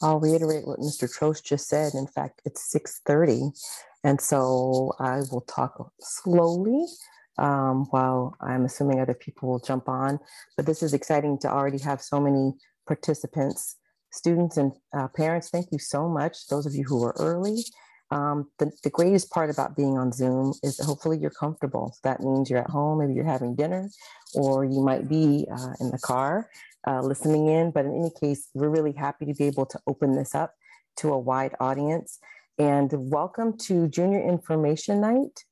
I'll reiterate what Mr. Trost just said. In fact, it's 6:30. And so I will talk slowly while I'm assuming other people will jump on. But this is exciting to already have so many participants, students and parents. Thank you so much. Those of you who were early. The greatest part about being on Zoom is that hopefully you're comfortable. So that means you're at home, maybe you're having dinner, or you might be in the car listening in. But in any case, we're really happy to be able to open this up to a wide audience. And welcome to Junior Information Night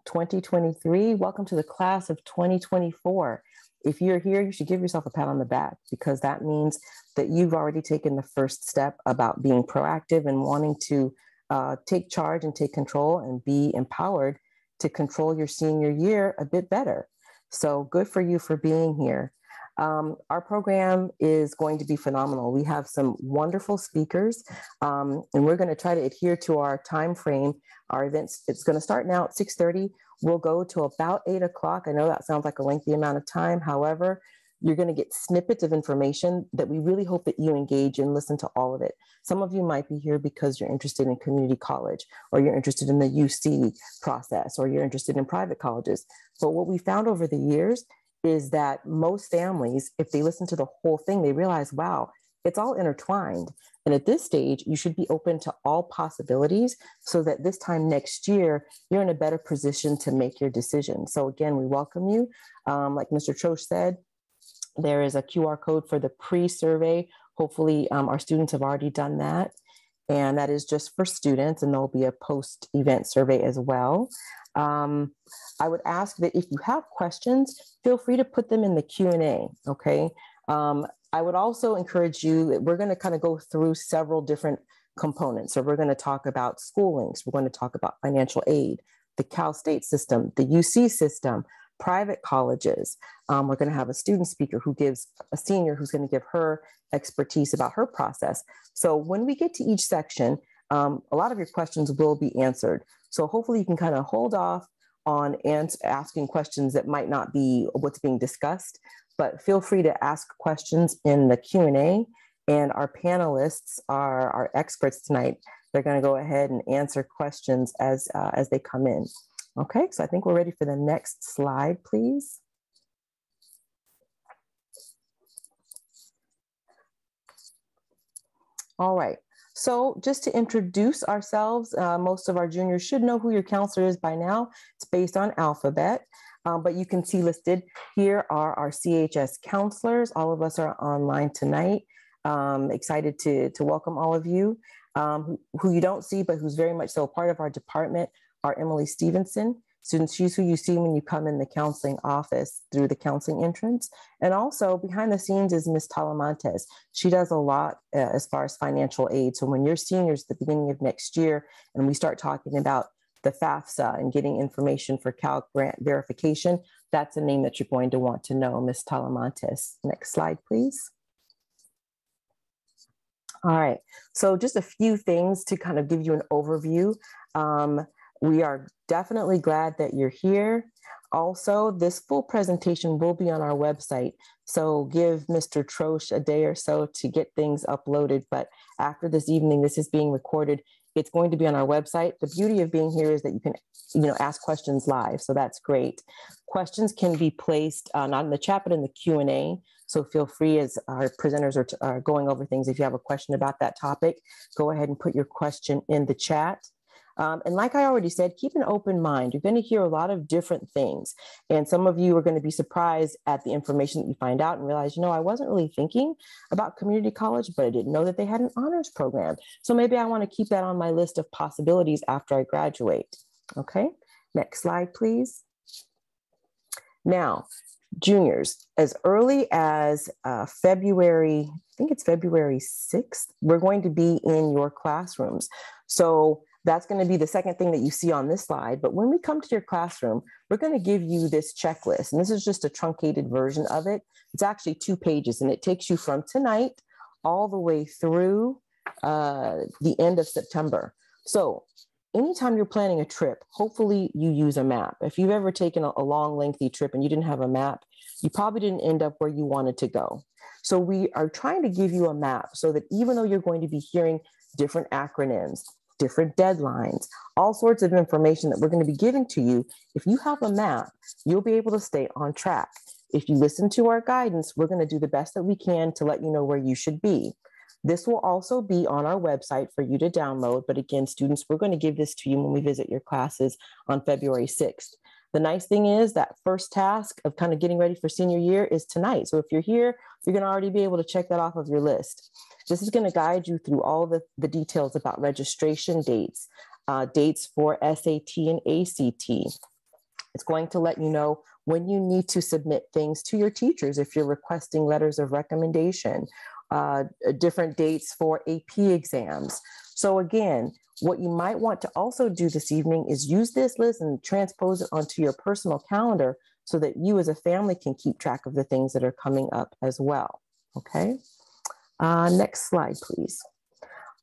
2023. Welcome to the class of 2024. If you're here, you should give yourself a pat on the back, because that means that you've already taken the first step about being proactive and wanting to take charge and take control and be empowered to control your senior year a bit better. So good for you for being here. Our program is going to be phenomenal. We have some wonderful speakers, and we're going to try to adhere to our time frame. Our events, it's going to start now at 6:30. We'll go to about 8 o'clock. I know that sounds like a lengthy amount of time. However, you're going to get snippets of information that we really hope that you engage and listen to all of it. Some of you might be here because you're interested in community college, or you're interested in the UC process, or you're interested in private colleges. But what we found over the years is that most families, if they listen to the whole thing, they realize, wow, it's all intertwined. And at this stage, you should be open to all possibilities so that this time next year, you're in a better position to make your decision. So again, we welcome you. Like Mr. Trosh said, there is a QR code for the pre-survey. Hopefully our students have already done that. And that is just for students, and there'll be a post-event survey as well. I would ask that if you have questions, feel free to put them in the Q&A, okay? I would also encourage you, we're gonna kind of go through several different components. So we're gonna talk about school links, we're gonna talk about financial aid, the Cal State system, the UC system, private colleges. We're going to have a student speaker who gives a senior who's going to give her expertise about her process. So when we get to each section, a lot of your questions will be answered. So hopefully you can kind of hold off on asking questions that might not be what's being discussed, but feel free to ask questions in the Q&A. And our panelists are our experts tonight. They're going to go ahead and answer questions as they come in. Okay, so I think we're ready for the next slide, please. All right, so just to introduce ourselves, most of our juniors should know who your counselor is by now. It's based on alphabet, but you can see listed here are our CHS counselors. All of us are online tonight. Excited to welcome all of you. Who you don't see, but who's very much so a part of our department are Emily Stevenson. Students, she's who you see when you come in the counseling office through the counseling entrance. And also behind the scenes is Ms. Talamantes. She does a lot as far as financial aid. So when you're seniors at the beginning of next year, and we start talking about the FAFSA and getting information for Cal grant verification, that's a name that you're going to want to know, Ms. Talamantes. Next slide, please. All right, so just a few things to kind of give you an overview. We are definitely glad that you're here. Also, this full presentation will be on our website. So give Mr. Trosh a day or so to get things uploaded. But after this evening, this is being recorded. It's going to be on our website. The beauty of being here is that you can, ask questions live. So that's great. Questions can be placed not in the chat, but in the Q&A. So feel free, as our presenters are going over things, if you have a question about that topic, go ahead and put your question in the chat. And like I already said, keep an open mind. You're going to hear a lot of different things. And some of you are going to be surprised at the information that you find out and realize, I wasn't really thinking about community college, but I didn't know that they had an honors program. So maybe I want to keep that on my list of possibilities after I graduate. Okay, next slide, please. Now, juniors, as early as February, I think it's February 6th, we're going to be in your classrooms. So that's going to be the second thing that you see on this slide. But when we come to your classroom, we're going to give you this checklist. And this is just a truncated version of it. It's actually 2 pages, and it takes you from tonight all the way through the end of September. So anytime you're planning a trip, hopefully you use a map. If you've ever taken a long, lengthy trip and you didn't have a map, you probably didn't end up where you wanted to go. So we are trying to give you a map so that even though you're going to be hearing different acronyms, different deadlines, all sorts of information that we're going to be giving to you, if you have a map, you'll be able to stay on track. If you listen to our guidance, we're going to do the best that we can to let you know where you should be. This will also be on our website for you to download. But again, students, we're going to give this to you when we visit your classes on February 6th. The nice thing is that first task of kind of getting ready for senior year is tonight. So if you're here, you're going to already be able to check that off of your list. This is going to guide you through all the details about registration dates, dates for SAT and ACT. It's going to let you know when you need to submit things to your teachers if you're requesting letters of recommendation, different dates for AP exams. So again, what you might want to also do this evening is use this list and transpose it onto your personal calendar so that you as a family can keep track of the things that are coming up as well. Okay, next slide, please.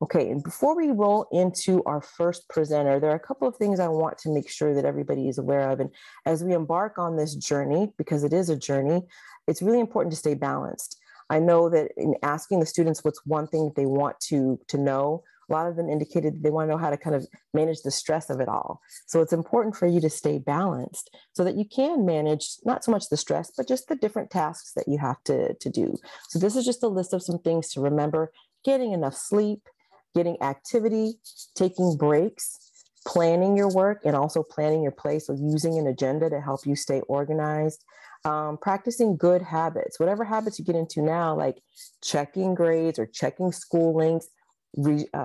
Okay, and before we roll into our first presenter, there are a couple of things I want to make sure that everybody is aware of. And as we embark on this journey, because it is a journey, it's really important to stay balanced. I know that in asking the students what's one thing that they want to know, a lot of them indicated they want to know how to kind of manage the stress of it all. So it's important for you to stay balanced so that you can manage not so much the stress, but just the different tasks that you have to do. So this is just a list of some things to remember: getting enough sleep, getting activity, taking breaks, planning your work, and also planning your play. So using an agenda to help you stay organized, practicing good habits, whatever habits you get into now, like checking grades or checking school links,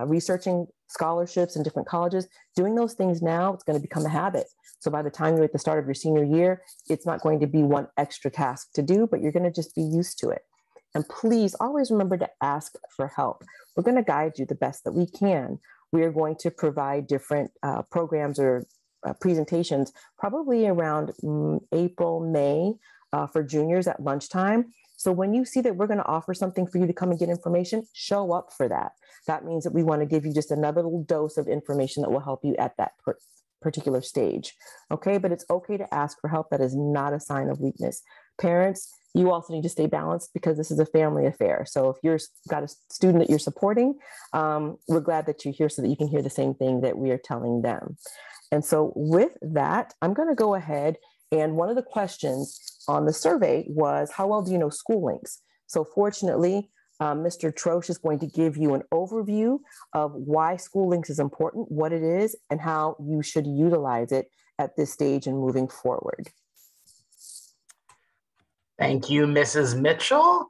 researching scholarships in different colleges, doing those things now, it's going to become a habit. So by the time you're at the start of your senior year, it's not going to be one extra task to do, but you're going to just be used to it. And please always remember to ask for help. We're going to guide you the best that we can. We are going to provide different programs or presentations probably around April, May for juniors at lunchtime. So when you see that we're going to offer something for you to come and get information, show up for that. That means that we want to give you just another little dose of information that will help you at that particular stage. Okay, but it's okay to ask for help. That is not a sign of weakness. Parents, you also need to stay balanced because this is a family affair. So if you've got a student that you're supporting, we're glad that you're here so that you can hear the same thing that we are telling them. And so with that, I'm going to go ahead, and one of the questions on the survey was, how well do you know school links? So fortunately, Mr. Troche is going to give you an overview of why school links is important, what it is, and how you should utilize it at this stage and moving forward. Thank you, Mrs. Mitchell.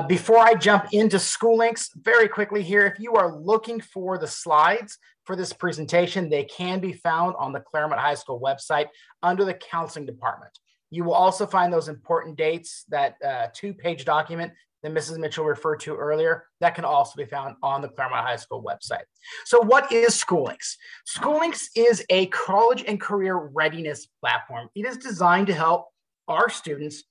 Before I jump into school links, very quickly here, if you are looking for the slides for this presentation, they can be found on the Claremont High School website under the counseling department. You will also find those important dates, that two-page document that Mrs. Mitchell referred to earlier, that can also be found on the Claremont High School website. So what is School Links? School Links is a college and career readiness platform. It is designed to help our students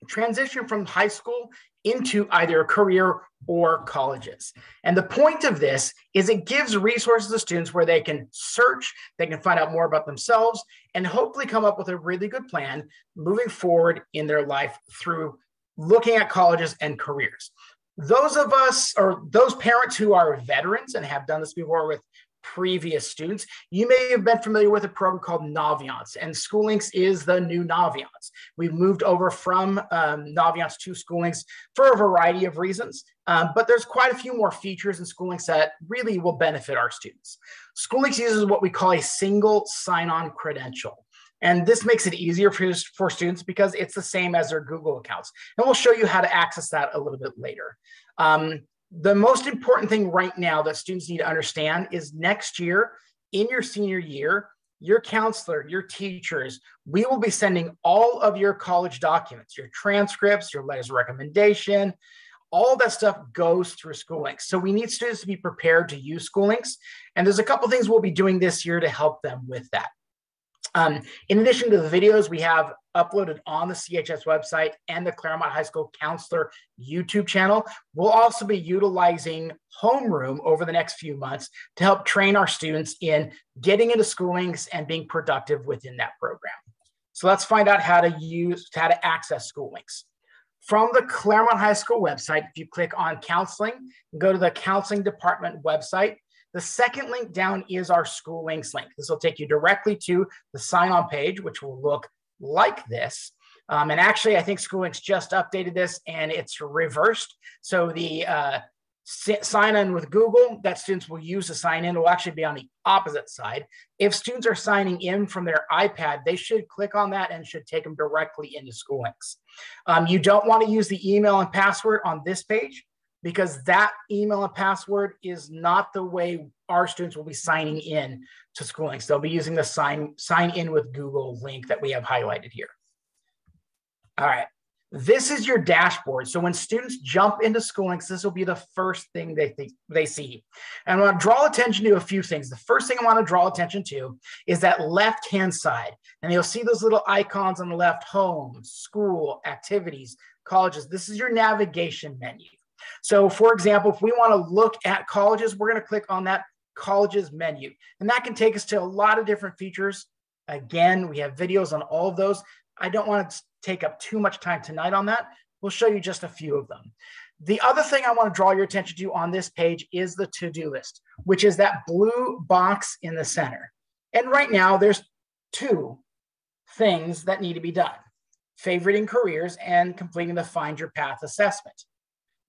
transition from high school into either a career or colleges. And the point of this is it gives resources to students where they can search, they can find out more about themselves, and hopefully come up with a really good plan moving forward in their life through looking at colleges and careers. Those of us, or those parents who are veterans and have done this before with previous students, you may have been familiar with a program called Naviance, and School Links is the new Naviance. We've moved over from Naviance to School Links for a variety of reasons, but there's quite a few more features in School Links that really will benefit our students. School Links uses what we call a single sign-on credential. And this makes it easier for students because it's the same as their Google accounts. And we'll show you how to access that a little bit later. The most important thing right now that students need to understand is next year, in your senior year, your counselor, your teachers, we will be sending all of your college documents, your transcripts, your letters of recommendation, all that stuff goes through School Links. So we need students to be prepared to use School Links. And there's a couple things we'll be doing this year to help them with that. In addition to the videos we have uploaded on the CHS website and the Claremont High School Counselor YouTube channel, we'll also be utilizing Homeroom over the next few months to help train our students in getting into School Links and being productive within that program. So let's find out how to access School Links. From the Claremont High School website, if you click on counseling, go to the counseling department website. The second link down is our School Links link. This will take you directly to the sign-on page, which will look like this. And actually, I think School Links just updated this and it's reversed. So the sign in with Google that students will use to sign in will actually be on the opposite side. If students are signing in from their iPad, they should click on that and it should take them directly into School Links. You don't want to use the email and password on this page because that email and password is not the way our students will be signing in to School Links. They'll be using the sign in with Google link that we have highlighted here. All right. This is your dashboard. So when students jump into School Links, this will be the first thing they see. And I want to draw attention to a few things. The first thing I want to draw attention to is that left-hand side. And you'll see those little icons on the left: home, school, activities, colleges. This is your navigation menu. So for example, if we want to look at colleges, we're going to click on that colleges menu. And that can take us to a lot of different features. Again, we have videos on all of those. I don't want to take up too much time tonight on that. We'll show you just a few of them. The other thing I want to draw your attention to on this page is the to-do list, which is that blue box in the center. And right now there's two things that need to be done: favoriting careers and completing the Find Your Path assessment.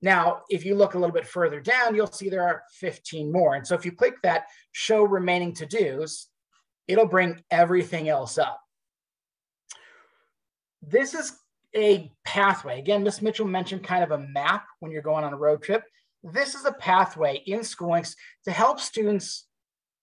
Now, if you look a little bit further down, you'll see there are 15 more. And so if you click that show remaining to-dos, it'll bring everything else up. This is a pathway. Again, Ms. Mitchell mentioned kind of a map when you're going on a road trip. This is a pathway in School Links to help students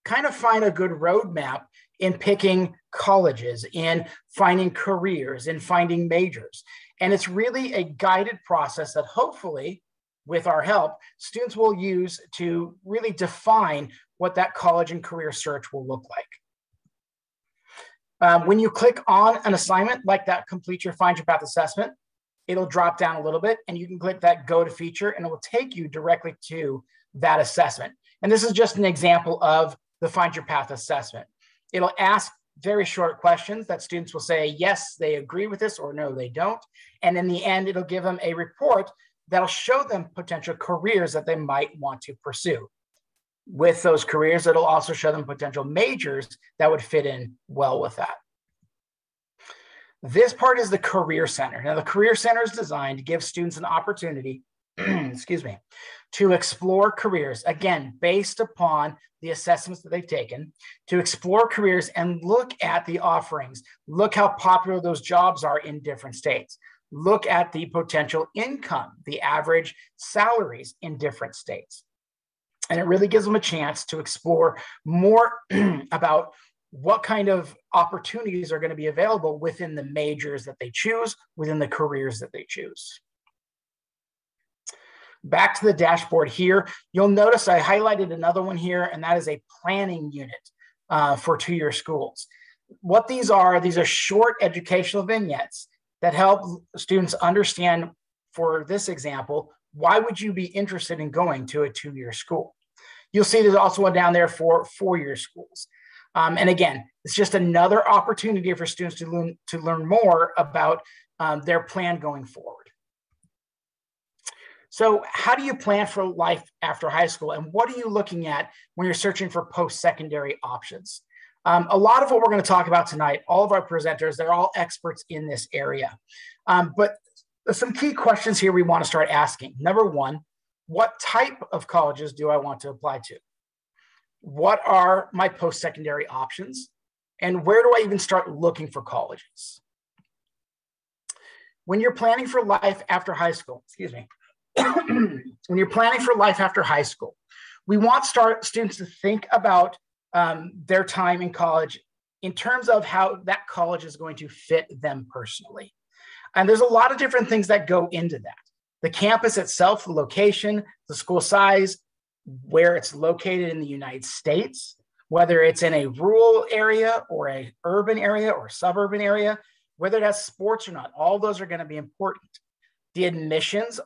kind of find a good roadmap in picking colleges, in finding careers, in finding majors. And it's really a guided process that hopefully, with our help, students will use to really define what that college and career search will look like. When you click on an assignment like that, complete your Find Your Path assessment, it'll drop down a little bit and you can click that go to feature and it will take you directly to that assessment. And this is just an example of the Find Your Path assessment. It'll ask very short questions that students will say, yes, they agree with this, or no, they don't. And in the end, it'll give them a report that'll show them potential careers that they might want to pursue. With those careers, it'll also show them potential majors that would fit in well with that. This part is the Career Center. Now, the Career Center is designed to give students an opportunity, excuse me, to explore careers, again, based upon the assessments that they've taken, to explore careers and look at the offerings. Look how popular those jobs are in different states. Look at the potential income, the average salaries in different states. And it really gives them a chance to explore more about what kind of opportunities are going to be available within the majors that they choose, within the careers that they choose. Back to the dashboard here, you'll notice I highlighted another one here, and that is a planning unit for two-year schools. What these are short educational vignettes that help students understand, for this example, why would you be interested in going to a two-year school? You'll see there's also one down there for four-year schools. And again, it's just another opportunity for students to learn more about their plan going forward. So how do you plan for life after high school? And what are you looking at when you're searching for post-secondary options? A lot of what we're going to talk about tonight, all of our presenters, they're all experts in this area. But there's some key questions here we want to start asking. Number one, what type of colleges do I want to apply to? What are my post-secondary options? And where do I even start looking for colleges? When you're planning for life after high school, excuse me, when you're planning for life after high school, we want students to think about their time in college in terms of how that college is going to fit them personally. And there's a lot of different things that go into that. The campus itself, the location, the school size, where it's located in the United States, whether it's in a rural area or an urban area or suburban area, whether it has sports or not, all those are going to be important. The admissions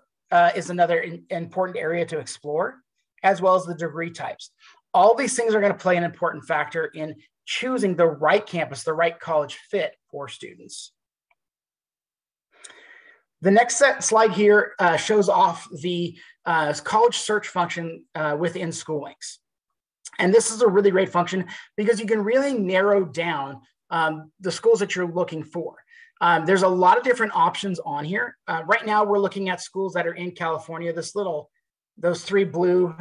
is another important area to explore, as well as the degree types. All these things are going to play an important factor in choosing the right campus, the right college fit for students. The next slide here shows off the college search function within SchoolLinks. And this is a really great function because you can really narrow down the schools that you're looking for. There's a lot of different options on here. Right now, we're looking at schools that are in California. Those three blue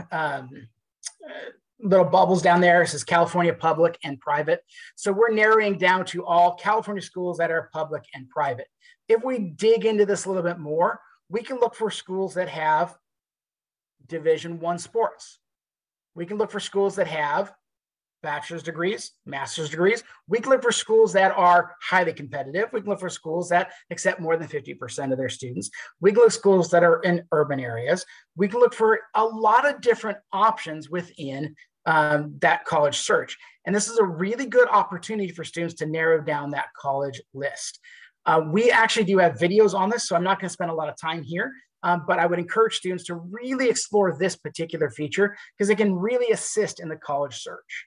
little bubbles down there says California public and private. So we're narrowing down to all California schools that are public and private. If we dig into this a little bit more, we can look for schools that have Division I sports. We can look for schools that have bachelor's degrees, master's degrees. We can look for schools that are highly competitive. We can look for schools that accept more than 50% of their students. We can look for schools that are in urban areas. We can look for a lot of different options within that college search. And this is a really good opportunity for students to narrow down that college list. We actually do have videos on this, so I'm not going to spend a lot of time here. But I would encourage students to really explore this particular feature because it can really assist in the college search.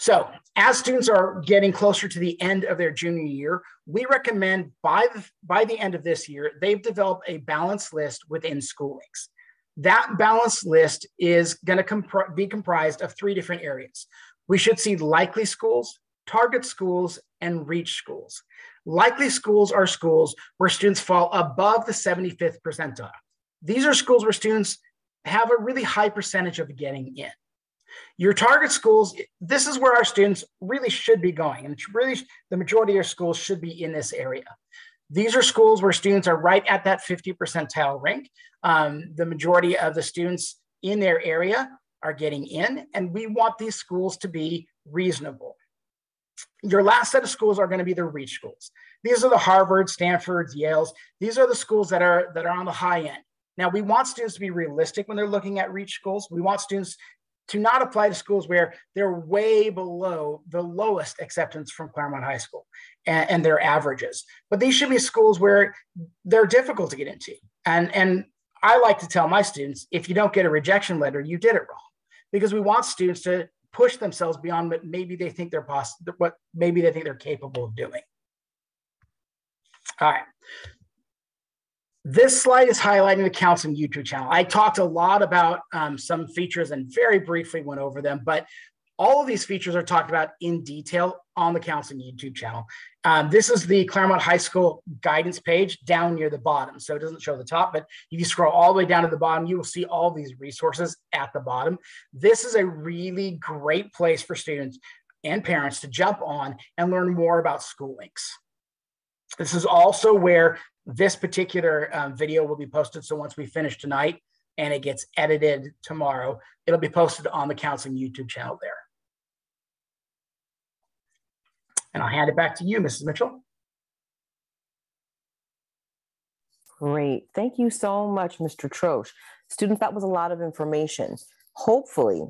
So as students are getting closer to the end of their junior year, we recommend by the end of this year, they've developed a balanced list within SchoolLinks. That balanced list is going to be comprised of 3 different areas. We should see likely schools, target schools, and reach schools. Likely schools are schools where students fall above the 75th percentile. These are schools where students have a really high percentage of getting in. Your target schools, this is where our students really should be going. And really, the majority of our schools should be in this area. These are schools where students are right at that 50 percentile rank. The majority of the students in their area are getting in, and we want these schools to be reasonable. Your last set of schools are going to be the reach schools. These are the Harvards, Stanfords, Yales. These are the schools that are on the high end. Now, we want students to be realistic when they're looking at reach schools. We want students to not apply to schools where they're way below the lowest acceptance from Claremont High School and their averages. But these should be schools where they're difficult to get into. And I like to tell my students, if you don't get a rejection letter, you did it wrong. Because we want students to push themselves beyond what maybe they think they're capable of doing. All right. This slide is highlighting the Counseling YouTube channel. I talked a lot about some features and very briefly went over them, but all of these features are talked about in detail on the Counseling YouTube channel. This is the Claremont High School guidance page down near the bottom. So it doesn't show the top, but if you scroll all the way down to the bottom, you will see all these resources at the bottom. This is a really great place for students and parents to jump on and learn more about SchoolLinks. This is also where this particular video will be posted. So once we finish tonight and it gets edited tomorrow, it'll be posted on the Counseling YouTube channel there. And I'll hand it back to you, Mrs. Mitchell. Great. Thank you so much, Mr. Troche. Students, that was a lot of information. Hopefully,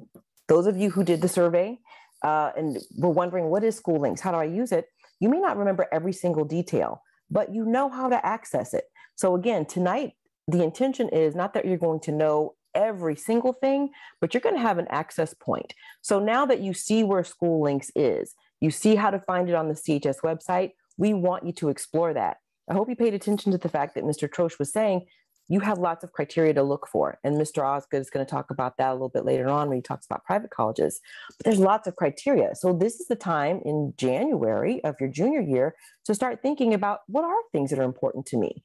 those of you who did the survey and were wondering, what is SchoolLinks? How do I use it? You may not remember every single detail, but you know how to access it. So again, tonight, the intention is not that you're going to know every single thing, but you're going to have an access point. So now that you see where SchoolLinks is, you see how to find it on the CHS website, we want you to explore that. I hope you paid attention to the fact that Mr. Troche was saying you have lots of criteria to look for. And Mr. Osgood is going to talk about that a little bit later on when he talks about private colleges. But there's lots of criteria. So this is the time in January of your junior year to start thinking about what are things that are important to me.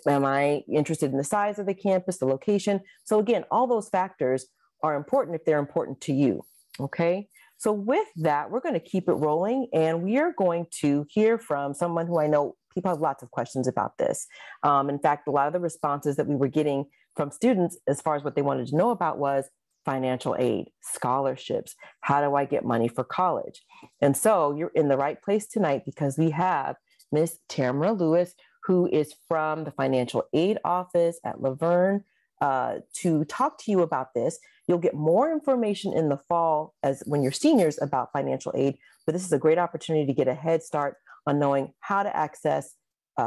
Am I interested in the size of the campus, the location? So again, all those factors are important if they're important to you, okay? So with that, we're going to keep it rolling, and we are going to hear from someone who I know people have lots of questions about this. In fact, a lot of the responses that we were getting from students as far as what they wanted to know about was financial aid, scholarships, how do I get money for college? And so you're in the right place tonight because we have Miss Tamara Lewis, who is from the financial aid office at Laverne, to talk to you about this. You'll get more information in the fall as when you're seniors about financial aid, but this is a great opportunity to get a head start on knowing how to access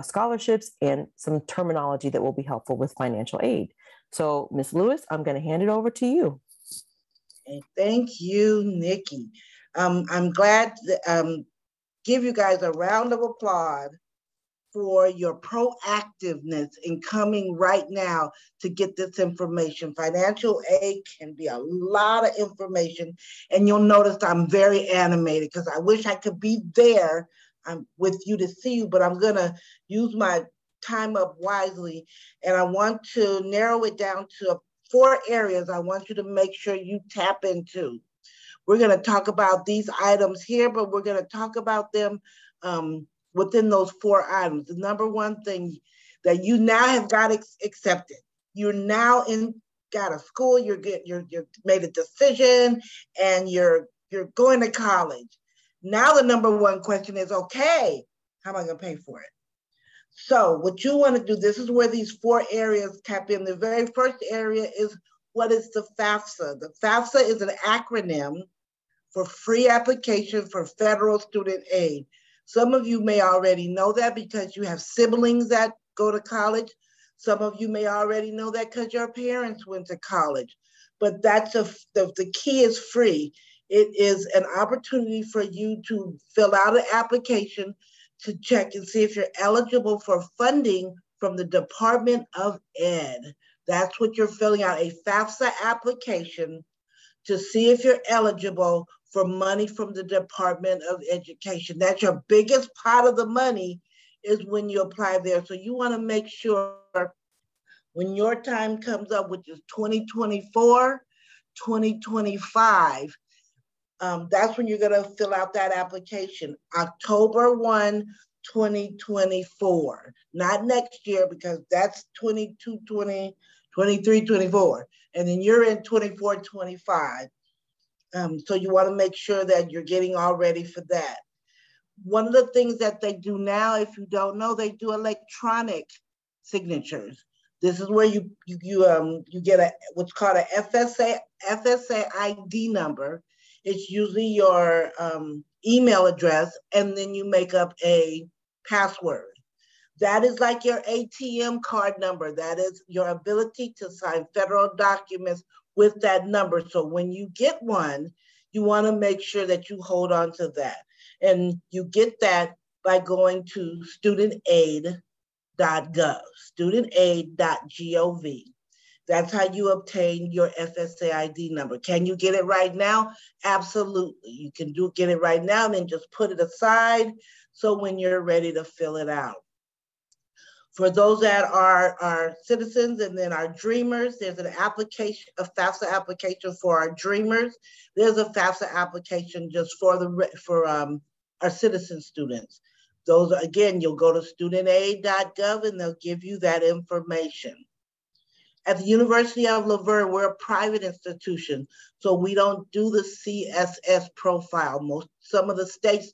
scholarships and some terminology that will be helpful with financial aid. So Ms. Lewis, I'm going to hand it over to you. Okay, thank you, Nikki. I'm glad to give you guys a round of applause for your proactiveness in coming right now to get this information. Financial aid can be a lot of information, and you'll notice I'm very animated because I wish I could be there with you to see you, but I'm gonna use my time up wisely, and I want to narrow it down to 4 areas I want you to make sure you tap into. We're going to talk about these items here, but we're going to talk about them within those 4 items. The number one thing that you now have got accepted. You're now got a school, you're made a decision, and you're going to college. Now the number one question is, okay, how am I going to pay for it? So what you want to do, this is where these 4 areas tap in. The very first area is, what is the FAFSA? The FAFSA is an acronym for Free Application for Federal Student Aid. Some of you may already know that because you have siblings that go to college. Some of you may already know that because your parents went to college. But that's the key is free. It is an opportunity for you to fill out an application to check and see if you're eligible for funding from the Department of Ed. That's what you're filling out, a FAFSA application to see if you're eligible for money from the Department of Education. That's your biggest pot of the money is when you apply there. So you want to make sure when your time comes up, which is 2024, 2025, that's when you're going to fill out that application, October 1, 2024. Not next year, because that's 22, 20, 23, 24. And then you're in 24, 25. So you want to make sure that you're getting all ready for that. One of the things that they do now, if you don't know, they do electronic signatures. This is where you get what's called a FSA ID number. It's usually your email address, and then you make up a password. That is like your ATM card number. That is your ability to sign federal documents with that number. So when you get one, you want to make sure that you hold on to that. And you get that by going to studentaid.gov, studentaid.gov. That's how you obtain your FSA ID number. Can you get it right now? Absolutely. You can get it right now and then just put it aside so when you're ready to fill it out. For those that are citizens and then our dreamers, there's an application, a FAFSA application for our dreamers. There's a FAFSA application just for our citizen students. Those, again, you'll go to studentaid.gov and they'll give you that information. At the University of La Verne, we're a private institution, so we don't do the CSS profile. Some of the students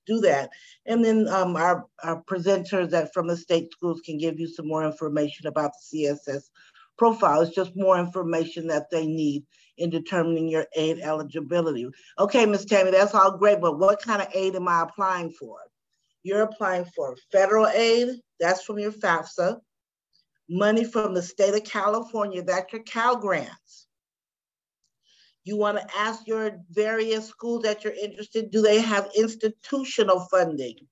do that. And then our presenters from the state schools can give you some more information about the CSS profile. It's just more information that they need in determining your aid eligibility. Okay, Ms. Tammy, that's all great, but what kind of aid am I applying for? You're applying for federal aid, that's from your FAFSA. Money from the state of California, that's your Cal Grants. You want to ask your various schools that you're interested, do they have institutional funding?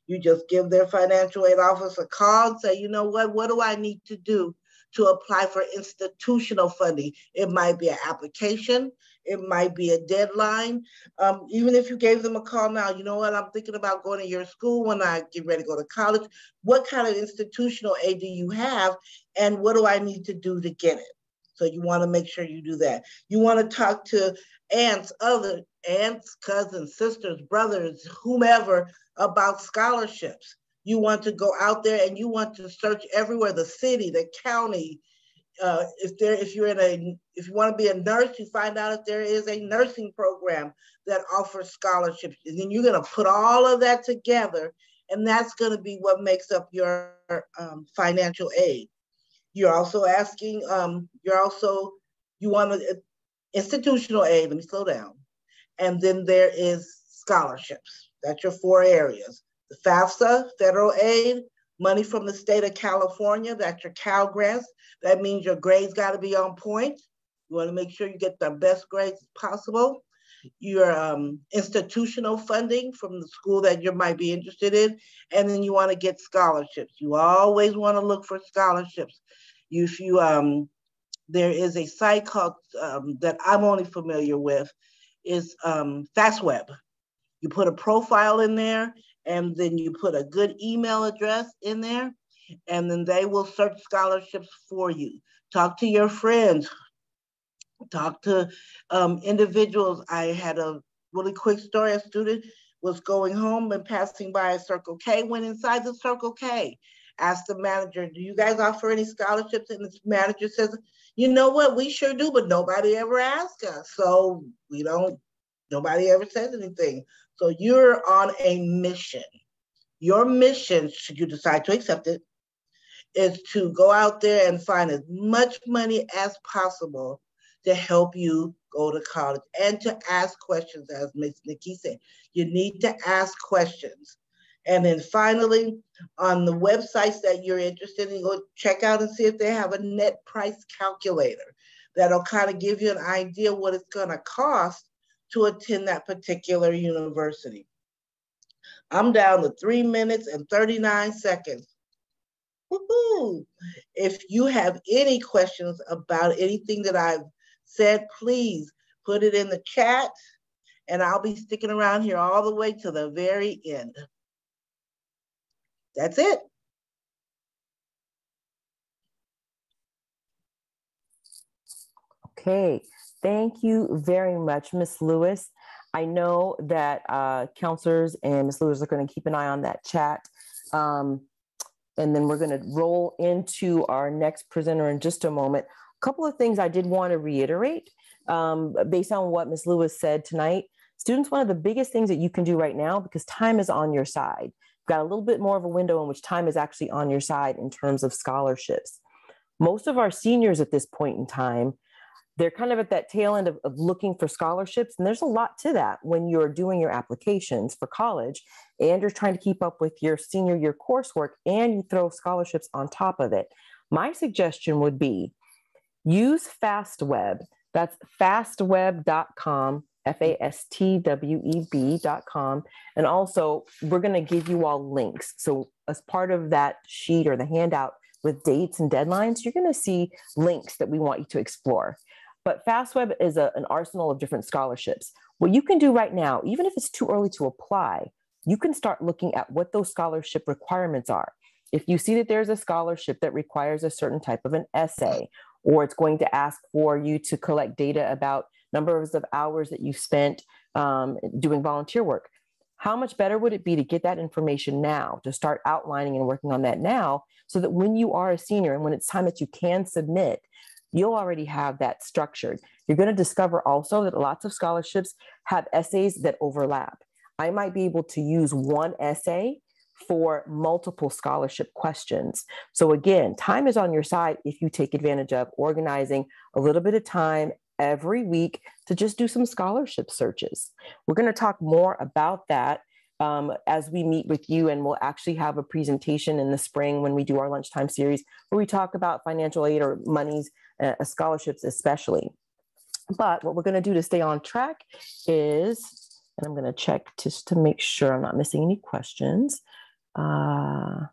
You just give their financial aid office a call and say, you know what do I need to do to apply for institutional funding? It might be an application, it might be a deadline. Even if you gave them a call now, you know what, I'm thinking about going to your school when I get ready to go to college. What kind of institutional aid do you have? And what do I need to do to get it? So you want to make sure you do that. You want to talk to other aunts, cousins, sisters, brothers, whomever about scholarships. You want to go out there and you want to search everywhere, the city, the county. If you want to be a nurse, you find out if there is a nursing program that offers scholarships. And then you're going to put all of that together, and that's going to be what makes up your financial aid. You're also asking, you want institutional aid, let me slow down. And then there is scholarships. That's your 4 areas. The FAFSA, federal aid, money from the state of California, that's your Cal Grants. That means your grades got to be on point. You want to make sure you get the best grades possible. your institutional funding from the school that you might be interested in, and then you want to get scholarships. You always want to look for scholarships. If you there is a site called that I'm only familiar with, is FastWeb. You put a profile in there, and then you put a good email address in there, and then they will search scholarships for you. Talk to your friends. Talk to individuals. I had a really quick story. A student was going home and passing by a Circle K, went inside the Circle K, asked the manager, do you guys offer any scholarships? And the manager says, you know what, we sure do, but nobody ever asked us. So we don't, nobody ever says anything. So you're on a mission. Your mission, should you decide to accept it, is to go out there and find as much money as possible to help you go to college and to ask questions, as Ms. Nikki said. You need to ask questions. And then finally, on the websites that you're interested in, go check out and see if they have a net price calculator that'll kind of give you an idea what it's gonna cost to attend that particular university. I'm down to 3 minutes and 39 seconds. Woo-hoo. If you have any questions about anything that I've said, please put it in the chat, and I'll be sticking around here all the way to the very end. That's it. Okay, thank you very much, Ms. Lewis. I know that counselors and Ms. Lewis are going to keep an eye on that chat. And then we're going to roll into our next presenter in just a moment. A couple of things I did want to reiterate based on what Ms. Lewis said tonight. Students, one of the biggest things that you can do right now, because time is on your side, you've got a little bit more of a window in which time is actually on your side in terms of scholarships. Most of our seniors at this point in time, they're kind of at that tail end of looking for scholarships. And there's a lot to that when you're doing your applications for college and you're trying to keep up with your senior year coursework and you throw scholarships on top of it. My suggestion would be use FastWeb. That's fastweb.com, FASTWEB.com. And also we're going to give you all links. So as part of that sheet or the handout with dates and deadlines, you're going to see links that we want you to explore. But FastWeb is an arsenal of different scholarships. What you can do right now, even if it's too early to apply, you can start looking at what those scholarship requirements are. If you see that there's a scholarship that requires a certain type of an essay, or it's going to ask for you to collect data about numbers of hours that you spent doing volunteer work, how much better would it be to get that information now, to start outlining and working on that now, so that when you are a senior and when it's time that you can submit, you'll already have that structured. You're going to discover also that lots of scholarships have essays that overlap. I might be able to use one essay for multiple scholarship questions. So again, time is on your side if you take advantage of organizing a little bit of time every week to just do some scholarship searches. We're going to talk more about that as we meet with you, and we'll actually have a presentation in the spring when we do our lunchtime series where we talk about financial aid or monies, scholarships especially. But what we're going to do to stay on track is, and I'm going to check just to make sure I'm not missing any questions. There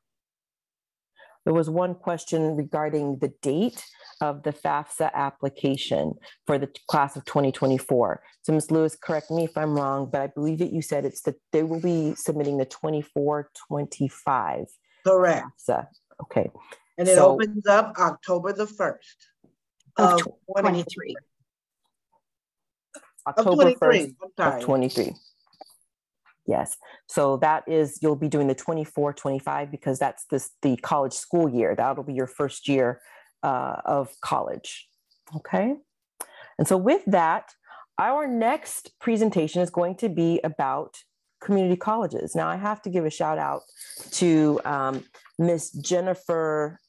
was one question regarding the date of the FAFSA application for the class of 2024. So Ms. Lewis, correct me if I'm wrong, but I believe that you said it's that they will be submitting the 24-25. Correct. FAFSA. Okay. And it opens up October the 1st of 23. October 1st of 23. Yes. So that is, you'll be doing the 24-25 because that's the college school year. That'll be your first year of college. Okay. And so with that, our next presentation is going to be about community colleges. Now I have to give a shout out to Miss Jennifer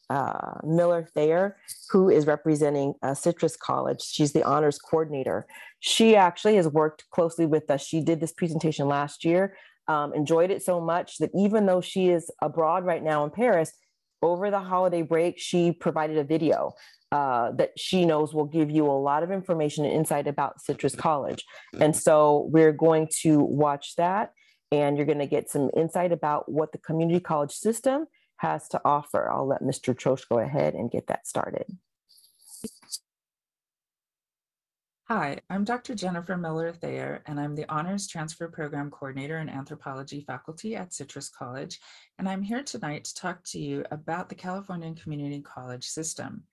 Miller Thayer, who is representing Citrus College. She's the honors coordinator. She actually has worked closely with us. She did this presentation last year, enjoyed it so much that even though she is abroad right now in Paris, over the holiday break, she provided a video that she knows will give you a lot of information and insight about Citrus College. And so we're going to watch that, and you're going to get some insight about what the community college system has to offer. I'll let Mr. Troche go ahead and get that started. Hi, I'm Dr. Jennifer Miller-Thayer, and I'm the Honors Transfer Program Coordinator in Anthropology faculty at Citrus College. And I'm here tonight to talk to you about the California Community College system.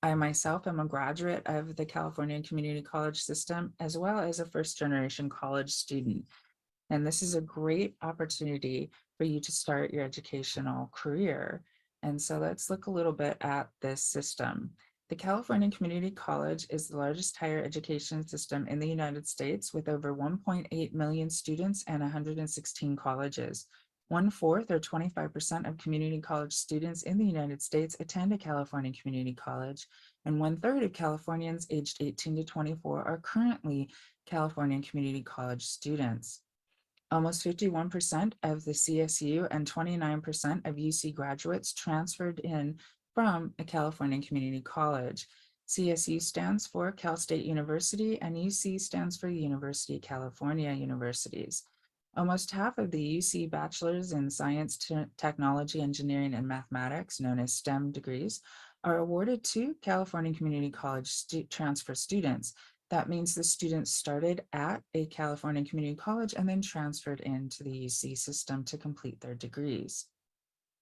I myself am a graduate of the California Community College system, as well as a first-generation college student. And this is a great opportunity for you to start your educational career. And so let's look a little bit at this system. The California Community College is the largest higher education system in the United States, with over 1.8 million students and 116 colleges. 1/4 or 25% of community college students in the United States attend a California community college, and 1/3 of Californians aged 18 to 24 are currently California community college students. Almost 51% of the CSU and 29% of UC graduates transferred in from a California community college. CSU stands for Cal State University, and UC stands for University of California Universities. Almost half of the UC bachelor's in science, technology, engineering, and mathematics, known as STEM degrees, are awarded to California Community College transfer students. That means the students started at a California community college and then transferred into the UC system to complete their degrees.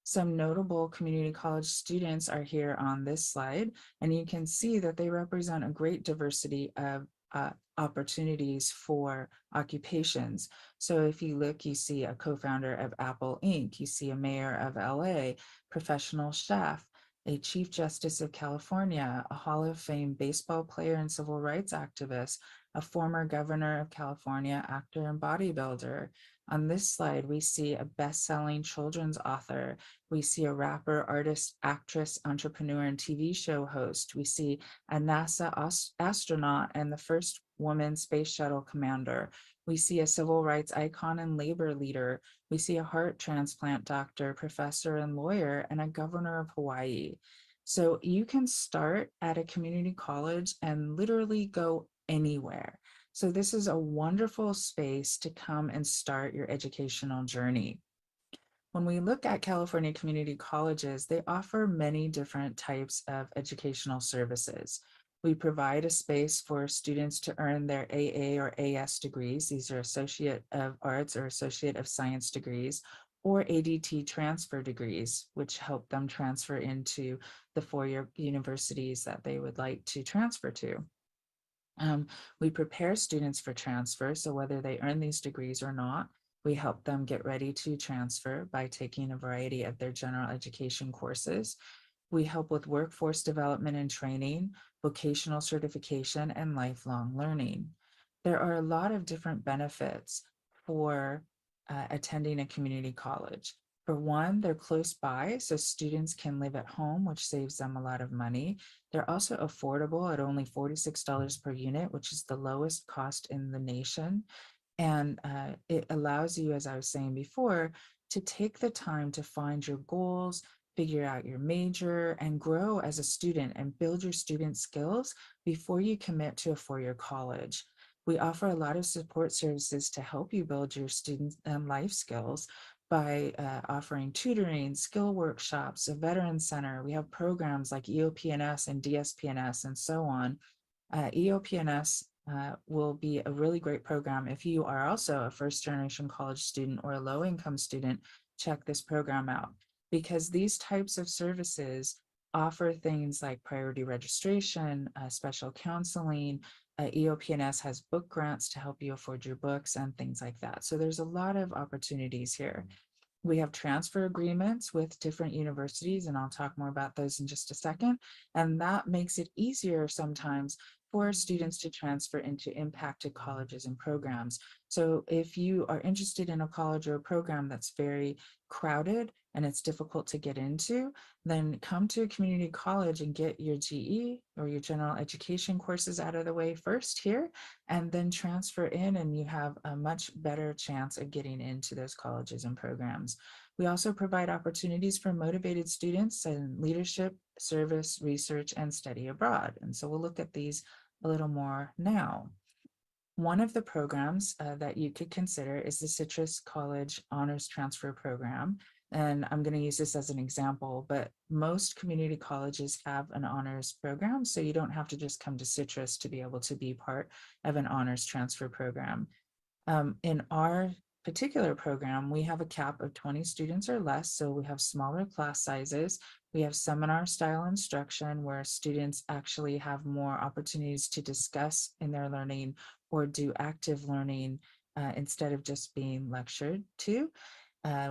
Some notable community college students are here on this slide, and you can see that they represent a great diversity of opportunities for occupations. So if you look, you see a co-founder of Apple Inc., you see a mayor of LA, professional chef, a Chief Justice of California, a Hall of Fame baseball player and civil rights activist, a former governor of California, actor and bodybuilder. On this slide, we see a best-selling children's author. We see a rapper, artist, actress, entrepreneur, and TV show host. We see a NASA astronaut and the first woman space shuttle commander. We see a civil rights icon and labor leader. We see a heart transplant doctor, professor, and lawyer, and a governor of Hawaii. So you can start at a community college and literally go anywhere. So this is a wonderful space to come and start your educational journey. When we look at California community colleges, they offer many different types of educational services. We provide a space for students to earn their AA or AS degrees. These are Associate of Arts or Associate of Science degrees, or ADT transfer degrees, which help them transfer into the four-year universities that they would like to transfer to. We prepare students for transfer, so whether they earn these degrees or not, we help them get ready to transfer by taking a variety of their general education courses. We help with workforce development and training, vocational certification, and lifelong learning. There are a lot of different benefits for attending a community college. For one, they're close by, so students can live at home, which saves them a lot of money. They're also affordable at only $46 per unit, which is the lowest cost in the nation. And it allows you, as I was saying before, to take the time to find your goals, figure out your major, and grow as a student and build your student skills before you commit to a four-year college. We offer a lot of support services to help you build your student and life skills by offering tutoring, skill workshops, a veteran center. We have programs like EOP&S and DSP&S and so on. EOP&S will be a really great program. If you are also a first-generation college student or a low-income student, check this program out, because these types of services offer things like priority registration, special counseling. EOP&S has book grants to help you afford your books and things like that. So there's a lot of opportunities here. We have transfer agreements with different universities, and I'll talk more about those in just a second. And that makes it easier sometimes for students to transfer into impacted colleges and programs. So if you are interested in a college or a program that's very crowded and it's difficult to get into, then come to a community college and get your GE or your general education courses out of the way first here, and then transfer in, and you have a much better chance of getting into those colleges and programs. We also provide opportunities for motivated students in leadership, service, research, and study abroad. And so we'll look at these a little more now. One of the programs that you could consider is the Citrus College Honors Transfer Program. And I'm going to use this as an example, but most community colleges have an honors program, so you don't have to just come to Citrus to be able to be part of an honors transfer program. In our particular program, we have a cap of 20 students or less, so we have smaller class sizes. We have seminar style instruction where students actually have more opportunities to discuss in their learning or do active learning instead of just being lectured to.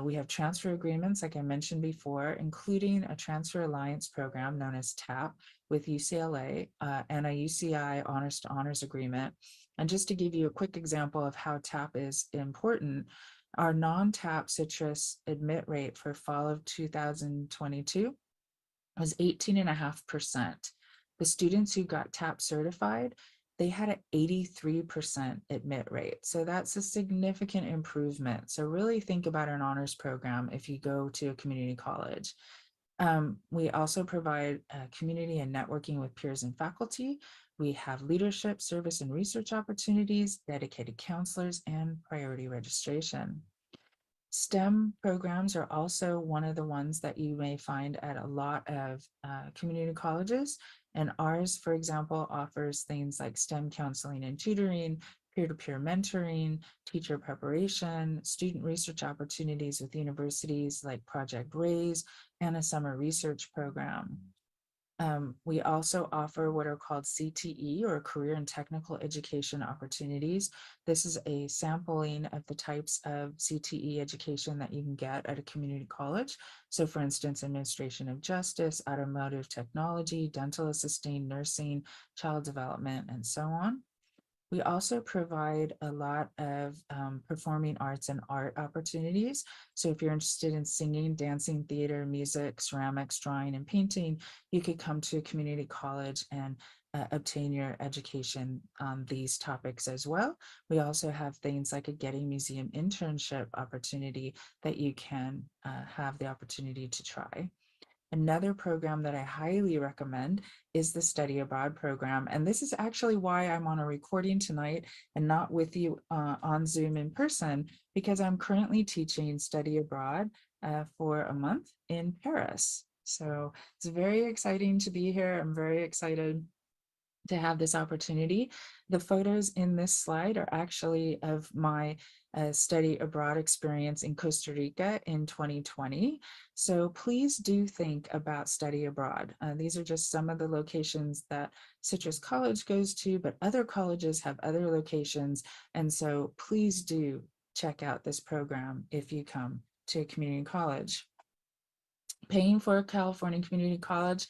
We have transfer agreements, like I mentioned before, including a transfer alliance program known as TAP with UCLA and a UCI honors to honors agreement. And just to give you a quick example of how TAP is important, our non-TAP Citrus admit rate for fall of 2022 was 18.5%. The students who got TAP certified, they had an 83% admit rate. So that's a significant improvement. So really think about an honors program if you go to a community college. We also provide community and networking with peers and faculty. We have leadership, service, and research opportunities, dedicated counselors, and priority registration. STEM programs are also one of the ones that you may find at a lot of community colleges. And ours, for example, offers things like STEM counseling and tutoring, peer-to-peer mentoring, teacher preparation, student research opportunities with universities like Project RAISE, and a summer research program. We also offer what are called CTE, or career and technical education opportunities. This is a sampling of the types of CTE education that you can get at a community college. So for instance, administration of justice, automotive technology, dental assisting, nursing, child development, and so on. We also provide a lot of performing arts and art opportunities. So if you're interested in singing, dancing, theater, music, ceramics, drawing, and painting, you could come to a community college and obtain your education on these topics as well. We also have things like a Getty Museum internship opportunity that you can have the opportunity to try. Another program that I highly recommend is the Study Abroad program. And this is actually why I'm on a recording tonight and not with you on Zoom in person, because I'm currently teaching Study Abroad for a month in Paris. So it's very exciting to be here. I'm very excited to have this opportunity. The photos in this slide are actually of my study abroad experience in Costa Rica in 2020. So please do think about study abroad. These are just some of the locations that Citrus College goes to, but other colleges have other locations. And so please do check out this program if you come to a community college. Paying for a California community college,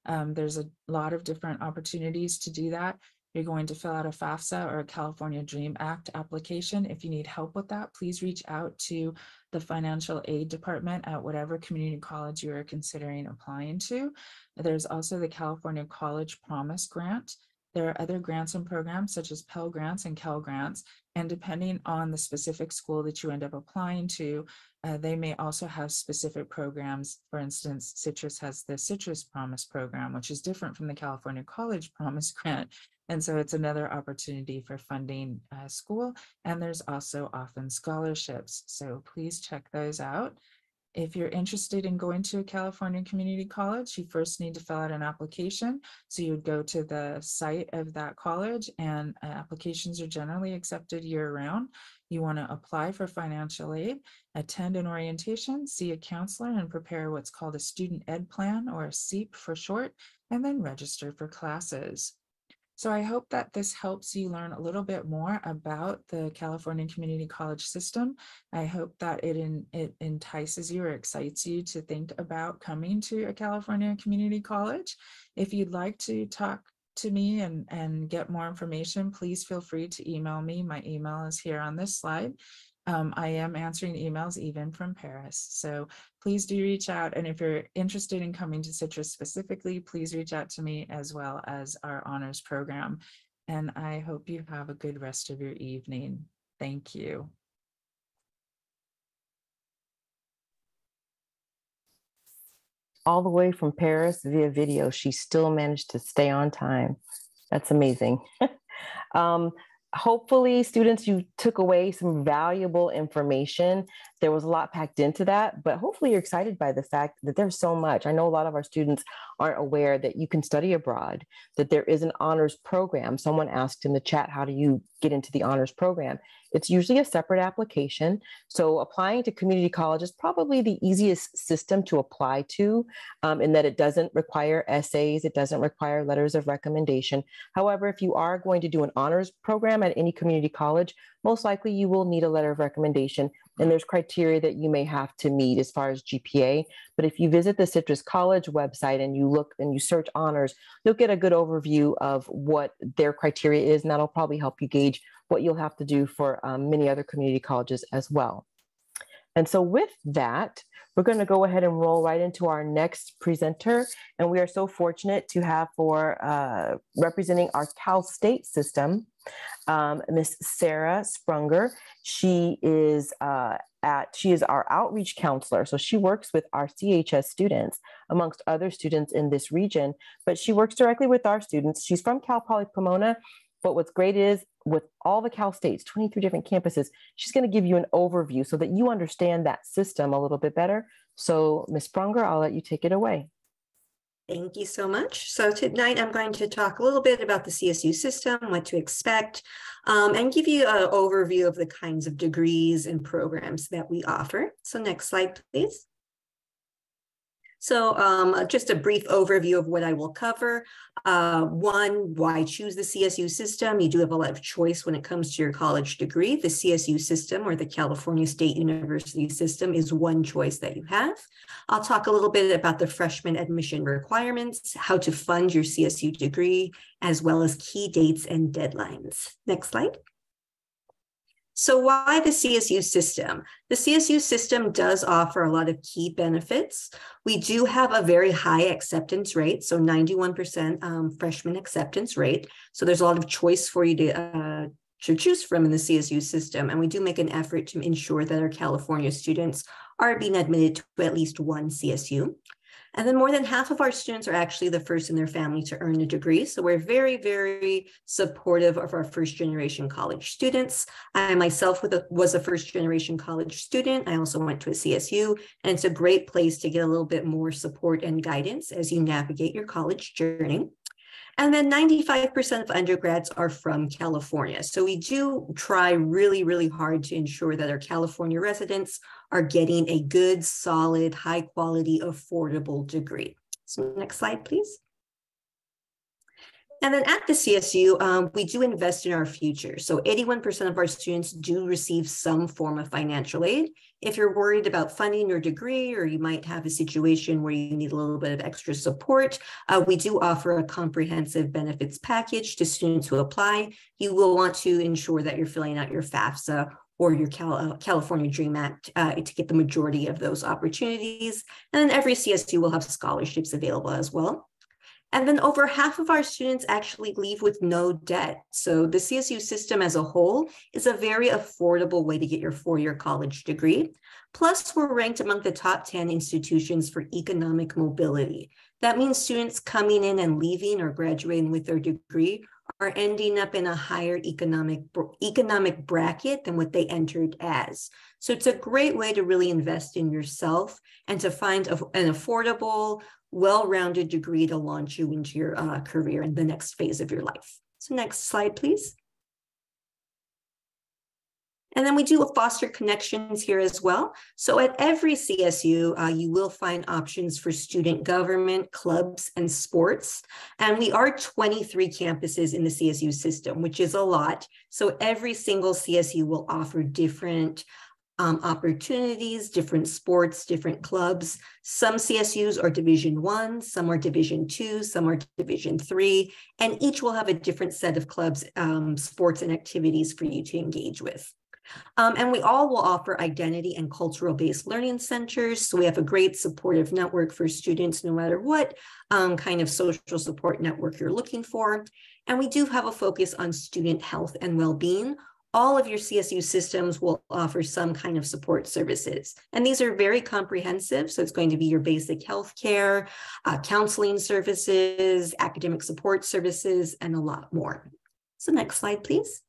there's a lot of different opportunities to do that. You're going to fill out a FAFSA or a California Dream Act application. If you need help with that, please reach out to the financial aid department at whatever community college you are considering applying to. There's also the California College Promise Grant. There are other grants and programs such as Pell Grants and Cal Grants, and depending on the specific school that you end up applying to, they may also have specific programs. For instance, Citrus has the Citrus Promise program, which is different from the California College Promise Grant. And so it's another opportunity for funding school. And there's also often scholarships. So please check those out. If you're interested in going to a California community college, you first need to fill out an application. So you would go to the site of that college, and applications are generally accepted year-round. You want to apply for financial aid, attend an orientation, see a counselor, and prepare what's called a student ed plan, or a SEEP for short, and then register for classes. So I hope that this helps you learn a little bit more about the California Community College system. I hope that it entices you or excites you to think about coming to a California community college. If you'd like to talk to me and get more information, please feel free to email me. My email is here on this slide. I am answering emails even from Paris. So please do reach out. And if you're interested in coming to Citrus specifically, please reach out to me as well as our honors program. And I hope you have a good rest of your evening. Thank you. All the way from Paris via video, she still managed to stay on time. That's amazing. Hopefully, students, you took away some valuable information. There was a lot packed into that, but hopefully you're excited by the fact that there's so much. I know a lot of our students aren't aware that you can study abroad, that there is an honors program. Someone asked in the chat, how do you get into the honors program? It's usually a separate application. So applying to community college is probably the easiest system to apply to, in that it doesn't require essays, it doesn't require letters of recommendation. However, if you are going to do an honors program at any community college, most likely you will need a letter of recommendation, and there's criteria that you may have to meet as far as GPA. But if you visit the Citrus College website and you look and you search honors, you'll get a good overview of what their criteria is, and that'll probably help you gauge what you'll have to do for many other community colleges as well. And so with that, we're going to go ahead and roll right into our next presenter. And we are so fortunate to have for representing our Cal State system, Miss Sarah Sprunger. She is our outreach counselor. So she works with our CHS students, amongst other students in this region, but she works directly with our students. She's from Cal Poly Pomona. But what's great is with all the Cal States, 23 different campuses, she's going to give you an overview so that you understand that system a little bit better. So Ms. Sprunger, I'll let you take it away. Thank you so much. So tonight I'm going to talk a little bit about the CSU system, what to expect, and give you an overview of the kinds of degrees and programs that we offer. So next slide, please. So just a brief overview of what I will cover. One, why choose the CSU system? You do have a lot of choice when it comes to your college degree. The CSU system, or the California State University system, is one choice that you have. I'll talk a little bit about the freshman admission requirements, how to fund your CSU degree, as well as key dates and deadlines. Next slide. So why the CSU system? The CSU system does offer a lot of key benefits. We do have a very high acceptance rate, so 91% freshman acceptance rate. So there's a lot of choice for you to choose from in the CSU system. And we do make an effort to ensure that our California students are being admitted to at least one CSU. And then more than half of our students are actually the first in their family to earn a degree. So we're very, very supportive of our first generation college students. I myself was a first generation college student. I also went to a CSU, and it's a great place to get a little bit more support and guidance as you navigate your college journey. And then 95% of undergrads are from California. So we do try really, really hard to ensure that our California residents are getting a good, solid, high quality, affordable degree. So next slide, please. And then at the CSU, we do invest in our future. So 81% of our students do receive some form of financial aid. If you're worried about funding your degree, or you might have a situation where you need a little bit of extra support, we do offer a comprehensive benefits package to students who apply. You will want to ensure that you're filling out your FAFSA or your California DREAM Act to get the majority of those opportunities. And then every CSU will have scholarships available as well. And then over half of our students actually leave with no debt. So the CSU system as a whole is a very affordable way to get your four-year college degree. Plus, we're ranked among the top 10 institutions for economic mobility. That means students coming in and leaving or graduating with their degree are ending up in a higher economic bracket than what they entered as. So it's a great way to really invest in yourself and to find an affordable, well-rounded degree to launch you into your career in the next phase of your life. So next slide, please. And then we do foster connections here as well. So at every CSU, you will find options for student government, clubs, and sports. And we are 23 campuses in the CSU system, which is a lot. So every single CSU will offer different opportunities, different sports, different clubs. Some CSUs are Division I, some are Division II, some are Division III, and each will have a different set of clubs, sports, and activities for you to engage with. And we all will offer identity and cultural-based learning centers. So we have a great supportive network for students, no matter what kind of social support network you're looking for. And we do have a focus on student health and well-being. All of your CSU systems will offer some kind of support services. And these are very comprehensive. So it's going to be your basic healthcare, counseling services, academic support services, and a lot more. So next slide, please.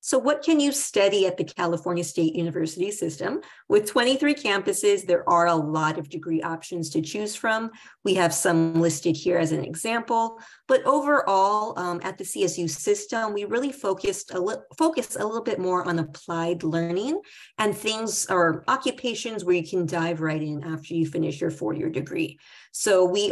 So what can you study at the California State University system? With 23 campuses, there are a lot of degree options to choose from. We have some listed here as an example, but overall at the CSU system, we really focus a little bit more on applied learning and things or occupations where you can dive right in after you finish your four-year degree. So the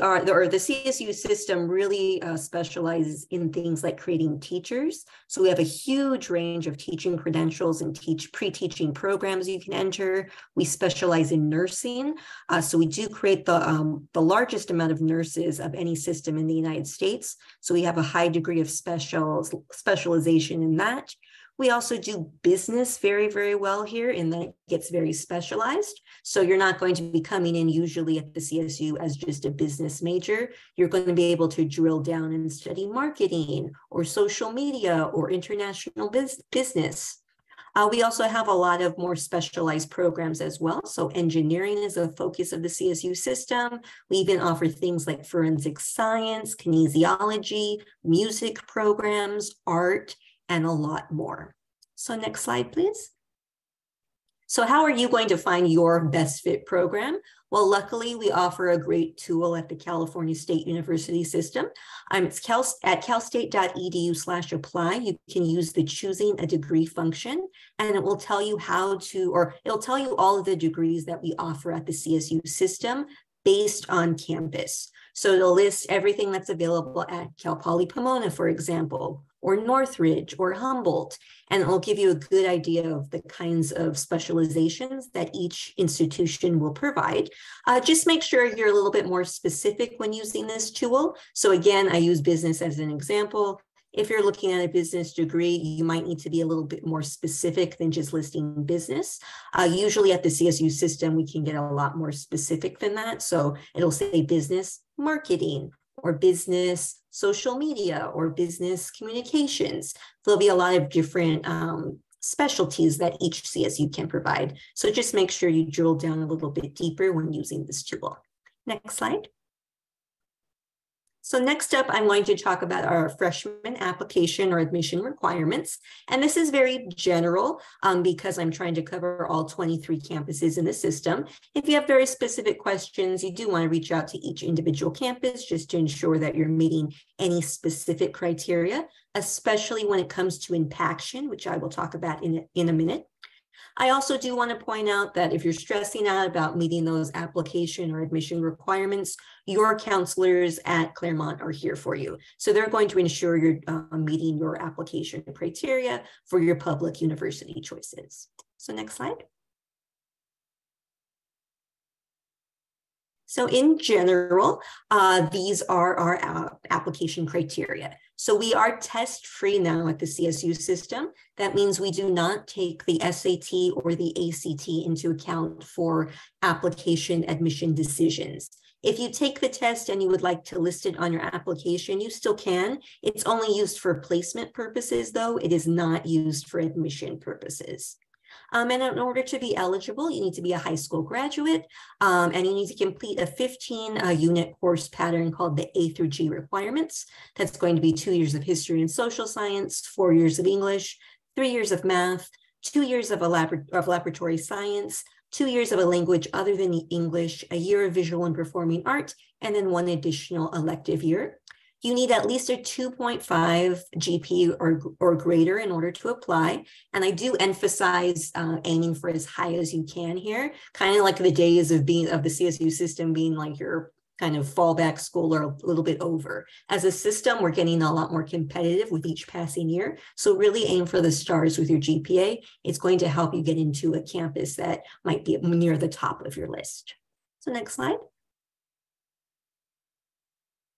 CSU system really specializes in things like creating teachers. So we have a huge range of teaching credentials and pre-teaching programs you can enter. We specialize in nursing. So we do create the largest amount of nurses of any system in the United States. So we have a high degree of specialization in that. We also do business very, very well here, and that it gets very specialized. So you're not going to be coming in usually at the CSU as just a business major. You're going to be able to drill down and study marketing or social media or international business. We also have a lot of more specialized programs as well. So engineering is a focus of the CSU system. We even offer things like forensic science, kinesiology, music programs, art, and a lot more. So next slide, please. So how are you going to find your best fit program? Well, luckily, we offer a great tool at the California State University system. It's at calstate.edu/apply. You can use the choosing a degree function, and it will tell you it'll tell you all of the degrees that we offer at the CSU system based on campus. So it'll list everything that's available at Cal Poly Pomona, for example, or Northridge or Humboldt, and it'll give you a good idea of the kinds of specializations that each institution will provide. Just make sure you're a little bit more specific when using this tool. So again, I use business as an example. If you're looking at a business degree, you might need to be a little bit more specific than just listing business. Usually at the CSU system, we can get a lot more specific than that. So it'll say business marketing, or business social media, or business communications. There'll be a lot of different specialties that each CSU can provide. So just make sure you drill down a little bit deeper when using this tool. Next slide. So next up, I'm going to talk about our freshman application or admission requirements. And this is very general because I'm trying to cover all 23 campuses in the system. If you have very specific questions, you do want to reach out to each individual campus just to ensure that you're meeting any specific criteria, especially when it comes to impaction, which I will talk about in a minute. I also do want to point out that if you're stressing out about meeting those application or admission requirements, your counselors at Claremont are here for you. So they're going to ensure you're meeting your application criteria for your public university choices. So next slide. So in general, these are our application criteria. So we are test-free now at the CSU system. That means we do not take the SAT or the ACT into account for application admission decisions. If you take the test and you would like to list it on your application, you still can. It's only used for placement purposes, though. It is not used for admission purposes. And in order to be eligible, you need to be a high school graduate, and you need to complete a 15-unit course pattern called the A through G requirements. That's going to be 2 years of history and social science, 4 years of English, 3 years of math, 2 years of laboratory science, 2 years of a language other than English, a year of visual and performing art, and then 1 additional elective year. You need at least a 2.5 GP or greater in order to apply. And I do emphasize aiming for as high as you can here, kind of like the days of the CSU system being like your kind of fallback school or a little bit over. As a system, we're getting a lot more competitive with each passing year. So really aim for the stars with your GPA. It's going to help you get into a campus that might be near the top of your list. So next slide.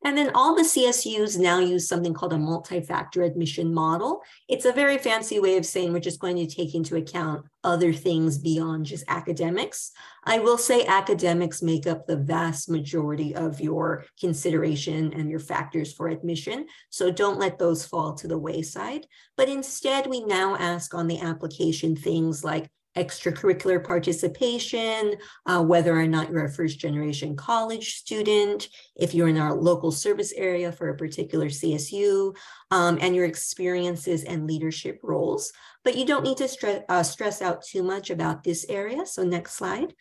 And then all the CSUs now use something called a multi-factor admission model. It's a very fancy way of saying we're just going to take into account other things beyond just academics. I will say academics make up the vast majority of your consideration and your factors for admission. So don't let those fall to the wayside. But instead, we now ask on the application things like extracurricular participation, whether or not you're a first-generation college student, if you're in our local service area for a particular CSU, and your experiences and leadership roles. But you don't need to stress out too much about this area. So next slide.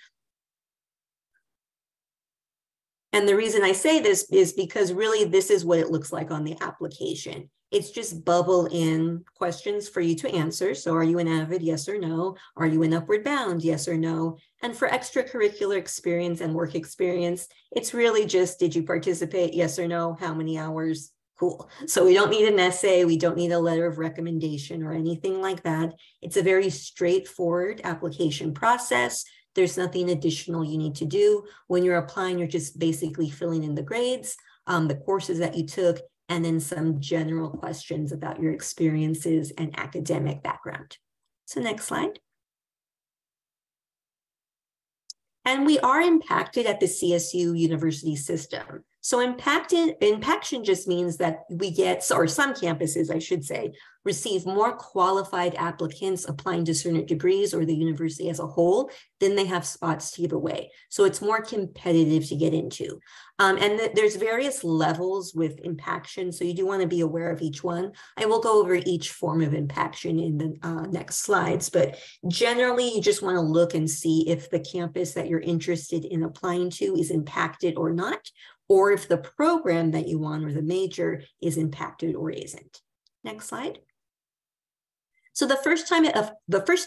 And the reason I say this is because really this is what it looks like on the application. It's just bubble in questions for you to answer. So are you an avid? Yes or no. Are you an upward bound? Yes or no. And for extracurricular experience and work experience, it's really just, did you participate? Yes or no. How many hours? Cool. So we don't need an essay. We don't need a letter of recommendation or anything like that. It's a very straightforward application process. There's nothing additional you need to do. When you're applying, you're just basically filling in the grades, the courses that you took, and then some general questions about your experiences and academic background. So next slide. And we are impacted at the CSU university system. So impaction just means that we get, or some campuses, I should say, receive more qualified applicants applying to certain degrees or the university as a whole than they have spots to give away. So it's more competitive to get into. There's various levels with impaction, so you do want to be aware of each one. I will go over each form of impaction in the next slides, but generally you just want to look and see if the campus that you're interested in applying to is impacted or not, or if the program that you want or the major is impacted or isn't. Next slide. So the first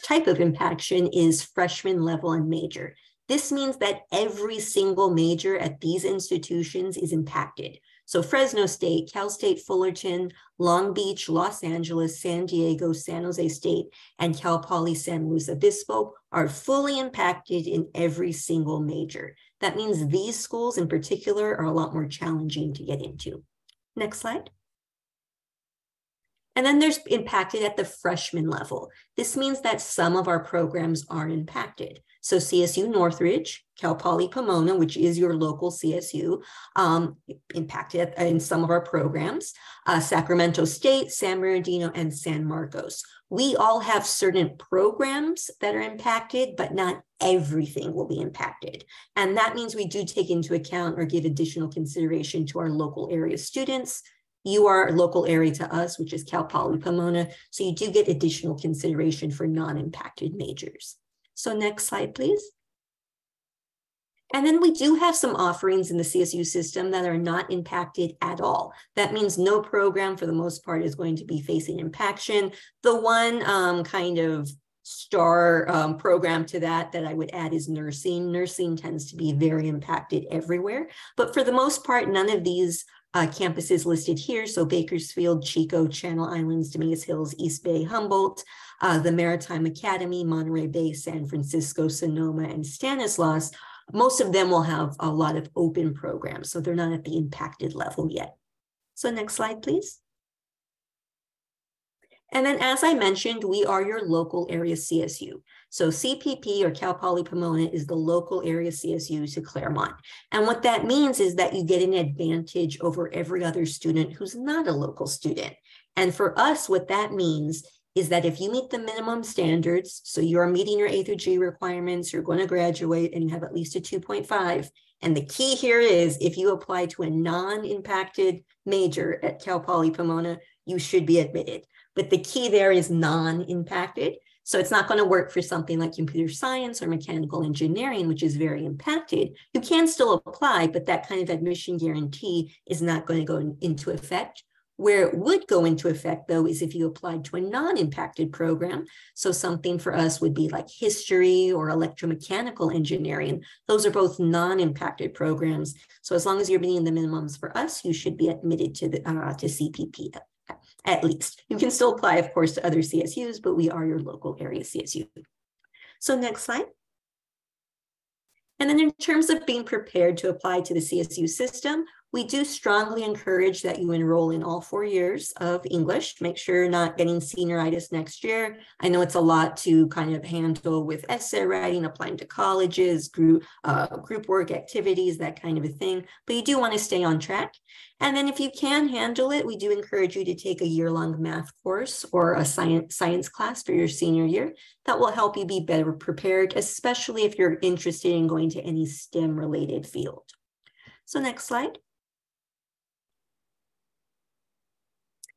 type of impaction is freshman level and major. This means that every single major at these institutions is impacted. So Fresno State, Cal State Fullerton, Long Beach, Los Angeles, San Diego, San Jose State, and Cal Poly San Luis Obispo are fully impacted in every single major. That means these schools in particular are a lot more challenging to get into. Next slide. And then there's impacted at the freshman level. This means that some of our programs are impacted. So CSU Northridge, Cal Poly Pomona, which is your local CSU, impacted in some of our programs, Sacramento State, San Bernardino, and San Marcos. We all have certain programs that are impacted, but not everything will be impacted. And that means we do take into account or give additional consideration to our local area students. You are local area to us, which is Cal Poly Pomona, so you do get additional consideration for non-impacted majors. So next slide, please. And then we do have some offerings in the CSU system that are not impacted at all. That means no program for the most part is going to be facing impaction. The one kind of star program to that I would add is nursing. Nursing tends to be very impacted everywhere, but for the most part, none of these campuses listed here, so Bakersfield, Chico, Channel Islands, Dominguez Hills, East Bay, Humboldt, the Maritime Academy, Monterey Bay, San Francisco, Sonoma, and Stanislaus, most of them will have a lot of open programs, so they're not at the impacted level yet. So next slide, please. And then, as I mentioned, we are your local area CSU. So CPP, or Cal Poly Pomona, is the local area CSU to Claremont. And what that means is that you get an advantage over every other student who's not a local student. And for us, what that means is that if you meet the minimum standards, so you're meeting your A through G requirements, you're going to graduate and you have at least a 2.5. And the key here is if you apply to a non-impacted major at Cal Poly Pomona, you should be admitted. But the key there is non-impacted. So it's not going to work for something like computer science or mechanical engineering, which is very impacted. You can still apply, but that kind of admission guarantee is not going to go into effect. Where it would go into effect, though, is if you applied to a non-impacted program. So something for us would be like history or electromechanical engineering. Those are both non-impacted programs. So as long as you're meeting the minimums for us, you should be admitted to CPP at least. You can still apply, of course, to other CSUs, but we are your local area CSU. So next slide. And then in terms of being prepared to apply to the CSU system, we do strongly encourage that you enroll in all 4 years of English. Make sure you're not getting senioritis next year. I know it's a lot to kind of handle with essay writing, applying to colleges, group work activities, that kind of a thing, but you do want to stay on track. And then if you can handle it, we do encourage you to take a year-long math course or a science class for your senior year. That will help you be better prepared, especially if you're interested in going to any STEM-related field. So next slide.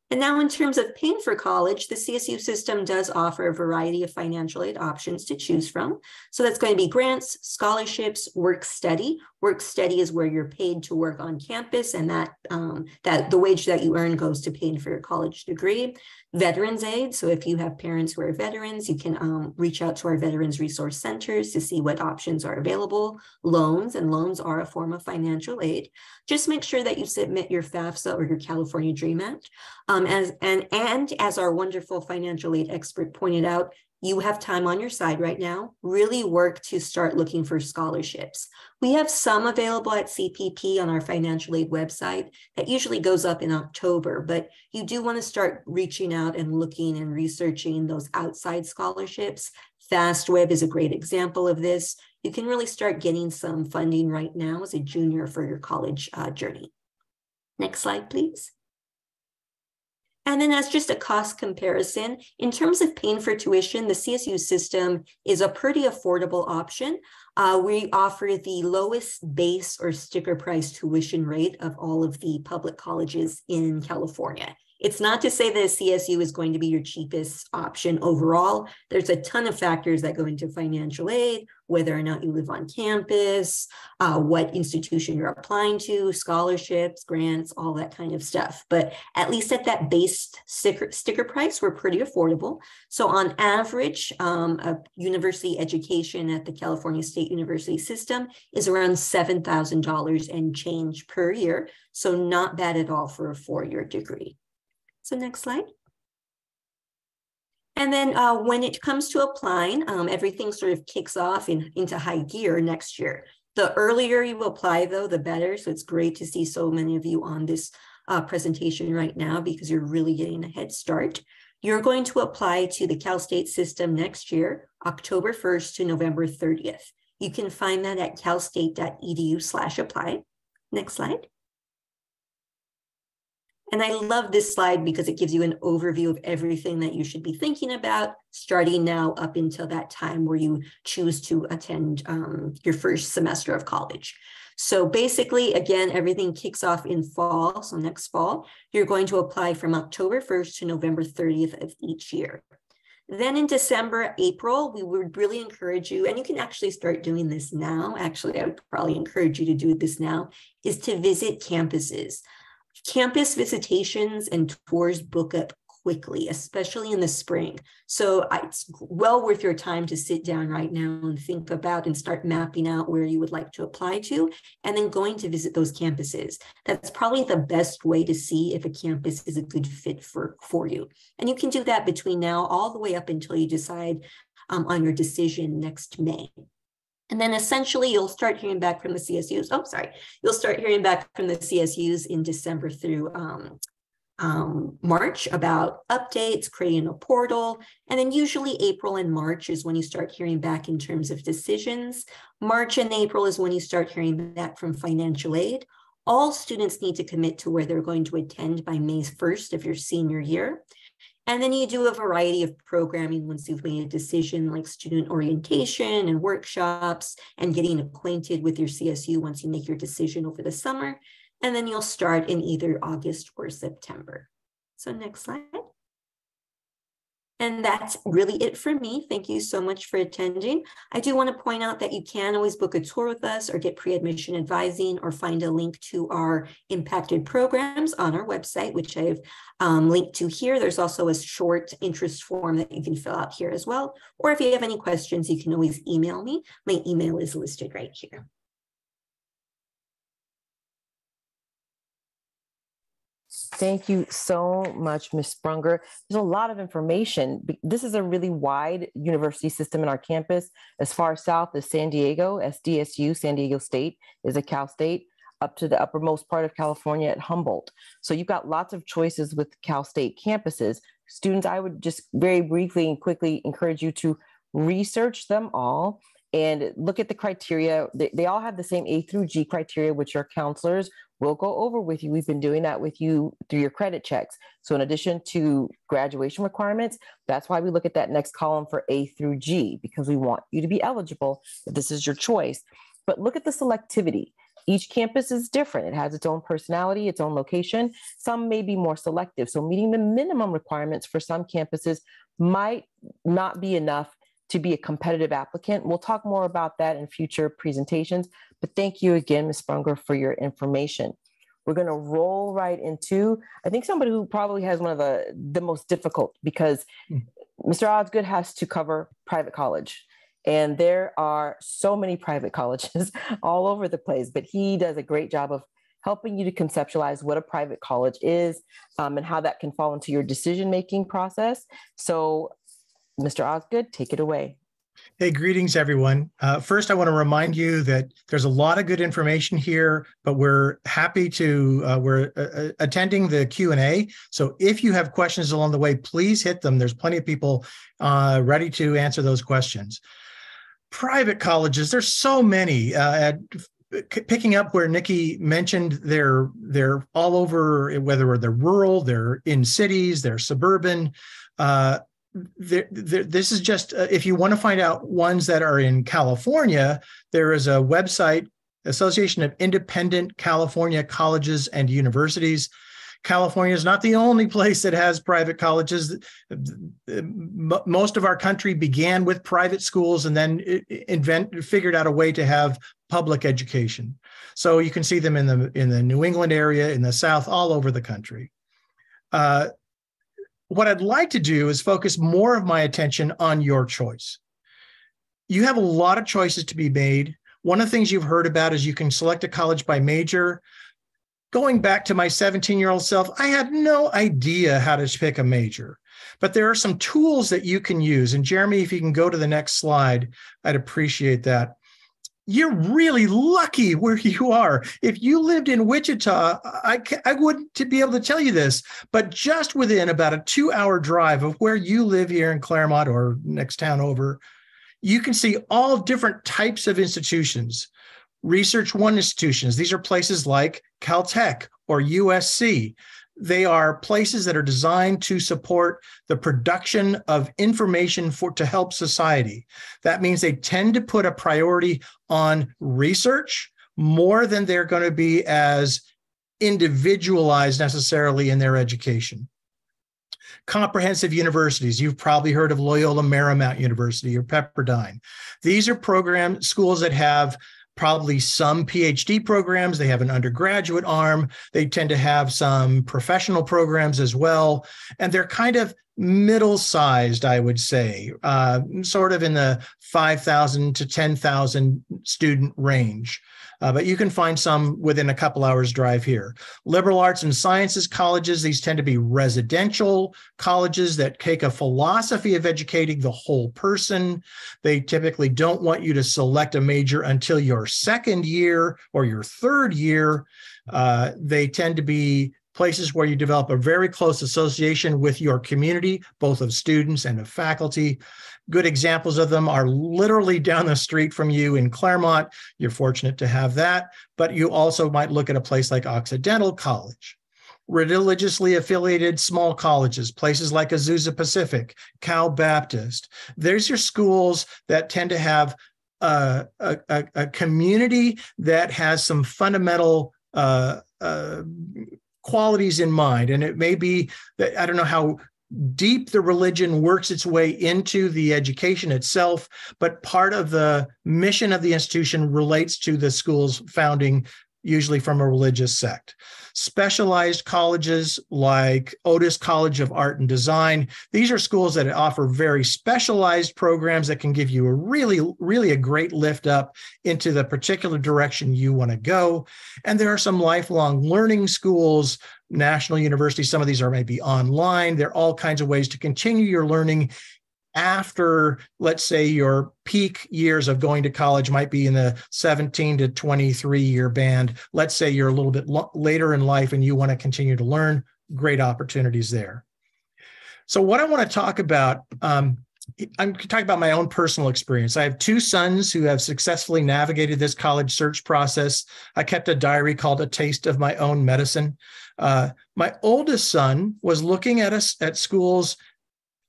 And now in terms of paying for college, the CSU system does offer a variety of financial aid options to choose from. So that's going to be grants, scholarships, work study. Work study is where you're paid to work on campus, and that the wage that you earn goes to paying for your college degree. Veterans aid. So if you have parents who are veterans, you can reach out to our Veterans Resource Centers to see what options are available. Loans, and loans are a form of financial aid. Just make sure that you submit your FAFSA or your California Dream Act. As our wonderful financial aid expert pointed out, you have time on your side right now. Really work to start looking for scholarships. We have some available at CPP on our financial aid website. That usually goes up in October, but you do want to start reaching out and looking and researching those outside scholarships. FastWeb is a great example of this. You can really start getting some funding right now as a junior for your college journey. Next slide, please. And then as just a cost comparison, in terms of paying for tuition, the CSU system is a pretty affordable option. We offer the lowest base or sticker price tuition rate of all of the public colleges in California. It's not to say that CSU is going to be your cheapest option overall. There's a ton of factors that go into financial aid, whether or not you live on campus, what institution you're applying to, scholarships, grants, all that kind of stuff. But at least at that base sticker price, we're pretty affordable. So on average, a university education at the California State University system is around $7,000 and change per year. So not bad at all for a 4-year degree. So next slide. And then when it comes to applying, everything sort of kicks off into high gear next year. The earlier you apply, though, the better. So it's great to see so many of you on this presentation right now because you're really getting a head start. You're going to apply to the Cal State system next year, October 1st to November 30th. You can find that at calstate.edu/apply. Next slide. And I love this slide because it gives you an overview of everything that you should be thinking about starting now up until that time where you choose to attend your first semester of college. So basically, again, everything kicks off in fall. So next fall, you're going to apply from October 1st to November 30th of each year. Then in December, April, we would really encourage you, and you can actually start doing this now. Actually, I would probably encourage you to do this now, is to visit campuses. Campus visitations and tours book up quickly, especially in the spring. So it's well worth your time to sit down right now and think about and start mapping out where you would like to apply to, and then going to visit those campuses. That's probably the best way to see if a campus is a good fit for you. And you can do that between now all the way up until you decide on your decision next May. And then essentially you'll start hearing back from the CSUs. You'll start hearing back from the CSUs in December through March about updates, creating a portal. And then usually April and March is when you start hearing back in terms of decisions. March and April is when you start hearing back from financial aid. All students need to commit to where they're going to attend by May 1st of your senior year. And then you do a variety of programming once you've made a decision, like student orientation and workshops and getting acquainted with your CSU once you make your decision over the summer. And then you'll start in either August or September. So next slide. And that's really it for me. Thank you so much for attending. I do want to point out that you can always book a tour with us or get pre-admission advising or find a link to our impacted programs on our website, which I've linked to here. There's also a short interest form that you can fill out here as well. Or if you have any questions, you can always email me. My email is listed right here. Thank you so much, Ms. Sprunger. There's a lot of information. This is a really wide university system in our campus. As far south as San Diego, SDSU, San Diego State is a Cal State, up to the uppermost part of California at Humboldt. So you've got lots of choices with Cal State campuses. Students, I would just very briefly and quickly encourage you to research them all and look at the criteria. They all have the same A through G criteria, which your counselors will go over with you. We've been doing that with you through your credit checks. So in addition to graduation requirements, that's why we look at that next column for A through G, because we want you to be eligible if this is your choice. But look at the selectivity. Each campus is different. It has its own personality, its own location. Some may be more selective. So meeting the minimum requirements for some campuses might not be enough to be a competitive applicant. We'll talk more about that in future presentations, but thank you again, Ms. Sprunger, for your information. We're gonna roll right into, I think, somebody who probably has one of the most difficult, because Mr. Osgood has to cover private college. And there are so many private colleges all over the place, but he does a great job of helping you to conceptualize what a private college is and how that can fall into your decision-making process. So Mr. Osgood, take it away. Hey, greetings, everyone. First, I want to remind you that there's a lot of good information here, but we're happy to, we're attending the Q&A. So if you have questions along the way, please hit them. There's plenty of people ready to answer those questions. Private colleges, there's so many. Picking up where Nikki mentioned, they're all over, whether they're rural, they're in cities, they're suburban. This is just, if you want to find out ones that are in California, there is a website, Association of Independent California Colleges and Universities. California is not the only place that has private colleges. Most of our country began with private schools and then figured out a way to have public education. So you can see them in the New England area, in the South, all over the country. What I'd like to do is focus more of my attention on your choice. You have a lot of choices to be made. One of the things you've heard about is you can select a college by major. Going back to my 17-year-old self, I had no idea how to pick a major, but there are some tools that you can use. And Jeremy, if you can go to the next slide, I'd appreciate that. You're really lucky where you are. If you lived in Wichita, I wouldn't be able to tell you this, but just within about a 2-hour drive of where you live here in Claremont or next town over, you can see all different types of institutions. Research One institutions, these are places like Caltech or USC. They are places that are designed to support the production of information to help society. That means they tend to put a priority on research more than they're going to be as individualized necessarily in their education. Comprehensive universities, you've probably heard of Loyola Marymount University or Pepperdine. These are schools that have probably some PhD programs. They have an undergraduate arm. They tend to have some professional programs as well. And they're kind of middle-sized, I would say, sort of in the 5,000 to 10,000 student range. But you can find some within a couple hours drive here. Liberal arts and sciences colleges, these tend to be residential colleges that take a philosophy of educating the whole person. They typically don't want you to select a major until your second year or your third year. They tend to be places where you develop a very close association with your community, both of students and of faculty. Good examples of them are literally down the street from you in Claremont. You're fortunate to have that, but you also might look at a place like Occidental College. Religiously affiliated small colleges, places like Azusa Pacific, Cal Baptist. There's your schools that tend to have a community that has some fundamental qualities in mind. And it may be that, I don't know how deep the religion works its way into the education itself, but part of the mission of the institution relates to the school's founding, usually from a religious sect. Specialized colleges like Otis College of Art and Design, these are schools that offer very specialized programs that can give you a really a great lift up into the particular direction you want to go. And there are some lifelong learning schools, national universities, some of these are maybe online. There are all kinds of ways to continue your learning after, let's say, your peak years of going to college might be in the 17 to 23 year band. Let's say you're a little bit later in life and you want to continue to learn, great opportunities there. So what I want to talk about, I'm talking about my own personal experience. I have two sons who have successfully navigated this college search process. I kept a diary called A Taste of My Own Medicine. My oldest son was looking at schools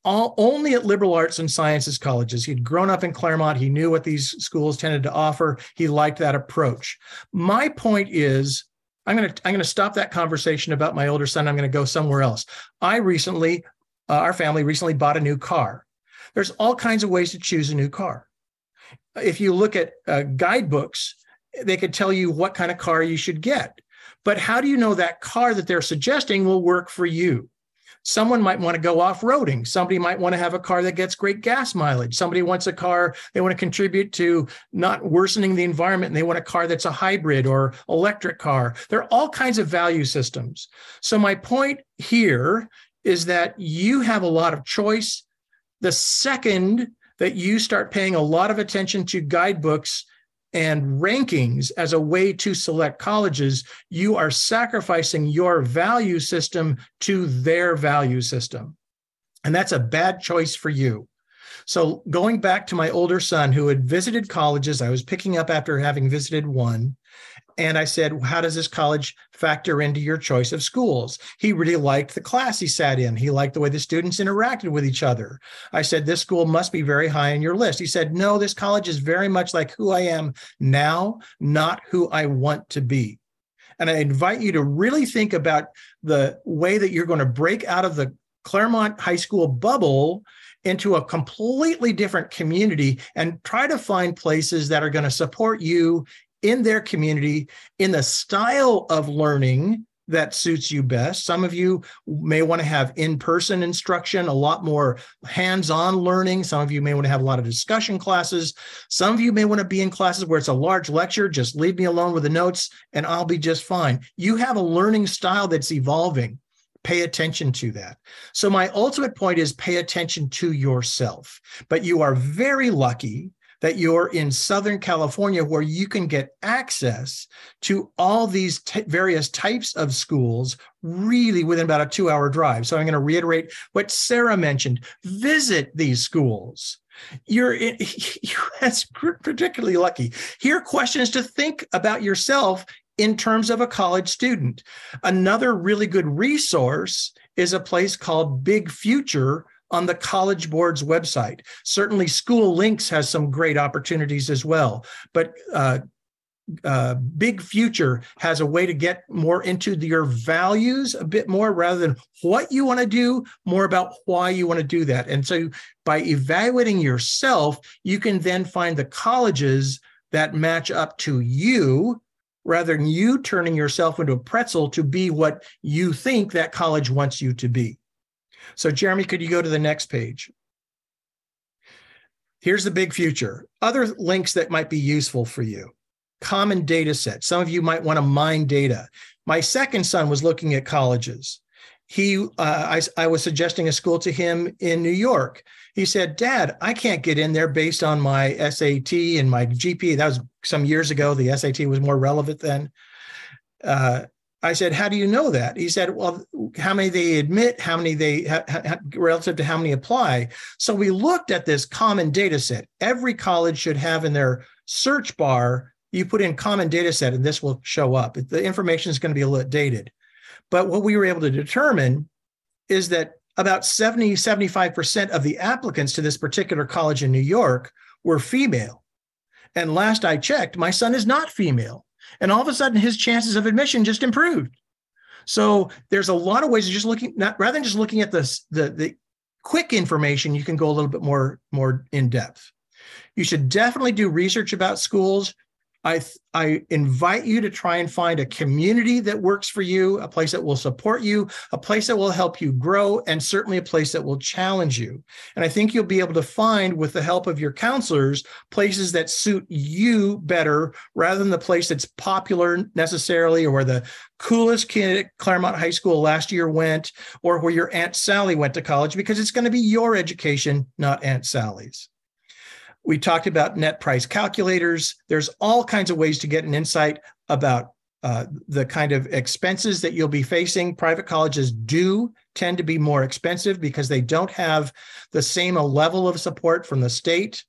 only at liberal arts and sciences colleges. He'd grown up in Claremont. He knew what these schools tended to offer. He liked that approach. My point is, I'm going to stop that conversation about my older son. I'm going to go somewhere else. Our family recently bought a new car. There's all kinds of ways to choose a new car. If you look at guidebooks, they could tell you what kind of car you should get. But how do you know that car that they're suggesting will work for you? Someone might want to go off-roading. Somebody might want to have a car that gets great gas mileage. Somebody wants a car, they want to contribute to not worsening the environment, and they want a car that's a hybrid or electric car. There are all kinds of value systems. So my point here is that you have a lot of choice. The second that you start paying a lot of attention to guidebooks and rankings as a way to select colleges, you are sacrificing your value system to their value system. And that's a bad choice for you. So going back to my older son who had visited colleges, I was picking up after having visited one. And I said, how does this college factor into your choice of schools? He really liked the class he sat in. He liked the way the students interacted with each other. I said, this school must be very high on your list. He said, no, this college is very much like who I am now, not who I want to be. And I invite you to really think about the way that you're going to break out of the Claremont High School bubble into a completely different community and try to find places that are going to support you in their community, in the style of learning that suits you best. Some of you may want to have in-person instruction, a lot more hands-on learning. Some of you may want to have a lot of discussion classes. Some of you may want to be in classes where it's a large lecture, just leave me alone with the notes and I'll be just fine. You have a learning style that's evolving. Pay attention to that. So my ultimate point is pay attention to yourself. But you are very lucky that you're in Southern California where you can get access to all these various types of schools really within about a 2-hour drive. So I'm going to reiterate what Sarah mentioned. Visit these schools. That's particularly lucky. Here are questions to think about yourself in terms of a college student. Another really good resource is a place called Big Future on the College Board's website. Certainly School Links has some great opportunities as well, but Big Future has a way to get more into your values a bit more rather than what you want to do, more about why you want to do that. And so by evaluating yourself, you can then find the colleges that match up to you rather than you turning yourself into a pretzel to be what you think that college wants you to be. So Jeremy, could you go to the next page? Here's the Big Future. Other links that might be useful for you. Common data set. Some of you might want to mine data. My second son was looking at colleges. I was suggesting a school to him in New York. He said, Dad, I can't get in there based on my SAT and my GPA. That was some years ago. The SAT was more relevant then. I said, how do you know that? He said, well, how many they admit, how many they relative to how many apply. So we looked at this common data set. Every college should have in their search bar, you put in common data set and this will show up. The information is going to be a little dated. But what we were able to determine is that about 75% of the applicants to this particular college in New York were female. And last I checked, my son is not female. And all of a sudden, his chances of admission just improved. So there's a lot of ways of just looking, rather than just looking at the quick information, you can go a little bit more in depth. You should definitely do research about schools. I invite you to try and find a community that works for you, a place that will support you, a place that will help you grow, and certainly a place that will challenge you. And I think you'll be able to find, with the help of your counselors, places that suit you better rather than the place that's popular necessarily, or where the coolest kid at Claremont High School last year went, or where your Aunt Sally went to college, because it's going to be your education, not Aunt Sally's. We talked about net price calculators. There's all kinds of ways to get an insight about the kind of expenses that you'll be facing. Private colleges do tend to be more expensive because they don't have the same level of support from the state,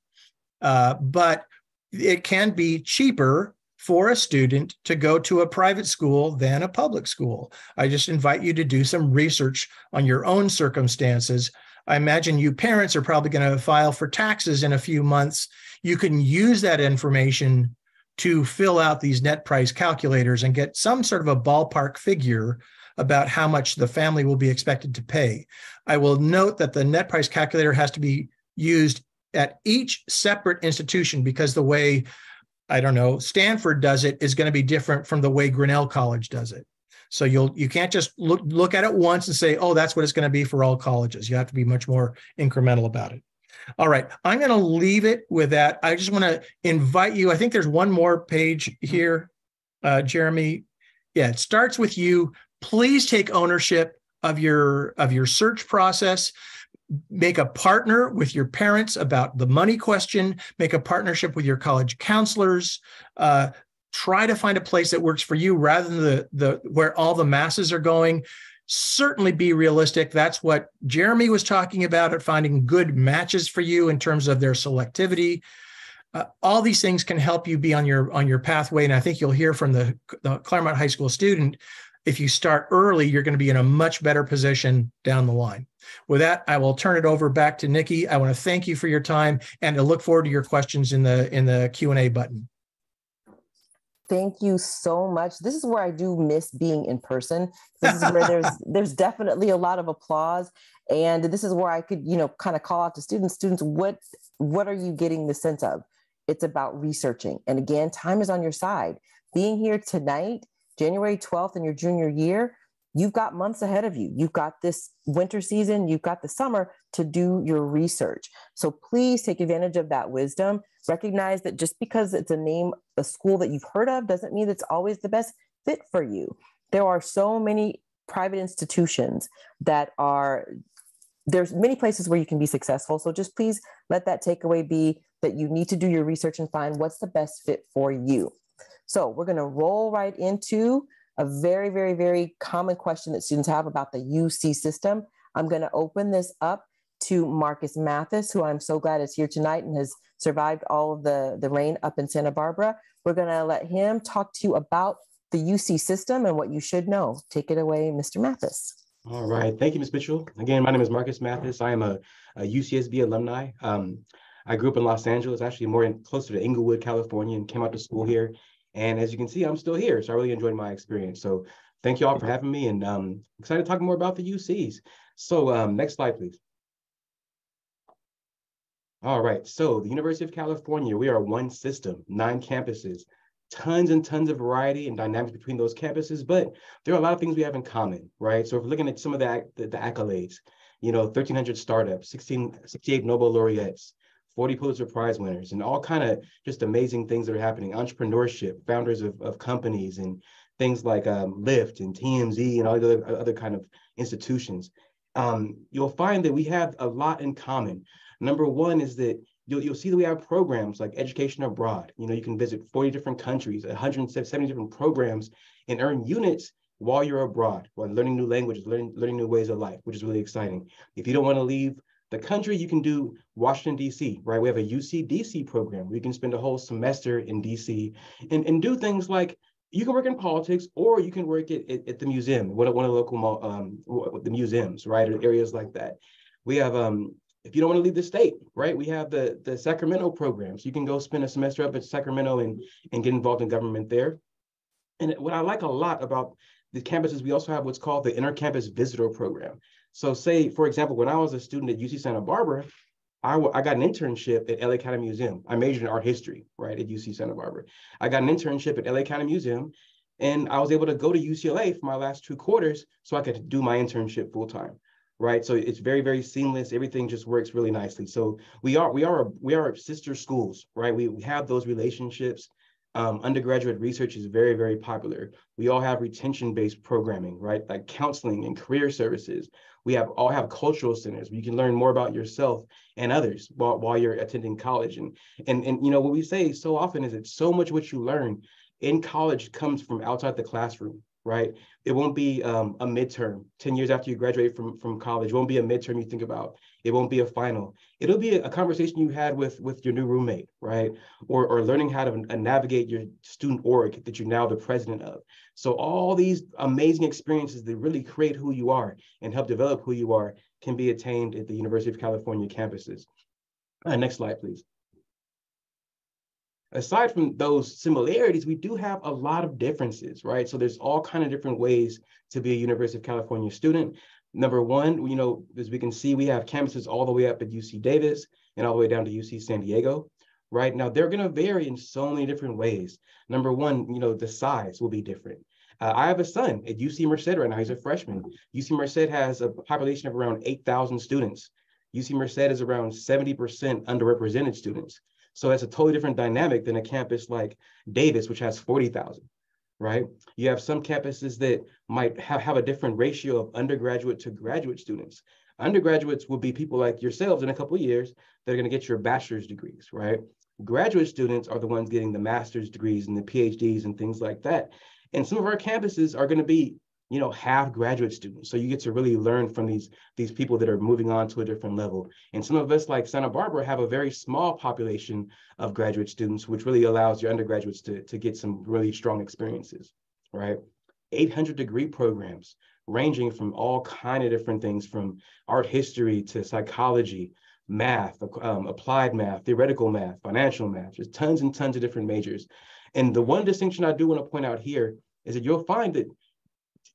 but it can be cheaper for a student to go to a private school than a public school. I just invite you to do some research on your own circumstances. I imagine you parents are probably going to file for taxes in a few months. You can use that information to fill out these net price calculators and get some sort of a ballpark figure about how much the family will be expected to pay. I will note that the net price calculator has to be used at each separate institution, because the way, I don't know, Stanford does it is going to be different from the way Grinnell College does it. So you can't just look at it once and say, oh, that's what it's going to be for all colleges. You have to be much more incremental about it. All right, I'm going to leave it with that. I just want to invite you. I think there's one more page here, Jeremy. Yeah, it starts with you. Please take ownership of your search process. Make a partner with your parents about the money question. Make a partnership with your college counselors. Try to find a place that works for you rather than the where all the masses are going. Certainly be realistic. That's what Jeremy was talking about, at finding good matches for you in terms of their selectivity. All these things can help you be on your pathway. And I think you'll hear from the Claremont High School student, if you start early, you're going to be in a much better position down the line. With that, I will turn it over back to Nikki. I want to thank you for your time, and I look forward to your questions in the Q&A button. Thank you so much. This is where I do miss being in person. This is where there's definitely a lot of applause. And this is where I could, kind of call out to students, what are you getting the sense of? It's about researching. And again, time is on your side. Being here tonight, January 12th in your junior year, you've got months ahead of you. You've got this winter season, you've got the summer to do your research. So please take advantage of that wisdom. Recognize that just because it's a school that you've heard of, doesn't mean it's always the best fit for you. There are so many private institutions there's many places where you can be successful. So just please let that takeaway be that you need to do your research and find what's the best fit for you. So we're going to roll right into a very, very, very common question that students have about the UC system. I'm going to open this up to Marcus Mathis, who I'm so glad is here tonight and has survived all of the rain up in Santa Barbara. We're going to let him talk to you about the UC system and what you should know. Take it away, Mr. Mathis. All right. Thank you, Ms. Mitchell. Again, my name is Marcus Mathis. I am a UCSB alumni. I grew up in Los Angeles, actually closer to Inglewood, California, and came out to school here. And as you can see, I'm still here. So I really enjoyed my experience. So thank you all for having me, and excited to talk more about the UCs. So next slide, please. All right. So the University of California, we are one system, 9 campuses, tons and tons of variety and dynamics between those campuses, but there are a lot of things we have in common, right? So if we're looking at some of the accolades, 1,300 startups, 68 Nobel laureates, 40 Pulitzer Prize winners, and all kind of just amazing things that are happening. Entrepreneurship, founders of companies, and things like Lyft and TMZ and all the other kind of institutions. You'll find that we have a lot in common. Number one is that you'll see that we have programs like education abroad. You can visit 40 different countries, 170 different programs, and earn units while you're abroad, while learning new languages, learning new ways of life, which is really exciting. If you don't want to leave the country, you can do Washington, D.C., right? We have a UC-DC program where you can spend a whole semester in D.C. and do things like, you can work in politics, or you can work at the museum, one of the local the museums, right? Or areas like that. We have, if you don't want to leave the state, right? We have the Sacramento programs. You can go spend a semester up at Sacramento and get involved in government there. And what I like a lot about the campuses, we also have what's called the Inter-Campus Visitor Program. So say, for example, when I was a student at UC Santa Barbara, I got an internship at LA County Museum. I majored in art history, right, at UC Santa Barbara. I got an internship at LA County Museum, and I was able to go to UCLA for my last 2 quarters so I could do my internship full time, right? So it's very, very seamless. Everything just works really nicely. So we are sister schools, right? We have those relationships. Undergraduate research is very, very popular. We all have retention-based programming, right? Like counseling and career services. We all have cultural centers where you can learn more about yourself and others while you're attending college. And you know, what we say so often is that so much what you learn in college comes from outside the classroom, right? It won't be a midterm 10 years after you graduate from college. It won't be a midterm you think about. It won't be a final. It'll be a conversation you had with your new roommate, right? Or learning how to navigate your student org that you're now the president of. So all these amazing experiences that really create who you are and help develop who you are can be attained at the University of California campuses. Next slide, please. Aside from those similarities, we do have a lot of differences, right? So there's all kinds of different ways to be a University of California student. Number one, you know, as we can see, we have campuses all the way up at UC Davis and all the way down to UC San Diego, right? Now, they're going to vary in so many different ways. Number one, you know, the size will be different. I have a son at UC Merced right now. He's a freshman. UC Merced has a population of around 8,000 students. UC Merced is around 70% underrepresented students. So that's a totally different dynamic than a campus like Davis, which has 40,000, right? You have some campuses that might have a different ratio of undergraduate to graduate students. Undergraduates will be people like yourselves in a couple of years that are going to get your bachelor's degrees, right? Graduate students are the ones getting the master's degrees and the PhDs and things like that. And some of our campuses are going to be, you know, half graduate students. So you get to really learn from these people that are moving on to a different level. And some of us, like Santa Barbara, have a very small population of graduate students, which really allows your undergraduates to get some really strong experiences, right? 800 degree programs ranging from all kind of different things, from art history to psychology, math, applied math, theoretical math, financial math. There's tons and tons of different majors. And the one distinction I do want to point out here is that you'll find that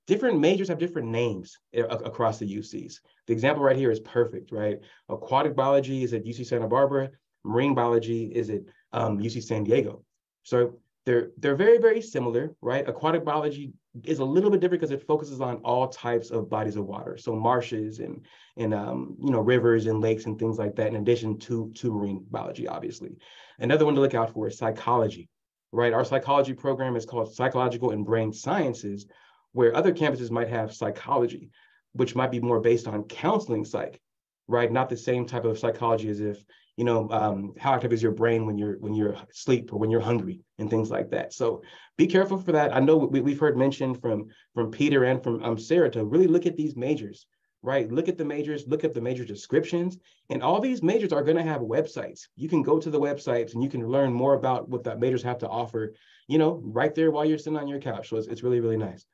different majors have different names across the UCs. The example right here is perfect, right? Aquatic biology is at UC Santa Barbara. Marine biology is at UC San Diego. So they're very, very similar, right? Aquatic biology is a little bit different because it focuses on all types of bodies of water. So marshes and you know, rivers and lakes and things like that, in addition to marine biology, obviously. Another one to look out for is psychology, right? Our psychology program is called Psychological and Brain Sciences, where other campuses might have psychology, which might be more based on counseling psych, right? Not the same type of psychology as if, you know, how active is your brain when you're asleep or when you're hungry and things like that. So be careful for that. I know we've heard mentioned from Peter and from Sarah to really look at these majors, right? Look at the majors, look at the major descriptions, and all these majors are going to have websites. You can go to the websites and you can learn more about what the majors have to offer, you know, right there while you're sitting on your couch. So it's really, really nice.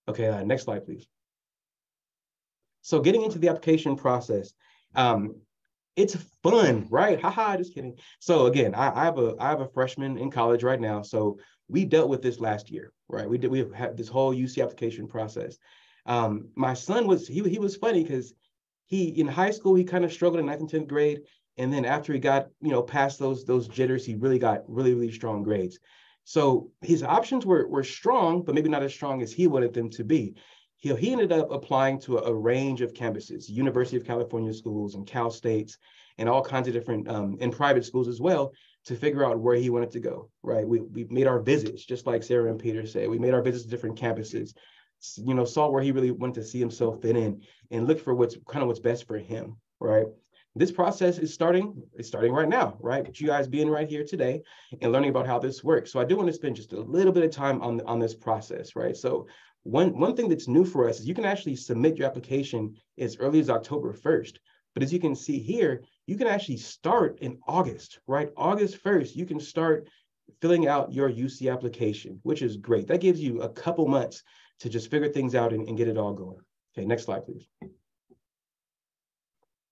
Okay, next slide, please. So getting into the application process, it's fun, right? Haha, just kidding. So again, I have a freshman in college right now. So we dealt with this last year, right? We had this whole UC application process. My son he was funny because in high school, he kind of struggled in 9th and 10th grade. And then after he got, you know, past those jitters, he really got really, really strong grades. So his options were strong, but maybe not as strong as he wanted them to be. He ended up applying to a range of campuses, University of California schools and Cal States, and all kinds of different, and private schools as well, to figure out where he wanted to go, right? We made our visits, just like Sarah and Peter said. We made our visits to different campuses, you know, saw where he really wanted to see himself fit in, and look for what's best for him, right? This process is starting right now, right? With you guys being right here today and learning about how this works. So I do want to spend just a little bit of time on this process, right? So one thing that's new for us is you can actually submit your application as early as October 1st. But as you can see here, you can actually start in August, right? August 1st, you can start filling out your UC application, which is great. That gives you a couple months to just figure things out and get it all going. Okay, next slide, please.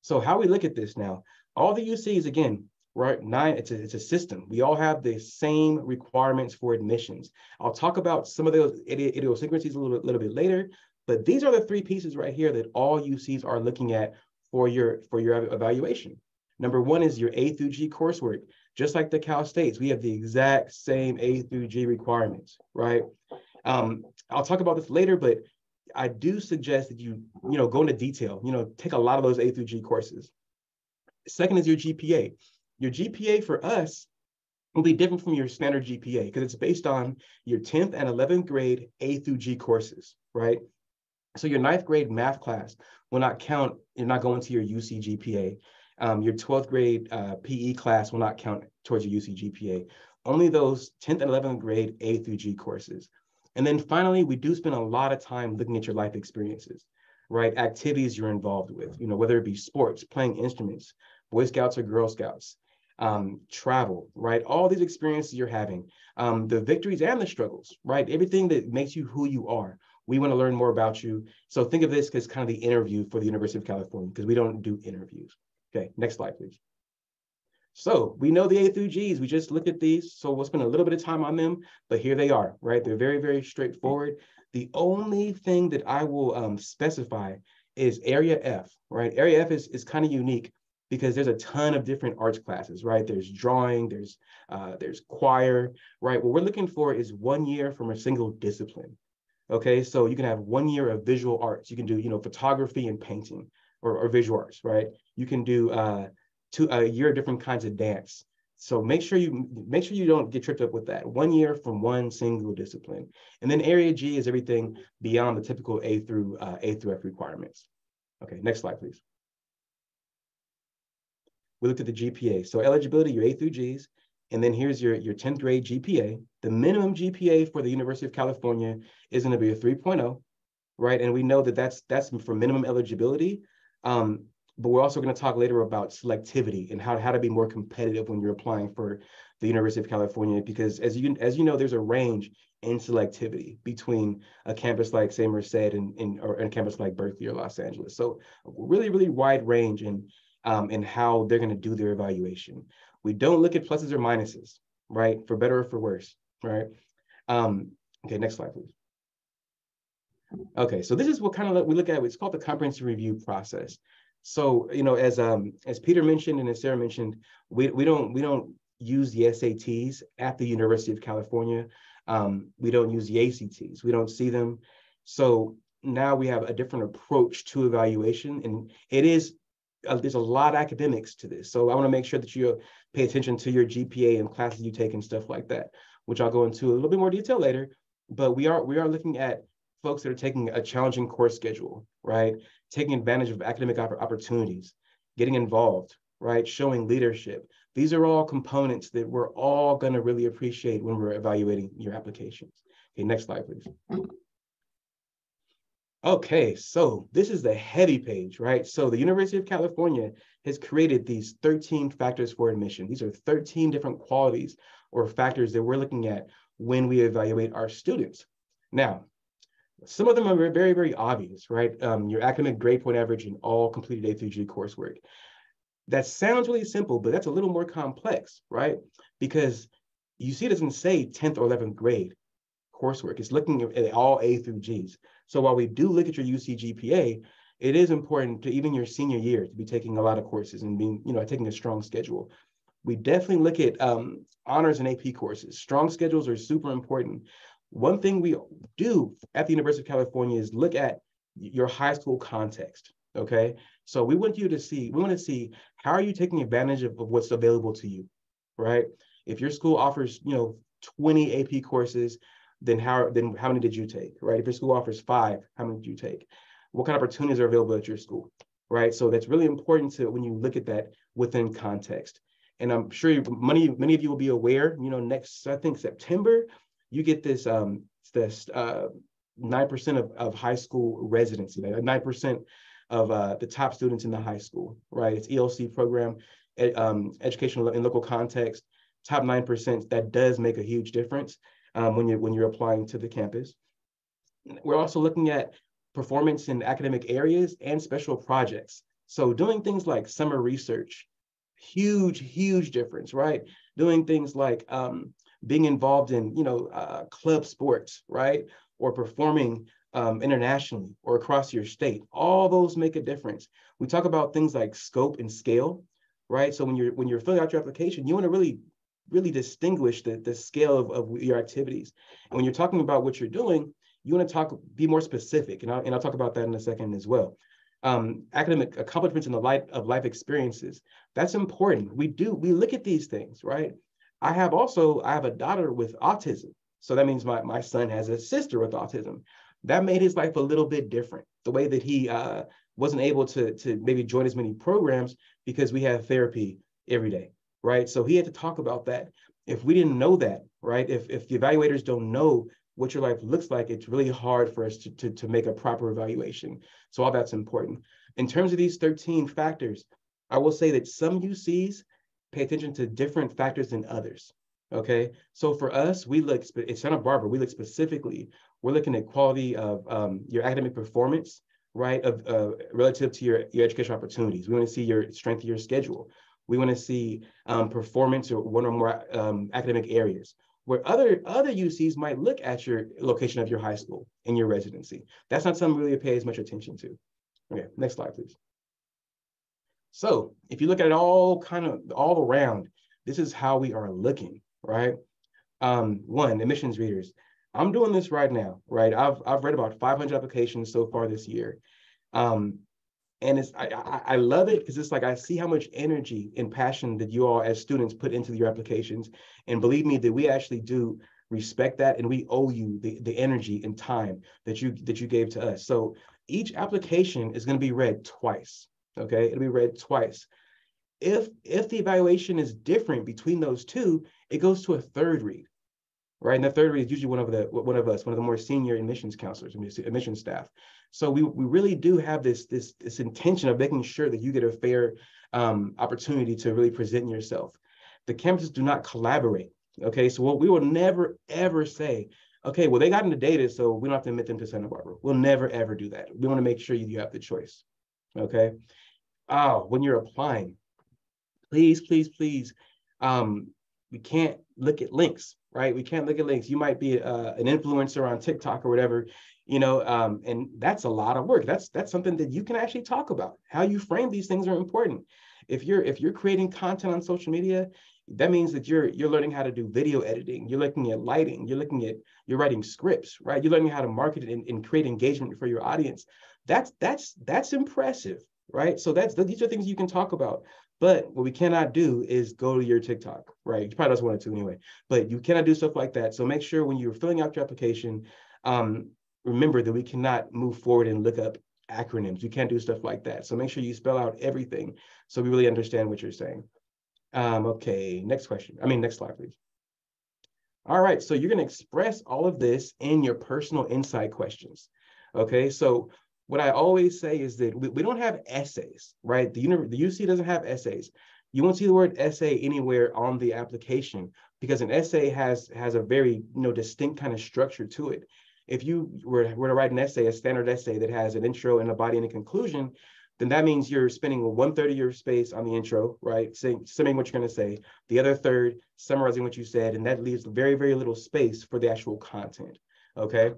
So how we look at this now, all the UCs, again, right? 9, it's a system. We all have the same requirements for admissions. I'll talk about some of those idiosyncrasies a little bit later, but these are the 3 pieces right here that all UCs are looking at for your evaluation. Number 1 is your A through G coursework. Just like the Cal States, we have the exact same A through G requirements, right? I'll talk about this later, but I do suggest that you go into detail, take a lot of those A through G courses. Second is your GPA. Your GPA for us will be different from your standard GPA because it's based on your 10th and 11th grade A through G courses, right? So your 9th grade math class will not count, you're not going to your UC GPA. Your 12th grade PE class will not count towards your UC GPA. Only those 10th and 11th grade A through G courses. And then finally, we do spend a lot of time looking at your life experiences, right? Activities you're involved with, whether it be sports, playing instruments, Boy Scouts or Girl Scouts, travel, right? All these experiences you're having, the victories and the struggles, right? Everything that makes you who you are. We want to learn more about you. So think of this as kind of the interview for the University of California because we don't do interviews. Okay, next slide, please. So we know the A through Gs. We just looked at these. So we'll spend a little bit of time on them, but here they are, right? They're very, very straightforward. The only thing that I will specify is Area F, right? Area F is kind of unique because there's a ton of different arts classes, right? There's drawing, there's choir, right? What we're looking for is 1 year from a single discipline. Okay, so you can have 1 year of visual arts. You can do, photography and painting or visual arts, right? You can do a year of different kinds of dance. So make sure you don't get tripped up with that. 1 year from one single discipline. And then Area G is everything beyond the typical A through F requirements. Okay, next slide, please. We looked at the GPA. So eligibility, your A through Gs. And then here's your 10th grade GPA. The minimum GPA for the University of California is going to be a 3.0, right? And we know that that's for minimum eligibility. But we're also going to talk later about selectivity and how to be more competitive when you're applying for the University of California, because as you know, there's a range in selectivity between a campus like, say, Merced and a campus like Berkeley or Los Angeles. So really, really wide range in how they're going to do their evaluation. We don't look at pluses or minuses, right? For better or for worse, right? Okay, next slide, please. Okay, so this is what kind of we look at. It's called the comprehensive review process. So, as Peter mentioned and as Sarah mentioned, we don't use the SATs at the University of California. We don't use the ACTs. We don't see them. So now we have a different approach to evaluation, and there's a lot of academics to this. So I want to make sure that you pay attention to your GPA and classes you take and stuff like that, which I'll go into a little bit more detail later. But we are looking at folks that are taking a challenging course schedule, right? Taking advantage of academic opportunities, getting involved, right? Showing leadership. These are all components that we're all going to really appreciate when we're evaluating your applications. Okay, next slide, please. Okay, so this is the heavy page, right? So the University of California has created these 13 factors for admission. These are 13 different qualities or factors that we're looking at when we evaluate our students. Now, some of them are very, very obvious, right? Your academic grade point average in all completed A through G coursework. That sounds really simple, but that's a little more complex, right? Because UC doesn't say 10th or 11th grade coursework. It's looking at all A through Gs. So while we do look at your UC GPA, it is important to even your senior year to be taking a lot of courses and being, taking a strong schedule. We definitely look at honors and AP courses. Strong schedules are super important. One thing we do at the University of California is look at your high school context, okay? So we want to see how are you taking advantage of what's available to you, right? If your school offers, 20 AP courses, then how many did you take, right? If your school offers 5, how many did you take? What kind of opportunities are available at your school, right? So that's really important when you look at that within context. And I'm sure many of you will be aware, next, I think September, you get this 9% of high school residency, 9% of the top students in the high school, right? It's ELC program, educational in local context, top 9%. That does make a huge difference when you're applying to the campus. We're also looking at performance in academic areas and special projects. So doing things like summer research, huge difference, right? Doing things like being involved in, club sports, right? Or performing internationally or across your state. All those make a difference. We talk about things like scope and scale, right? So when you're filling out your application, you want to really distinguish the scale of your activities. And when you're talking about what you're doing, you want to be more specific. And I'll talk about that in a second as well. Academic accomplishments in the light of life experiences. That's important. We look at these things, right? I have a daughter with autism. So that means my son has a sister with autism. That made his life a little bit different. The way that he wasn't able to maybe join as many programs because we have therapy every day, right? So he had to talk about that. If we didn't know that, right? If the evaluators don't know what your life looks like, it's really hard for us to make a proper evaluation. So all that's important. In terms of these 13 factors, I will say that some UCs pay attention to different factors than others. Okay, so for us, at Santa Barbara, we look specifically, we're looking at quality of your academic performance, right, relative to your educational opportunities. We want to see your strength of your schedule. We want to see performance or one or more academic areas. Where other UCs might look at your location of your high school and your residency. That's not something really to pay as much attention to. Okay, next slide, please. So if you look at it all around, this is how we are looking, right? One, admissions readers. I'm doing this right now, right? I've read about 500 applications so far this year. And I love it because it's like I see how much energy and passion that you all as students put into your applications. And believe me that we actually do respect that, and we owe you the energy and time that you gave to us. So each application is going to be read twice. Okay, it'll be read twice. If the evaluation is different between those two, it goes to a third read. Right, and the third read is usually one of the more senior admissions counselors, admissions staff. So we really do have this intention of making sure that you get a fair opportunity to really present yourself. The campuses do not collaborate. Okay, so we will never ever say, okay, well they got into data, so we don't have to admit them to Santa Barbara. We'll never ever do that. We want to make sure you have the choice. Okay, when you're applying, please, we can't look at links. Right? We can't look at links. You might be an influencer on TikTok or whatever, and that's a lot of work. That's something that you can actually talk about. How you frame these things are important. If you're creating content on social media, that means that you're learning how to do video editing. You're looking at lighting. You're writing scripts, right? You're learning how to market it and create engagement for your audience. That's impressive, right? So these are things you can talk about. But what we cannot do is go to your TikTok, right? You probably doesn't want to anyway, but you cannot do stuff like that. So make sure when you're filling out your application, remember that we cannot move forward and look up acronyms. You can't do stuff like that. So make sure you spell out everything so we really understand what you're saying. Okay, next slide, please. All right, so you're gonna express all of this in your personal insight questions. Okay, so what I always say is that we don't have essays, right? The UC doesn't have essays. You won't see the word essay anywhere on the application because an essay has a very distinct kind of structure to it. If you were to write an essay, a standard essay that has an intro and a body and a conclusion, then that means you're spending 1/3 of your space on the intro, right? Saying what you're going to say, the other third summarizing what you said, and that leaves very, very little space for the actual content, okay?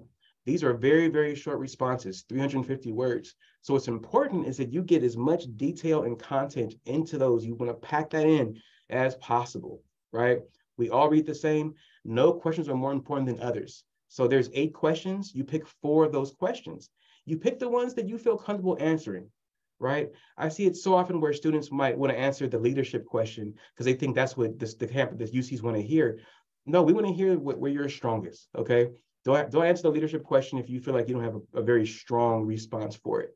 These are very, very short responses, 350 words. So what's important is that you get as much detail and content into those. You want to pack that in as possible, right? We all read the same. No questions are more important than others. So there's 8 questions. You pick 4 of those questions. You pick the ones that you feel comfortable answering, right? I see it so often where students might want to answer the leadership question because they think that's what the UCs want to hear. No, we want to hear where you're strongest, okay? Don't answer the leadership question if you feel like you don't have a very strong response for it,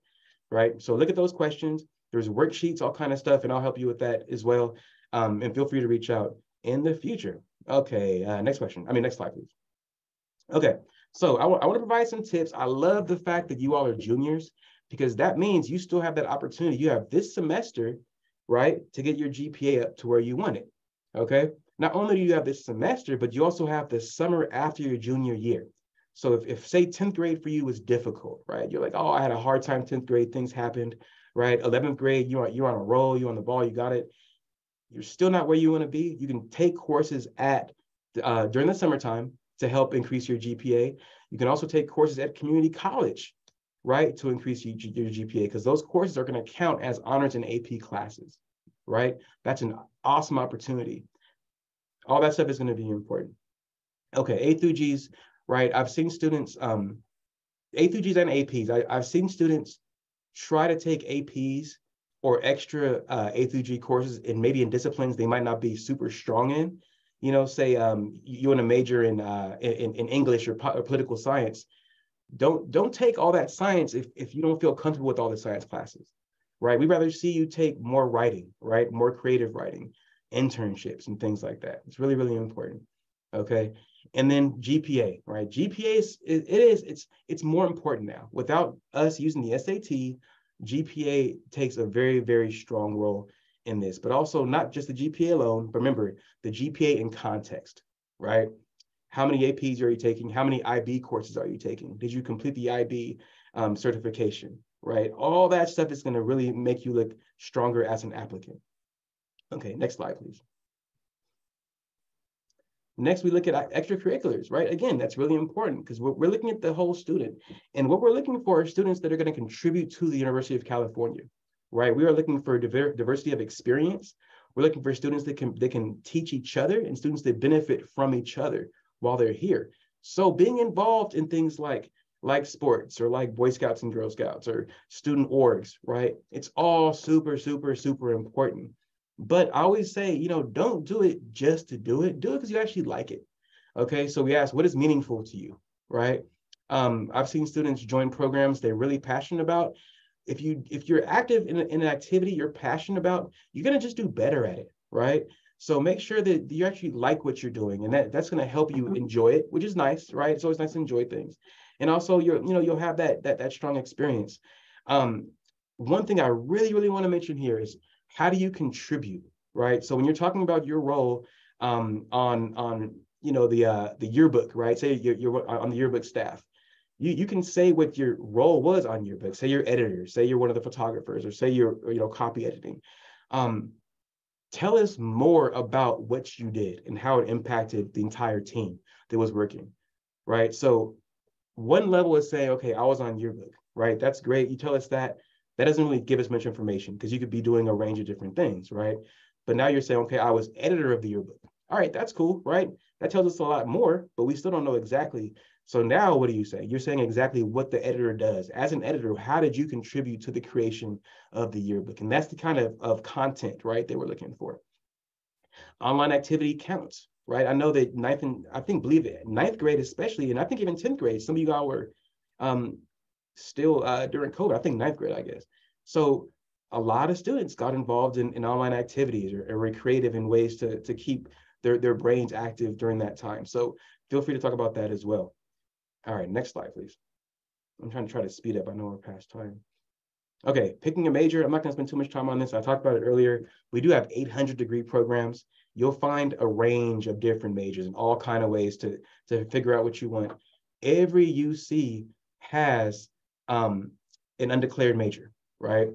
right? So look at those questions. There's worksheets, all kind of stuff, and I'll help you with that as well. And feel free to reach out in the future. Okay, next slide, please. Okay, so I want to provide some tips. I love the fact that you all are juniors because that means you still have that opportunity. You have this semester, right, to get your GPA up to where you want it, okay? Not only do you have this semester, but you also have the summer after your junior year. So if say 10th grade for you was difficult, right? You're like, oh, I had a hard time 10th grade, things happened, right? 11th grade, you're on a roll, you're on the ball, you got it. you're still not where you want to be, you can take courses at during the summertime to help increase your GPA. You can also take courses at community college, right, to increase your GPA, because those courses are going to count as honors and AP classes, right? That's an awesome opportunity. All that stuff is going to be important. Okay, A through G's, right? I've seen students, A through G's and APs, I've seen students try to take APs or extra A through G courses and maybe in disciplines they might not be super strong in. You know, say you want to major in English or political science. Don't take all that science if you don't feel comfortable with all the science classes, right? We'd rather see you take more writing, right? More creative writing, internships and things like that. It's really, really important. Okay. And then GPA, right? GPA it's more important now. Without us using the SAT, GPA takes a very, very strong role in this, but also not just the GPA alone, but remember the GPA in context, right? How many APs are you taking? How many IB courses are you taking? Did you complete the IB certification, right? All that stuff is going to really make you look stronger as an applicant. Okay, next slide, please. Next, we look at extracurriculars, right? Again, that's really important because we're looking at the whole student. And what we're looking for are students that are going to contribute to the University of California, right? We are looking for diversity of experience. We're looking for students that can teach each other and students that benefit from each other while they're here. So being involved in things like sports or like Boy Scouts and Girl Scouts or student orgs, right? It's all super, super, super important. But I always say, you know, don't do it just to do it. Do it because you actually like it. Okay, so we ask, what is meaningful to you, right? I've seen students join programs they're really passionate about. If you're active in an activity you're passionate about, you're gonna just do better at it, right? So make sure that you actually like what you're doing, and that's gonna help you enjoy it, which is nice, right? It's always nice to enjoy things, and also you'll have that strong experience. One thing I really, really want to mention here is, how do you contribute, right? So when you're talking about your role on the yearbook, right? Say you're on the yearbook staff, you can say what your role was on yearbook. Say you're editor, say you're one of the photographers, or say you're copy editing. Tell us more about what you did and how it impacted the entire team that was working, right? So one level is saying, okay, I was on yearbook, right? That's great. You tell us that. That doesn't really give us much information because you could be doing a range of different things, right? But now you're saying, okay, I was editor of the yearbook. All right, that's cool, right? That tells us a lot more, but we still don't know exactly. So now what do you say? You're saying exactly what the editor does. As an editor, how did you contribute to the creation of the yearbook? And that's the kind of content, right, that we're looking for. Online activity counts, right? I know that ninth grade especially, and I think even 10th grade, some of you all were still during COVID, I think 9th grade, I guess. So a lot of students got involved in online activities or were creative in ways to keep their brains active during that time. So feel free to talk about that as well. All right, next slide, please. I'm trying to speed up. I know we're past time. Okay, picking a major. I'm not going to spend too much time on this. I talked about it earlier. We do have 800 degree programs. You'll find a range of different majors and all kind of ways to figure out what you want. Every UC has an undeclared major, right?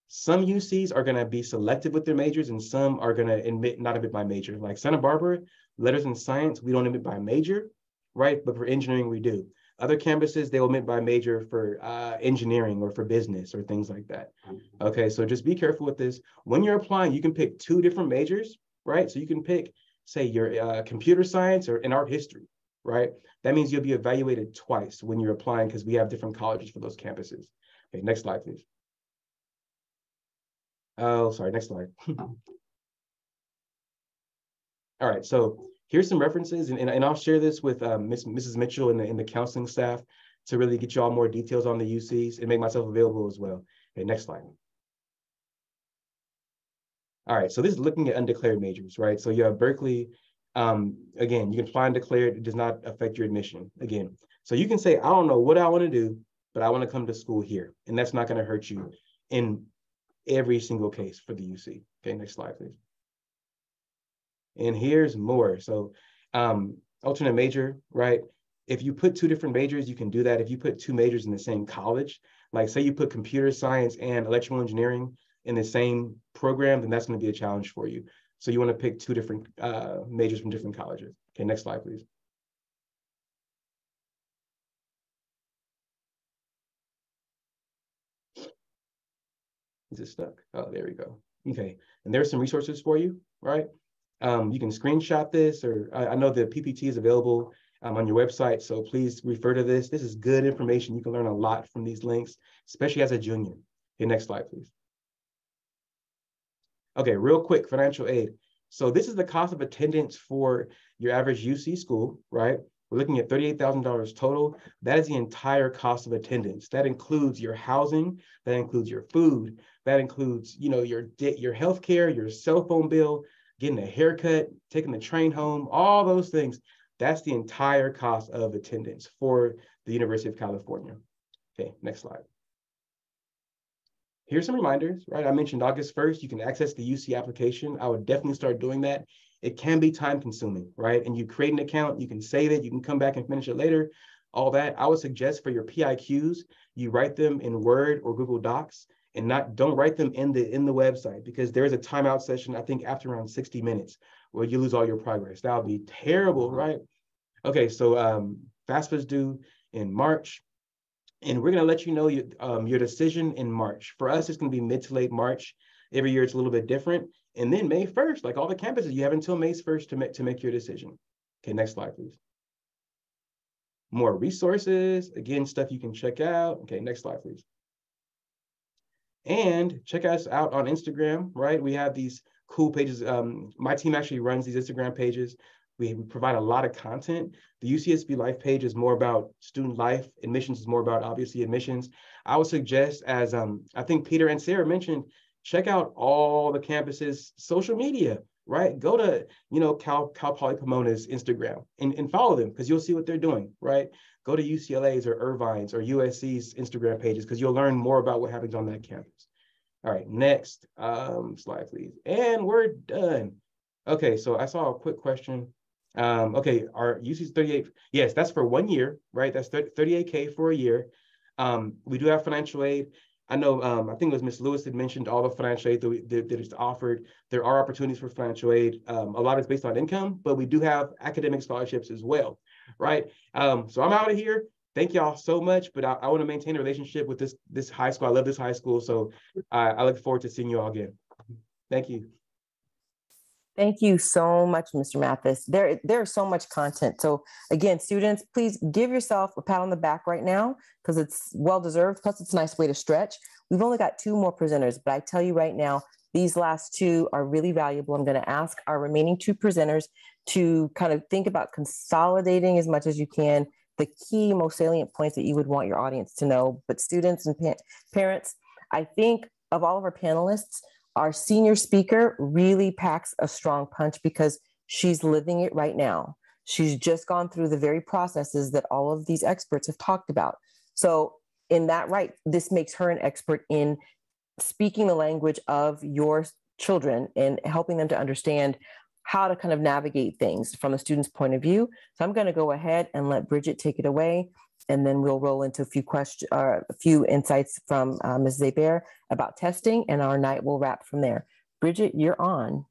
Some UCs are going to be selective with their majors and some are going to not admit by major. Like Santa Barbara, letters and science, we don't admit by major, right? But for engineering, we do. Other campuses, they will admit by major for engineering or for business or things like that. Okay, so just be careful with this. When you're applying, you can pick 2 different majors, right? So you can pick, say, your computer science or an art history, right? That means you'll be evaluated twice when you're applying because we have different colleges for those campuses. Okay, next slide, please. Oh, sorry, next slide. All right, so here's some references, and I'll share this with Mrs. Mitchell and the counseling staff to really get you all more details on the UCs and make myself available as well. Okay, next slide. All right, so this is looking at undeclared majors, right? So you have Berkeley. Again, you can apply undeclared. It does not affect your admission. Again, so you can say, I don't know what I want to do, but I want to come to school here, and that's not going to hurt you in every single case for the UC. Okay, next slide, please. And here's more. So alternate major, right? If you put 2 different majors, you can do that. If you put 2 majors in the same college, like say you put computer science and electrical engineering in the same program, then that's going to be a challenge for you. So you want to pick two different majors from different colleges. Okay, next slide, please. Is it stuck? Oh, there we go. Okay, and there's some resources for you, right? You can screenshot this, or I know the PPT is available on your website, so please refer to this. This is good information. You can learn a lot from these links, especially as a junior. Okay, next slide, please. Okay, real quick, financial aid. So this is the cost of attendance for your average UC school, right? We're looking at $38,000 total. That is the entire cost of attendance. That includes your housing, that includes your food, that includes, you know, your healthcare, your cell phone bill, getting a haircut, taking the train home, all those things. That's the entire cost of attendance for the University of California. Okay, next slide. Here's some reminders, right? I mentioned August 1st, you can access the UC application. I would definitely start doing that. It can be time consuming, right? And you create an account, you can save it, you can come back and finish it later, all that. I would suggest for your PIQs, you write them in Word or Google Docs, and don't write them in the website, because there's a timeout session, I think after around 60 minutes, where you lose all your progress. That would be terrible, right? Okay, so FAFSA's due in March. And we're going to let you know your decision in March. For us, it's going to be mid to late March. Every year, it's a little bit different. And then May 1st, like all the campuses, you have until May 1st to make your decision. Okay, next slide, please. More resources. Again, stuff you can check out. Okay, next slide, please. And check us out on Instagram, right? We have these cool pages. My team actually runs these Instagram pages. We provide a lot of content. The UCSB Life page is more about student life. Admissions is more about, obviously, admissions. I would suggest, as I think Peter and Sarah mentioned, check out all the campuses' social media, right? Go to, you know, Cal Poly Pomona's Instagram and follow them, because you'll see what they're doing, right? Go to UCLA's or Irvine's or USC's Instagram pages, because you'll learn more about what happens on that campus. All right, next slide, please. And we're done. Okay, so I saw a quick question. Okay, our UC's 38, yes, that's for 1 year, right? That's $38K for a year. We do have financial aid. I know, I think it was Ms. Lewis that mentioned all the financial aid that is offered. There are opportunities for financial aid. A lot is based on income, but we do have academic scholarships as well, right? So I'm out of here. Thank y'all so much, but I want to maintain a relationship with this high school. I love this high school, so I look forward to seeing you all again. Thank you. Thank you so much, Mr. Mathis. There's so much content. So again, students, please give yourself a pat on the back right now, because it's well-deserved. Plus, it's a nice way to stretch. We've only got 2 more presenters, but I tell you right now, these last 2 are really valuable. I'm going to ask our remaining 2 presenters to kind of think about consolidating as much as you can the key, most salient points that you would want your audience to know. But students and parents, I think of all of our panelists, our senior speaker really packs a strong punch, because she's living it right now. She's just gone through the very processes that all of these experts have talked about. So in that right, this makes her an expert in speaking the language of your children and helping them to understand how to kind of navigate things from a student's point of view. So I'm going to go ahead and let Bridget take it away, and then we'll roll into a few insights from Ms. Zeber about testing, and our night will wrap from there. Bridget, you're on.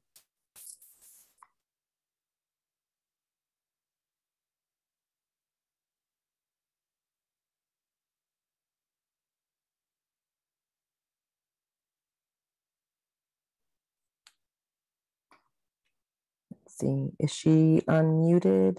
Let's see, is she unmuted?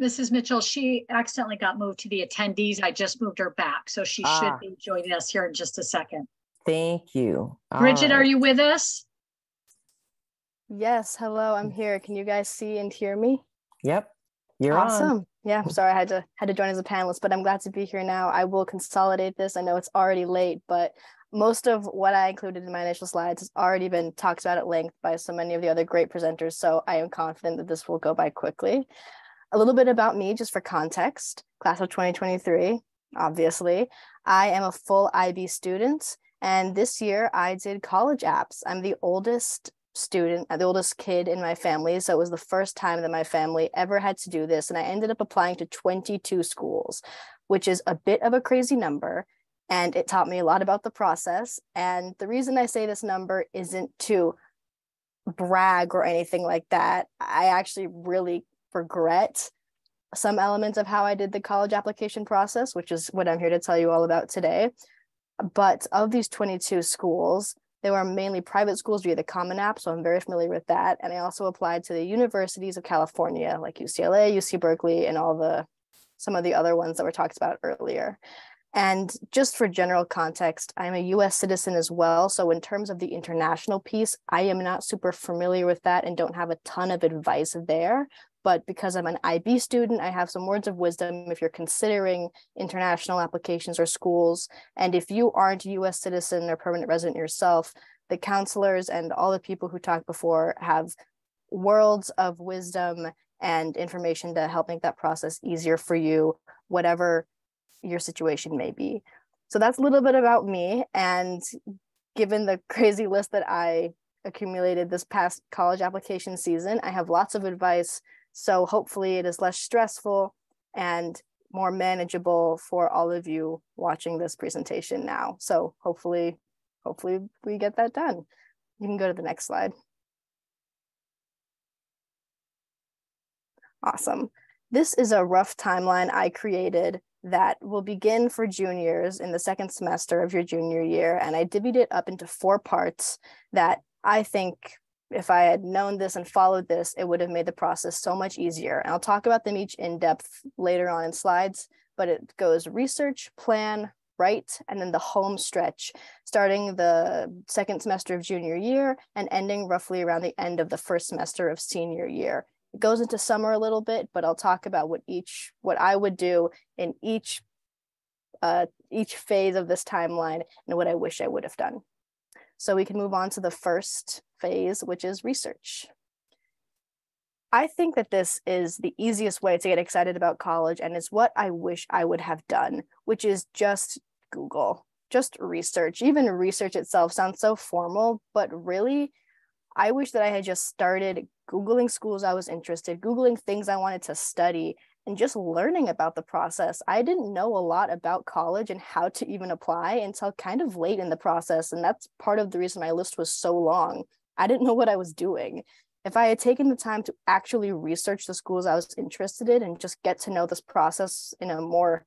Mrs. Mitchell, she accidentally got moved to the attendees. I just moved her back, so she should be joining us here in just a second. Thank you. Bridget, are you with us? Yes, hello, I'm here. Can you guys see and hear me? Yep, you're awesome. on. Yeah, I'm sorry I had to join as a panelist, but I'm glad to be here now. I will consolidate this. I know it's already late, but most of what I included in my initial slides has already been talked about at length by so many of the other great presenters, so I am confident that this will go by quickly. A little bit about me, just for context. Class of 2023, obviously. I am a full IB student, and this year I did college apps. I'm the oldest student, the oldest kid in my family, so it was the first time that my family ever had to do this, and I ended up applying to 22 schools. which is a bit of a crazy number. And it taught me a lot about the process. And the reason I say this number isn't to brag or anything like that. I actually really regret some elements of how I did the college application process, which is what I'm here to tell you all about today. But of these 22 schools, they were mainly private schools via the Common App, so I'm very familiar with that. And I also applied to the universities of California, like UCLA, UC Berkeley, and some of the other ones that were talked about earlier. And just for general context, I'm a US citizen as well. So in terms of the international piece, I am not super familiar with that and don't have a ton of advice there. But because I'm an IB student, I have some words of wisdom if you're considering international applications or schools. And if you aren't a US citizen or permanent resident yourself, the counselors and all the people who talked before have worlds of wisdom and information to help make that process easier for you, whatever your situation may be. So that's a little bit about me. And given the crazy list that I accumulated this past college application season, I have lots of advice. So hopefully it is less stressful and more manageable for all of you watching this presentation now. So hopefully we get that done. You can go to the next slide. Awesome. This is a rough timeline I created that will begin for juniors in the second semester of your junior year. And I divvied it up into 4 parts that I think if I had known this and followed this, it would have made the process so much easier. And I'll talk about them each in depth later on in slides, but it goes research, plan, write, and then the home stretch, starting the second semester of junior year and ending roughly around the end of the first semester of senior year. It goes into summer a little bit, but I'll talk about what I would do in each phase of this timeline and what I wish I would have done. So we can move on to the first phase, which is research. I think that this is the easiest way to get excited about college, and it's what I wish I would have done, which is just Google, just research. Even research itself sounds so formal, but really, I wish that I had just started Googling schools I was interested, Googling things I wanted to study, and just learning about the process. I didn't know a lot about college and how to even apply until kind of late in the process. And that's part of the reason my list was so long. I didn't know what I was doing. If I had taken the time to actually research the schools I was interested in and just get to know this process in a more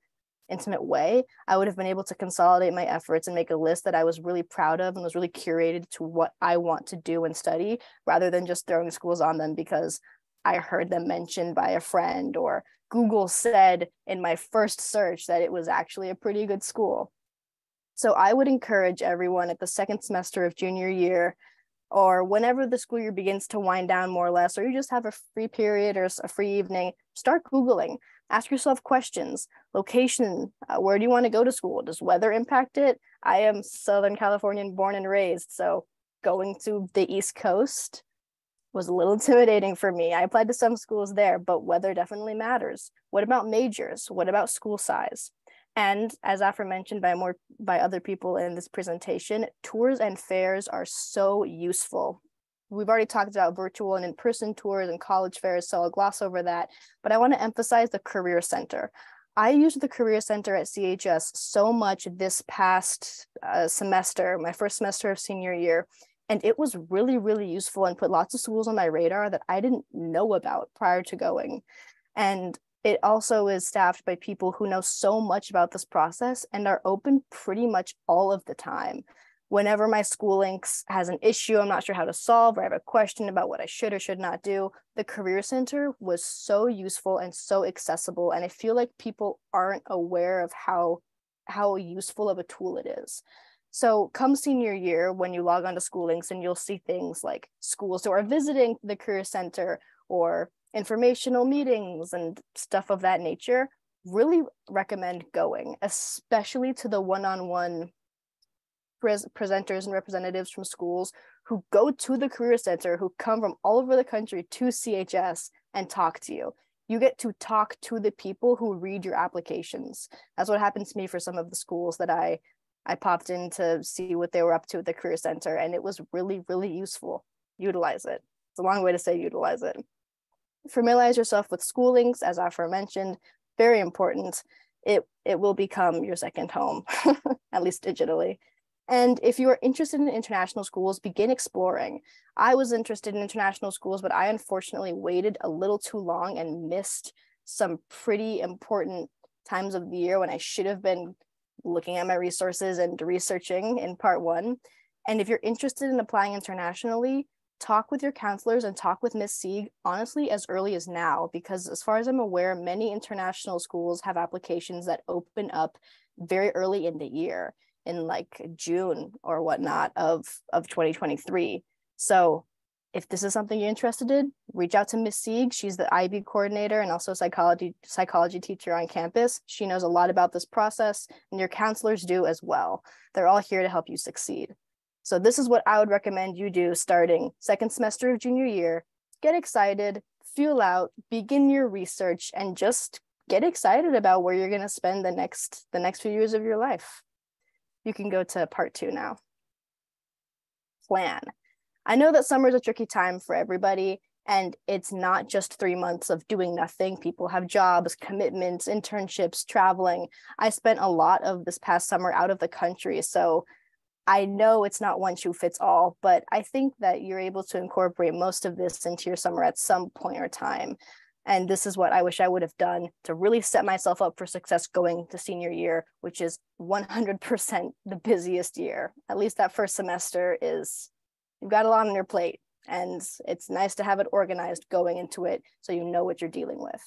intimate way, I would have been able to consolidate my efforts and make a list that I was really proud of and was really curated to what I want to do and study, rather than just throwing schools on them because I heard them mentioned by a friend or Google said in my first search that it was actually a pretty good school. So I would encourage everyone at the second semester of junior year, or whenever the school year begins to wind down more or less, or you just have a free period or a free evening, start Googling. Ask yourself questions. Location, where do you want to go to school? Does weather impact it? I am Southern Californian born and raised, so going to the East Coast was a little intimidating for me. I applied to some schools there, but weather definitely matters. What about majors? What about school size? And as aforementioned by other people in this presentation, tours and fairs are so useful. We've already talked about virtual and in-person tours and college fairs, so I'll gloss over that. But I want to emphasize the Career Center. I used the Career Center at CHS so much this past semester, my first semester of senior year, and it was really, really useful and put lots of schools on my radar that I didn't know about prior to going. And it also is staffed by people who know so much about this process and are open pretty much all of the time. Whenever my SchoolLinks has an issue I'm not sure how to solve, or I have a question about what I should or should not do, the Career Center was so useful and so accessible. And I feel like people aren't aware of how useful of a tool it is. So come senior year, when you log on to SchoolLinks, and you'll see things like schools who are visiting the Career Center or informational meetings and stuff of that nature, really recommend going, especially to the one-on-one presenters and representatives from schools who go to the Career Center, who come from all over the country to CHS and talk to you. You get to talk to the people who read your applications. That's what happened to me for some of the schools that I popped in to see what they were up to at the Career Center, and it was really, really useful. Utilize it. It's a long way to say utilize it. Familiarize yourself with SchoolLinks, as aforementioned, very important. it will become your second home, at least digitally. And if you are interested in international schools, begin exploring. I was interested in international schools, but I unfortunately waited a little too long and missed some pretty important times of the year when I should have been looking at my resources and researching in part one. And if you're interested in applying internationally, talk with your counselors and talk with Ms. Sieg, honestly, as early as now, because as far as I'm aware, many international schools have applications that open up very early in the year, in like June or whatnot of 2023. So if this is something you're interested in, reach out to Ms. Sieg. She's the IB coordinator and also psychology teacher on campus. She knows a lot about this process, and your counselors do as well. They're all here to help you succeed. So this is what I would recommend you do starting second semester of junior year. Get excited, feel out, begin your research, and just get excited about where you're going to spend the next few years of your life. You can go to part two now. Plan. I know that summer is a tricky time for everybody, and it's not just 3 months of doing nothing. People have jobs, commitments, internships, traveling. I spent a lot of this past summer out of the country, so I know it's not one shoe fits all, but I think that you're able to incorporate most of this into your summer at some point or time. And this is what I wish I would have done to really set myself up for success going to senior year, which is 100% the busiest year. At least that first semester is, you've got a lot on your plate, and it's nice to have it organized going into it so you know what you're dealing with.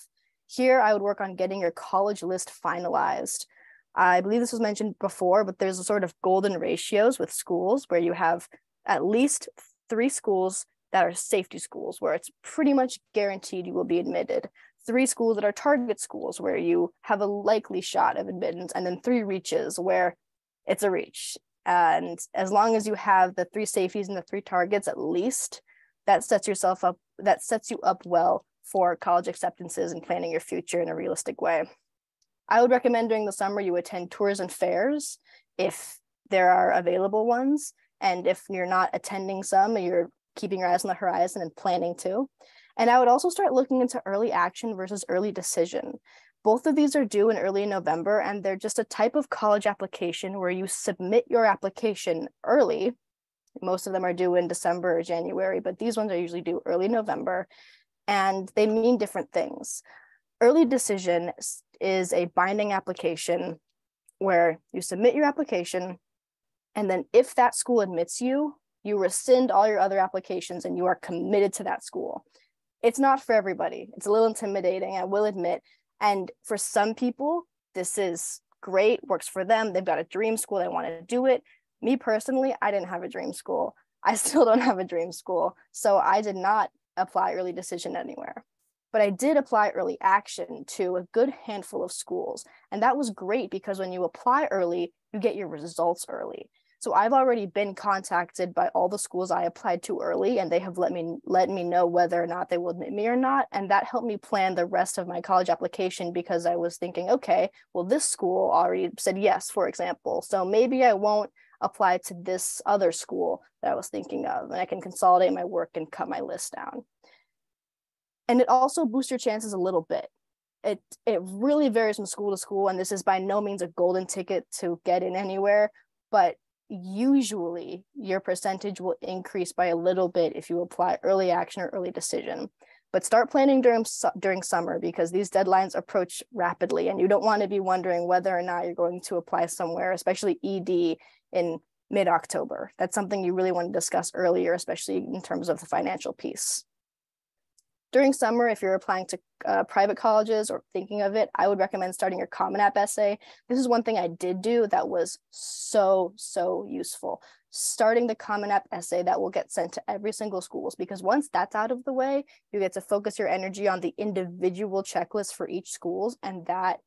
Here, I would work on getting your college list finalized. I believe this was mentioned before, but there's a sort of golden ratios with schools where you have at least 3 schools that are safety schools, where it's pretty much guaranteed you will be admitted. 3 schools that are target schools, where you have a likely shot of admittance, and then 3 reaches, where it's a reach. And as long as you have the 3 safeties and the 3 targets at least, that sets you up well for college acceptances and planning your future in a realistic way. I would recommend during the summer you attend tours and fairs if there are available ones. And if you're not attending some, you're keeping your eyes on the horizon and planning to. And I would also start looking into early action versus early decision. Both of these are due in early November, and they're just a type of college application where you submit your application early. Most of them are due in December or January, but these ones are usually due early November, and they mean different things. Early decision is a binding application where you submit your application, and then if that school admits you, you rescind all your other applications and you are committed to that school. It's not for everybody. It's a little intimidating, I will admit. And for some people, this is great, works for them. They've got a dream school, they want to do it. Me personally, I didn't have a dream school. I still don't have a dream school. So I did not apply early decision anywhere. But I did apply early action to a good handful of schools. And that was great because when you apply early, you get your results early. So I've already been contacted by all the schools I applied to early, and they have let me know whether or not they will admit me or not. And that helped me plan the rest of my college application because I was thinking, okay, well, this school already said yes, for example. So maybe I won't apply to this other school that I was thinking of, and I can consolidate my work and cut my list down. And it also boosts your chances a little bit. It really varies from school to school, and this is by no means a golden ticket to get in anywhere, but usually your percentage will increase by a little bit if you apply early action or early decision. But start planning during summer because these deadlines approach rapidly, and you don't want to be wondering whether or not you're going to apply somewhere, especially ED in mid-October. That's something you really want to discuss earlier, especially in terms of the financial piece. During summer, if you're applying to private colleges or thinking of it, I would recommend starting your Common App essay. This is one thing I did do that was so useful. Starting the Common App essay that will get sent to every single schools, because once that's out of the way, you get to focus your energy on the individual checklist for each schools, and that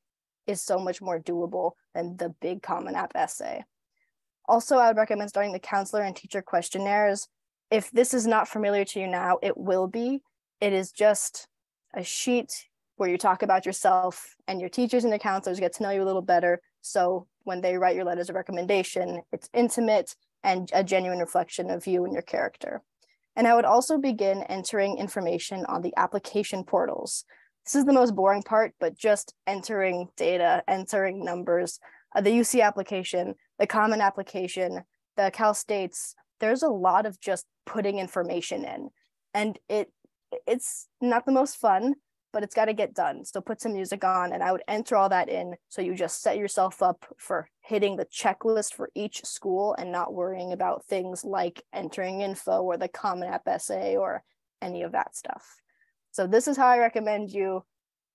is so much more doable than the big Common App essay. Also, I would recommend starting the counselor and teacher questionnaires. If this is not familiar to you now, it will be. It is just a sheet where you talk about yourself, and your teachers and your counselors get to know you a little better. So when they write your letters of recommendation, it's intimate and a genuine reflection of you and your character. And I would also begin entering information on the application portals. This is the most boring part, but just entering data, entering numbers, the UC application, the Common application, the Cal States, there's a lot of just putting information in. And it's not the most fun, but it's got to get done. So put some music on and I would enter all that in. So you just set yourself up for hitting the checklist for each school and not worrying about things like entering info or the Common App essay or any of that stuff. So this is how I recommend you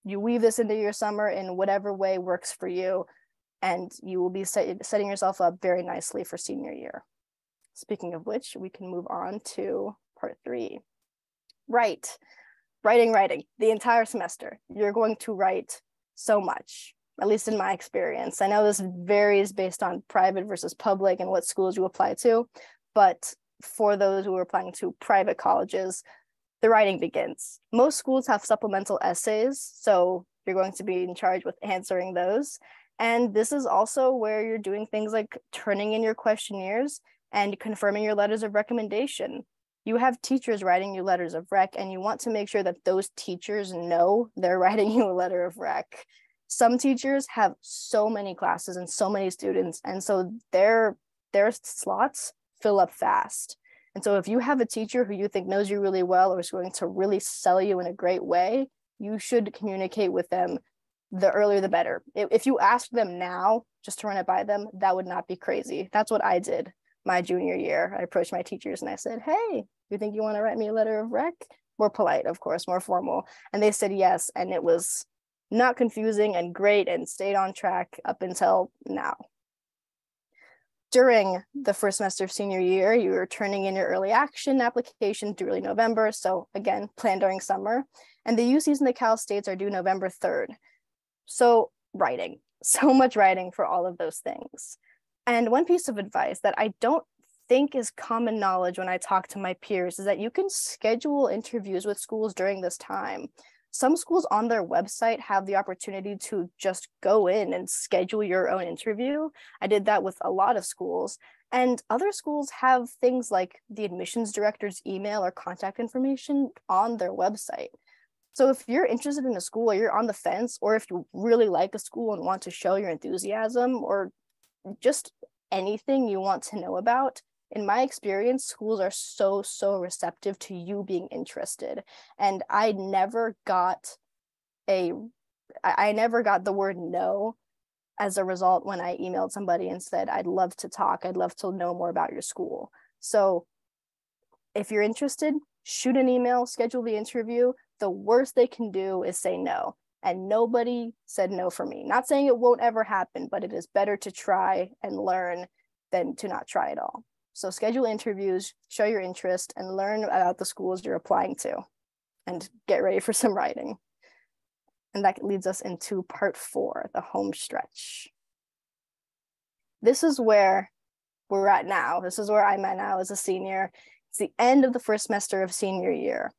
weave this into your summer in whatever way works for you. And you will be setting yourself up very nicely for senior year. Speaking of which, we can move on to part 3. Writing the entire semester. You're going to write so much, at least in my experience. I know this varies based on private versus public and what schools you apply to, but for those who are applying to private colleges, the writing begins. Most schools have supplemental essays, so you're going to be in charge with answering those. And this is also where you're doing things like turning in your questionnaires and confirming your letters of recommendation. You have teachers writing you letters of rec, and you want to make sure that those teachers know they're writing you a letter of rec. Some teachers have so many classes and so many students, and so their slots fill up fast. And so if you have a teacher who you think knows you really well or is going to really sell you in a great way, you should communicate with them. The earlier, the better. If you ask them now just to run it by them, that would not be crazy. That's what I did my junior year. I approached my teachers and I said, hey, you think you want to write me a letter of rec? More polite, of course, more formal. And they said yes. And it was not confusing and great and stayed on track up until now. During the first semester of senior year, you were turning in your early action application through early November. So again, plan during summer. And the UCs and the Cal States are due November 3rd. So writing, so much writing for all of those things. And one piece of advice that I don't think is common knowledge when I talk to my peers is that you can schedule interviews with schools during this time. Some schools on their website have the opportunity to just go in and schedule your own interview. I did that with a lot of schools. And other schools have things like the admissions director's email or contact information on their website. So if you're interested in a school or you're on the fence, or if you really like a school and want to show your enthusiasm or just anything you want to know about, in my experience, schools are so receptive to you being interested. And I never got the word no as a result when I emailed somebody and said, I'd love to talk. I'd love to know more about your school. So if you're interested, shoot an email, schedule the interview. The worst they can do is say no. And nobody said no for me. Not saying it won't ever happen, but it is better to try and learn than to not try at all. So schedule interviews, show your interest, and learn about the schools you're applying to, and get ready for some writing. And that leads us into part 4, the home stretch. This is where we're at now. This is where I'm at now as a senior. It's the end of the first semester of senior year.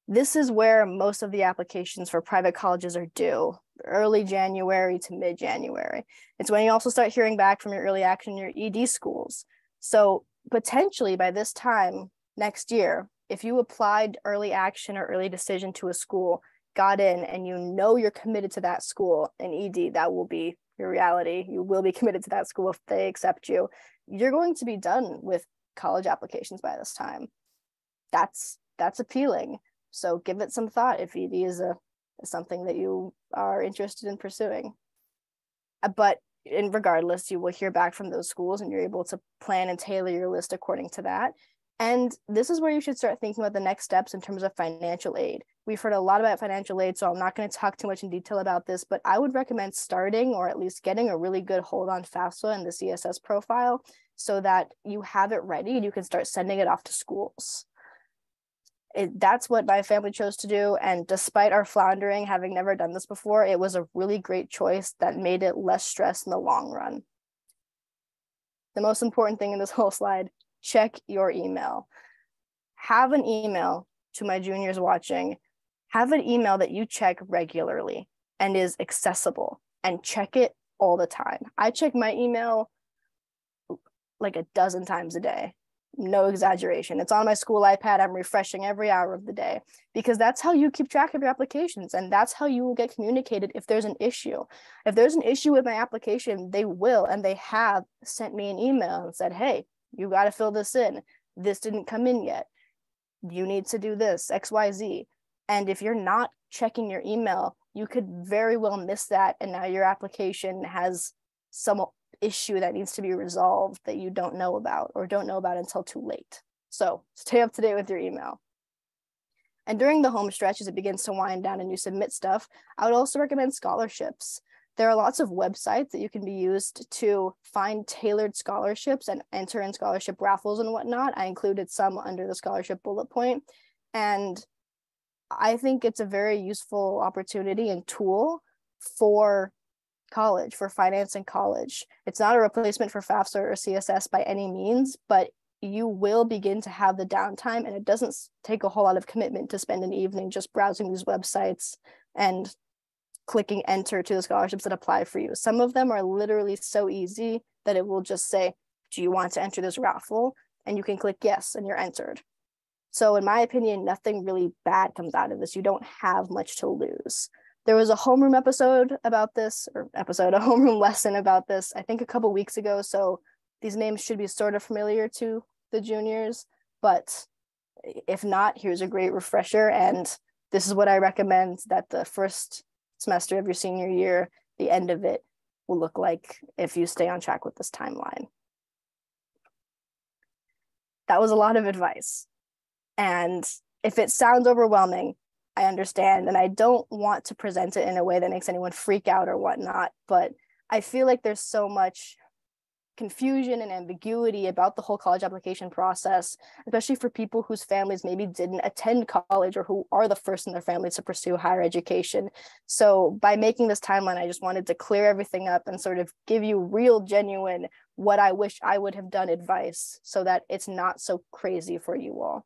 This is where most of the applications for private colleges are due, early January to mid-January. It's when you also start hearing back from your early action, your ED schools. So potentially by this time next year, if you applied early action or early decision to a school, got in, and you know you're committed to that school in ED, that will be your reality. You will be committed to that school if they accept you. You're going to be done with college applications by this time. That's appealing. So give it some thought if ED is something that you are interested in pursuing. But regardless, you will hear back from those schools and you're able to plan and tailor your list according to that. And this is where you should start thinking about the next steps in terms of financial aid. We've heard a lot about financial aid, so I'm not going to talk too much in detail about this, but I would recommend starting or at least getting a really good hold on FAFSA and the CSS profile so that you have it ready and you can start sending it off to schools. That's what my family chose to do. And despite our floundering, having never done this before, it was a really great choice that made it less stress in the long run. The most important thing in this whole slide, check your email. Have an email, to my juniors watching, have an email that you check regularly and is accessible, and check it all the time. I check my email like a dozen times a day. No exaggeration. It's on my school iPad. I'm refreshing every hour of the day, because that's how you keep track of your applications, and that's how you will get communicated if there's an issue. If there's an issue with my application, they will, and they have sent me an email and said, hey, you got to fill this in. This didn't come in yet. You need to do this, XYZ. And if you're not checking your email, you could very well miss that. And now your application has some issue that needs to be resolved that you don't know about, or don't know about until too late. So stay up to date with your email. And during the home stretch, as it begins to wind down and you submit stuff, I would also recommend scholarships. There are lots of websites that you can be used to find tailored scholarships and enter in scholarship raffles and whatnot. I included some under the scholarship bullet point. And I think it's a very useful opportunity and tool for college, for financing college. It's not a replacement for FAFSA or CSS by any means, but you will begin to have the downtime, and it doesn't take a whole lot of commitment to spend an evening just browsing these websites and clicking enter to the scholarships that apply for you. Some of them are literally so easy that it will just say, do you want to enter this raffle? And you can click yes, and you're entered. So in my opinion, nothing really bad comes out of this. You don't have much to lose. There was a homeroom episode about this, a homeroom lesson about this, I think a couple weeks ago. So these names should be sort of familiar to the juniors, but if not, here's a great refresher. And this is what I recommend that the first semester of your senior year, the end of it, will look like if you stay on track with this timeline. That was a lot of advice. And if it sounds overwhelming, I understand. And I don't want to present it in a way that makes anyone freak out or whatnot, but I feel like there's so much confusion and ambiguity about the whole college application process, especially for people whose families maybe didn't attend college or who are the first in their family to pursue higher education. So by making this timeline, I just wanted to clear everything up and sort of give you real, genuine, what I wish I would have done advice so that it's not so crazy for you all.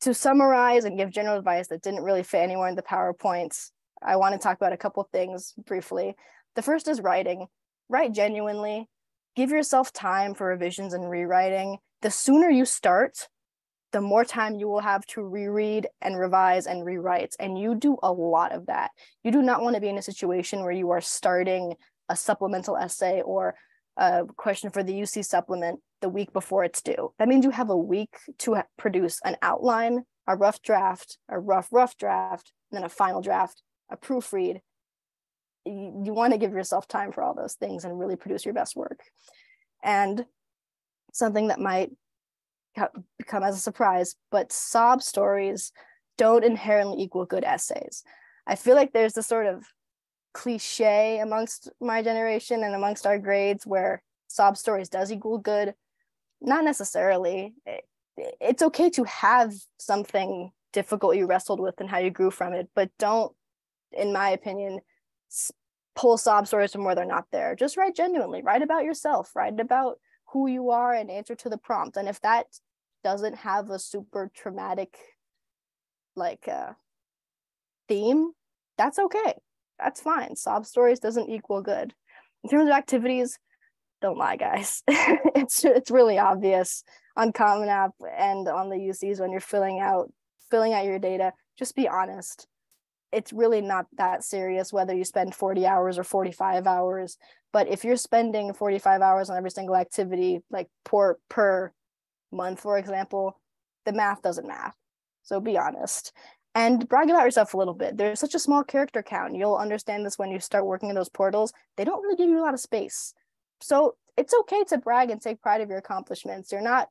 To summarize and give general advice that didn't really fit anywhere in the PowerPoints, I want to talk about a couple things briefly. The first is writing. Write genuinely. Give yourself time for revisions and rewriting. The sooner you start, the more time you will have to reread and revise and rewrite. And you do a lot of that. You do not want to be in a situation where you are starting a supplemental essay or a question for the UC supplement the week before it's due. That means you have a week to produce an outline, a rough draft, a rough draft, and then a final draft, a proofread. You want to give yourself time for all those things and really produce your best work. And something that might come as a surprise, but sob stories don't inherently equal good essays. I feel like there's this sort of cliche amongst my generation and amongst our grades where sob stories does equal good. Not necessarily. It's okay to have something difficult you wrestled with and how you grew from it, but don't, in my opinion, pull sob stories from where they're not there. Just write genuinely. Write about yourself. Write about who you are and answer to the prompt. And if that doesn't have a super traumatic theme, that's okay. That's fine. Sob stories doesn't equal good. In terms of activities, don't lie, guys. It's really obvious on Common App and on the UCs when you're filling out your data. Just be honest. It's really not that serious whether you spend 40 hours or 45 hours. But if you're spending 45 hours on every single activity, like per month, for example, the math doesn't math. So be honest. And brag about yourself a little bit. There's such a small character count. You'll understand this when you start working in those portals. They don't really give you a lot of space. So it's okay to brag and take pride of your accomplishments. You're not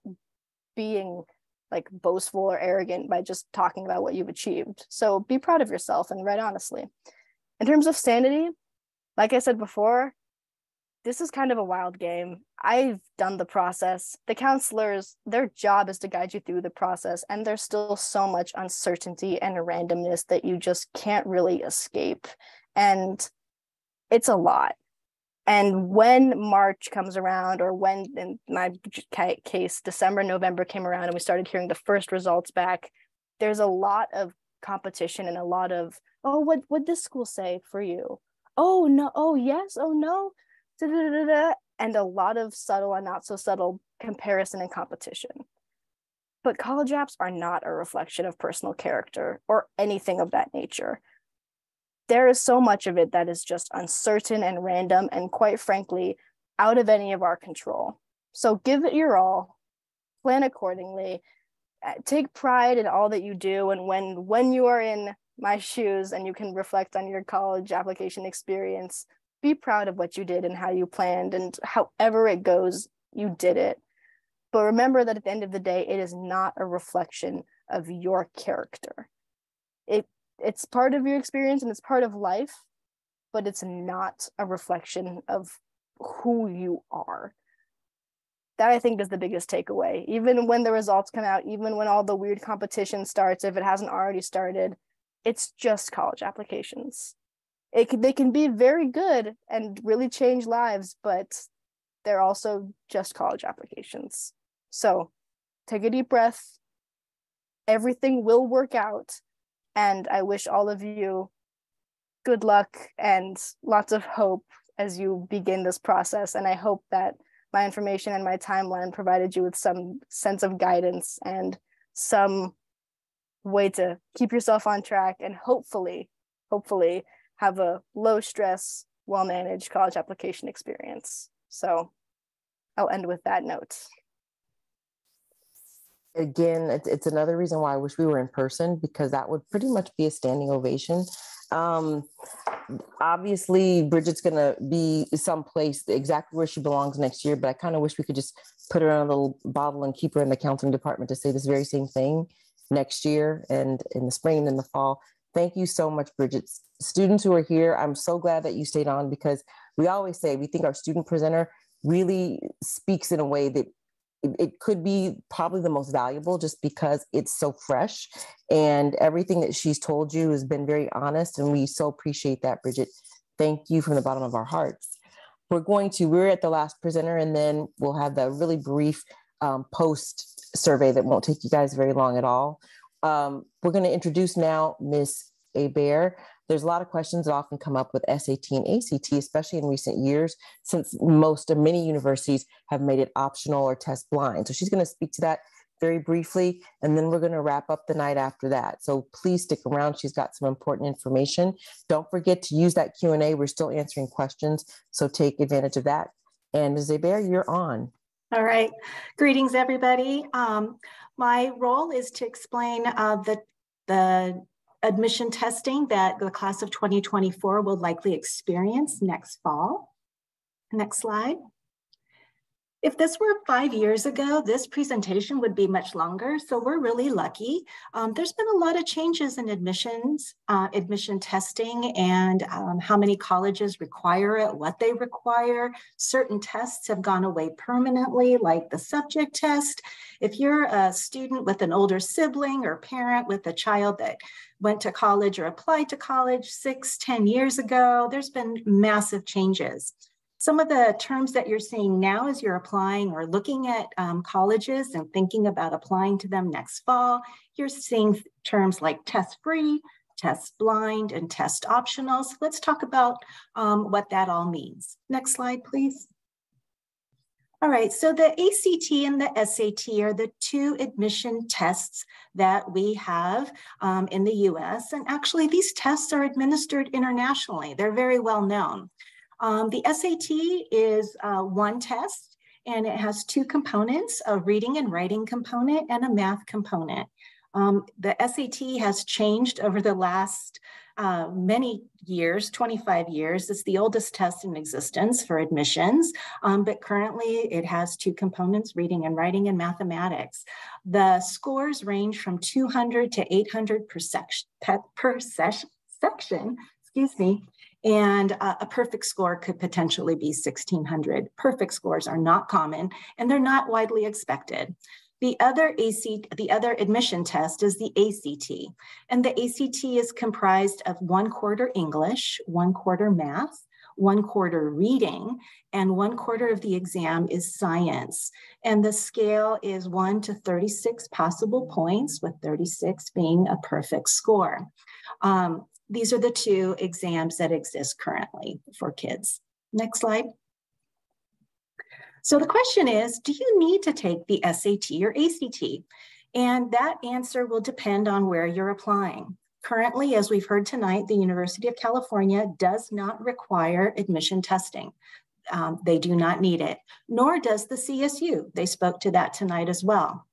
being like boastful or arrogant by just talking about what you've achieved. So be proud of yourself and write honestly. In terms of sanity, like I said before, this is kind of a wild game. I've done the process. The counselors, their job is to guide you through the process, and there's still so much uncertainty and randomness that you just can't really escape. And it's a lot. And when March comes around, or when, in my case, December, November came around and we started hearing the first results back, there's a lot of competition and a lot of, oh, what would this school say for you? Oh, no. Oh, yes. Oh, no. Da-da-da-da. And a lot of subtle and not so subtle comparison and competition. But college apps are not a reflection of personal character or anything of that nature. There is so much of it that is just uncertain and random and, quite frankly, out of any of our control. So give it your all, plan accordingly, take pride in all that you do, and when you are in my shoes and you can reflect on your college application experience, be proud of what you did and how you planned, and however it goes, you did it. But remember that at the end of the day, it is not a reflection of your character. It's part of your experience and it's part of life, but it's not a reflection of who you are. That, I think, is the biggest takeaway. Even when the results come out, even when all the weird competition starts, if it hasn't already started, it's just college applications. They can be very good and really change lives, but they're also just college applications. So take a deep breath. Everything will work out. And I wish all of you good luck and lots of hope as you begin this process. And I hope that my information and my timeline provided you with some sense of guidance and some way to keep yourself on track and hopefully have a low stress, well-managed college application experience. So I'll end with that note. Again, it's another reason why I wish we were in person, because that would pretty much be a standing ovation. Obviously, Bridget's going to be someplace exactly where she belongs next year, but I kind of wish we could just put her in a little bottle and keep her in the counseling department to say this very same thing next year and in the spring and in the fall. Thank you so much, Bridget. Students who are here, I'm so glad that you stayed on, because we always say we think our student presenter really speaks in a way that it could be probably the most valuable, just because it's so fresh and everything that she's told you has been very honest. And we so appreciate that, Bridget. Thank you from the bottom of our hearts. We're at the last presenter, and then we'll have the really brief post survey that won't take you guys very long at all. We're going to introduce now Ms. Hebert. There's a lot of questions that often come up with SAT and ACT, especially in recent years, since many universities have made it optional or test blind. So she's going to speak to that very briefly, and then we're going to wrap up the night after that. So please stick around. She's got some important information. Don't forget to use that Q&A. We're still answering questions, so take advantage of that. And Ms. Hebert, you're on. All right. Greetings, everybody. My role is to explain the admission testing that the class of 2024 will likely experience next fall. Next slide. If this were 5 years ago, this presentation would be much longer, so we're really lucky. There's been a lot of changes in admissions, admission testing, and how many colleges require it, what they require. Certain tests have gone away permanently, like the subject test. If you're a student with an older sibling or parent with a child that went to college or applied to college 6-10 years ago, there's been massive changes. Some of the terms that you're seeing now as you're applying or looking at colleges and thinking about applying to them next fall, you're seeing terms like test-free, test-blind, and test-optional. So let's talk about what that all means. Next slide, please. All right, so the ACT and the SAT are the two admission tests that we have in the US. And actually, these tests are administered internationally. They're very well known. The SAT is one test, and it has two components, a reading and writing component and a math component. The SAT has changed over the last many years, 25 years. It's the oldest test in existence for admissions, but currently it has two components, reading and writing and mathematics. The scores range from 200 to 800 per section, excuse me. And a perfect score could potentially be 1,600. Perfect scores are not common, and they're not widely expected. The other admission test is the ACT, and the ACT is comprised of 1/4 English, 1/4 math, 1/4 reading, and 1/4 of the exam is science. And the scale is 1 to 36 possible points, with 36 being a perfect score. These are the two exams that exist currently for kids. Next slide. So the question is, do you need to take the SAT or ACT? And that answer will depend on where you're applying. Currently, as we've heard tonight, the University of California does not require admission testing. They do not need it, nor does the CSU. They spoke to that tonight as well.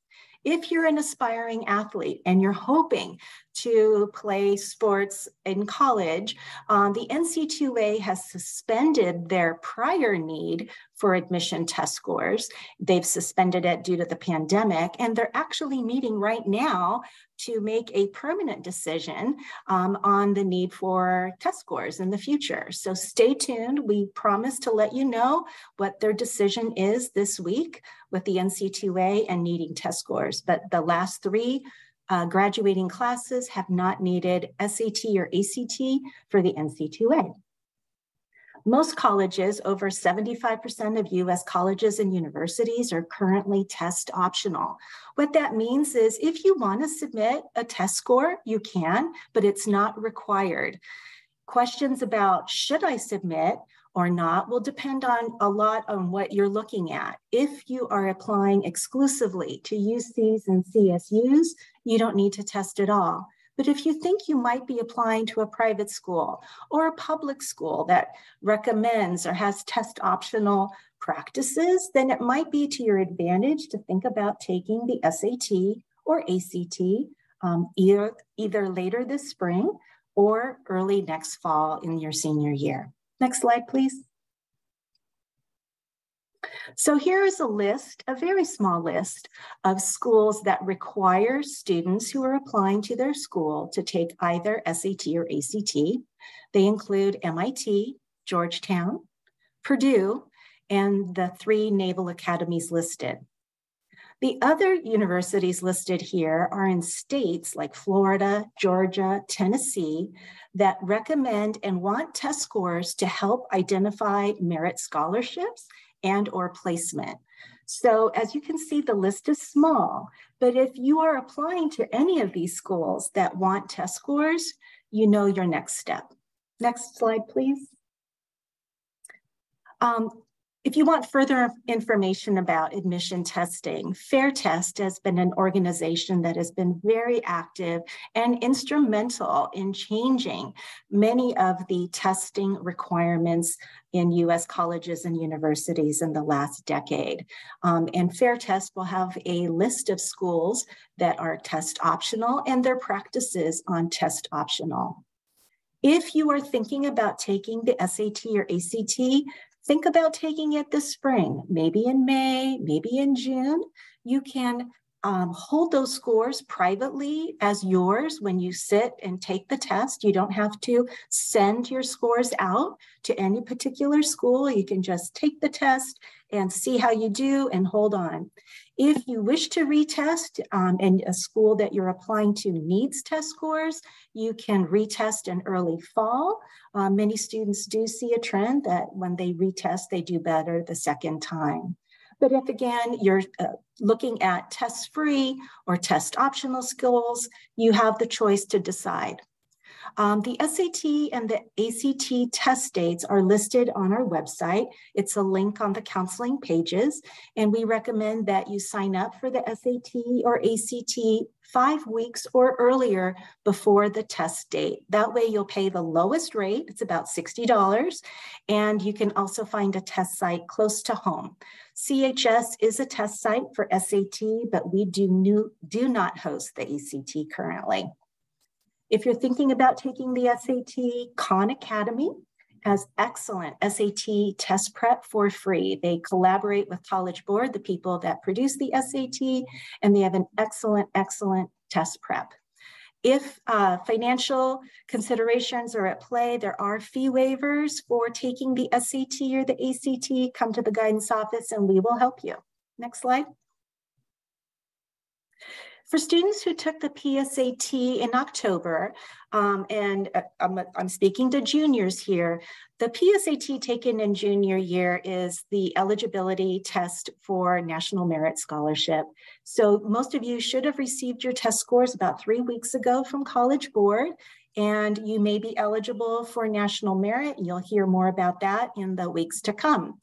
If you're an aspiring athlete and you're hoping to play sports in college, the NC2A has suspended their prior need for admission test scores. They've suspended it due to the pandemic, and they're actually meeting right now to make a permanent decision on the need for test scores in the future. So stay tuned. We promise to let you know what their decision is this week with the NC2A and needing test scores. But the last three graduating classes have not needed SAT or ACT for the NC2A. Most colleges, over 75% of US colleges and universities, are currently test optional. What that means is if you want to submit a test score, you can, but it's not required. Questions about should I submit or not will depend on a lot on what you're looking at. If you are applying exclusively to UCs and CSUs, you don't need to test at all. But if you think you might be applying to a private school or a public school that recommends or has test optional practices, then it might be to your advantage to think about taking the SAT or ACT either later this spring or early next fall in your senior year. Next slide, please. So here is a list, a very small list of schools that require students who are applying to their school to take either SAT or ACT. They include MIT, Georgetown, Purdue, and the 3 naval academies listed. The other universities listed here are in states like Florida, Georgia, Tennessee that recommend and want test scores to help identify merit scholarships and or placement. So as you can see, the list is small, but if you are applying to any of these schools that want test scores, you know your next step. Next slide, please. If you want further information about admission testing, Fair Test has been an organization that has been very active and instrumental in changing many of the testing requirements in US colleges and universities in the last decade. And Fair Test will have a list of schools that are test optional and their practices on test optional. If you are thinking about taking the SAT or ACT, think about taking it this spring, maybe in May, maybe in June. You can hold those scores privately as yours when you sit and take the test. You don't have to send your scores out to any particular school. You can just take the test and see how you do and hold on. If you wish to retest and a school that you're applying to needs test scores, you can retest in early fall. Many students do see a trend that when they retest, they do better the second time. But if again, you're looking at test-free or test optional schools, you have the choice to decide. The SAT and the ACT test dates are listed on our website. It's a link on the counseling pages, and we recommend that you sign up for the SAT or ACT 5 weeks or earlier before the test date. That way you'll pay the lowest rate, it's about $60, and you can also find a test site close to home. CHS is a test site for SAT, but we do not host the ACT currently. If you're thinking about taking the SAT, Khan Academy has excellent SAT test prep for free. They collaborate with College Board, the people that produce the SAT, and they have an excellent, excellent test prep. If financial considerations are at play, there are fee waivers for taking the SAT or the ACT. Come to the guidance office and we will help you. Next slide. For students who took the PSAT in October, and I'm speaking to juniors here, the PSAT taken in junior year is the eligibility test for National Merit Scholarship. So most of you should have received your test scores about 3 weeks ago from College Board, and you may be eligible for National Merit. You'll hear more about that in the weeks to come.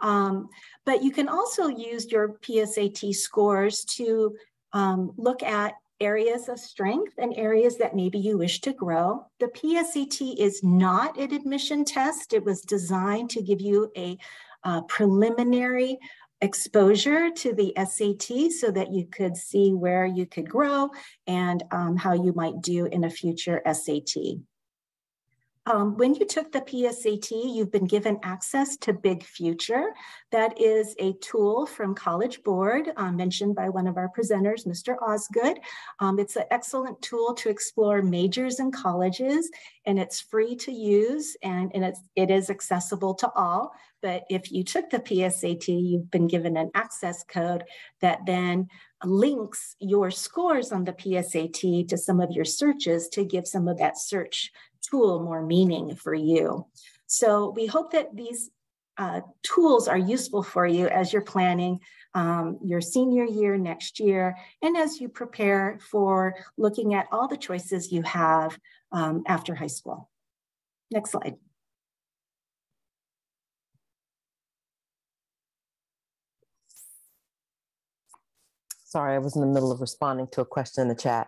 But you can also use your PSAT scores to look at areas of strength and areas that maybe you wish to grow. The PSAT is not an admission test. It was designed to give you a preliminary exposure to the SAT so that you could see where you could grow and how you might do in a future SAT. When you took the PSAT, you've been given access to Big Future. That is a tool from College Board mentioned by one of our presenters, Mr. Osgood. It's an excellent tool to explore majors and colleges, and it's free to use, and it is accessible to all. But if you took the PSAT, you've been given an access code that then links your scores on the PSAT to some of your searches to give some of that search tool more meaning for you. So we hope that these tools are useful for you as you're planning your senior year next year, and as you prepare for looking at all the choices you have after high school. Next slide. Sorry, I was in the middle of responding to a question in the chat.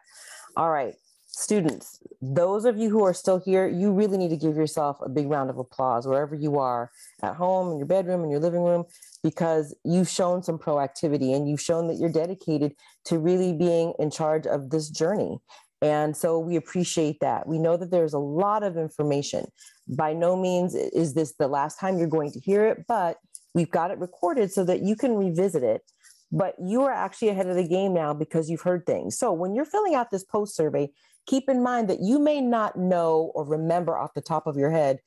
All right. Students, those of you who are still here, you really need to give yourself a big round of applause wherever you are, at home, in your bedroom, in your living room, because you've shown some proactivity and you've shown that you're dedicated to really being in charge of this journey. And so we appreciate that. We know that there's a lot of information. By no means is this the last time you're going to hear it, but we've got it recorded so that you can revisit it. But you are actually ahead of the game now because you've heard things. So when you're filling out this post survey, keep in mind that you may not know or remember off the top of your head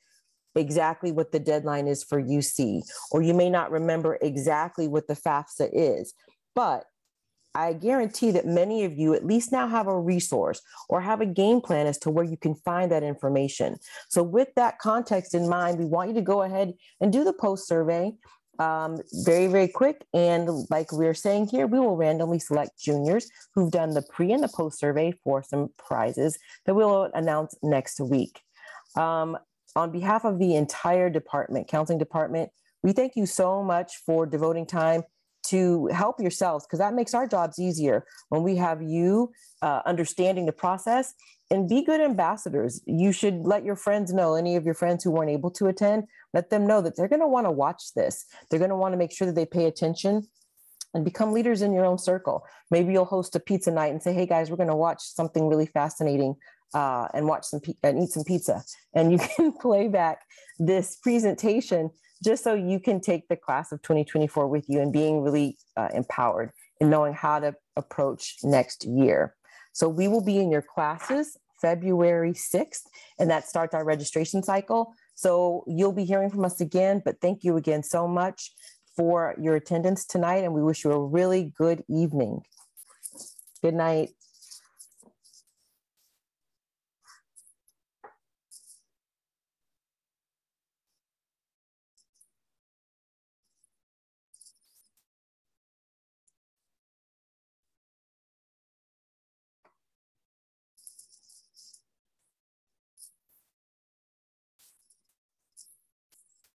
exactly what the deadline is for UC, or you may not remember exactly what the FAFSA is. But I guarantee that many of you at least now have a resource or have a game plan as to where you can find that information. So with that context in mind, we want you to go ahead and do the post survey. Very, very quick. And like we're saying here, we will randomly select juniors who've done the pre and the post survey for some prizes that we'll announce next week. On behalf of the entire department, counseling department, we thank you so much for devoting time to help yourselves, because that makes our jobs easier when we have you understanding the process. And be good ambassadors. You should let your friends know, any of your friends who weren't able to attend, let them know that they're going to want to watch this. They're going to want to make sure that they pay attention and become leaders in your own circle. Maybe you'll host a pizza night and say, hey guys, we're going to watch something really fascinating and watch and eat some pizza. And you can play back this presentation just so you can take the class of 2024 with you and being really empowered in knowing how to approach next year. So we will be in your classes February 6th, and that starts our registration cycle. So you'll be hearing from us again, but thank you again so much for your attendance tonight, and we wish you a really good evening. Good night.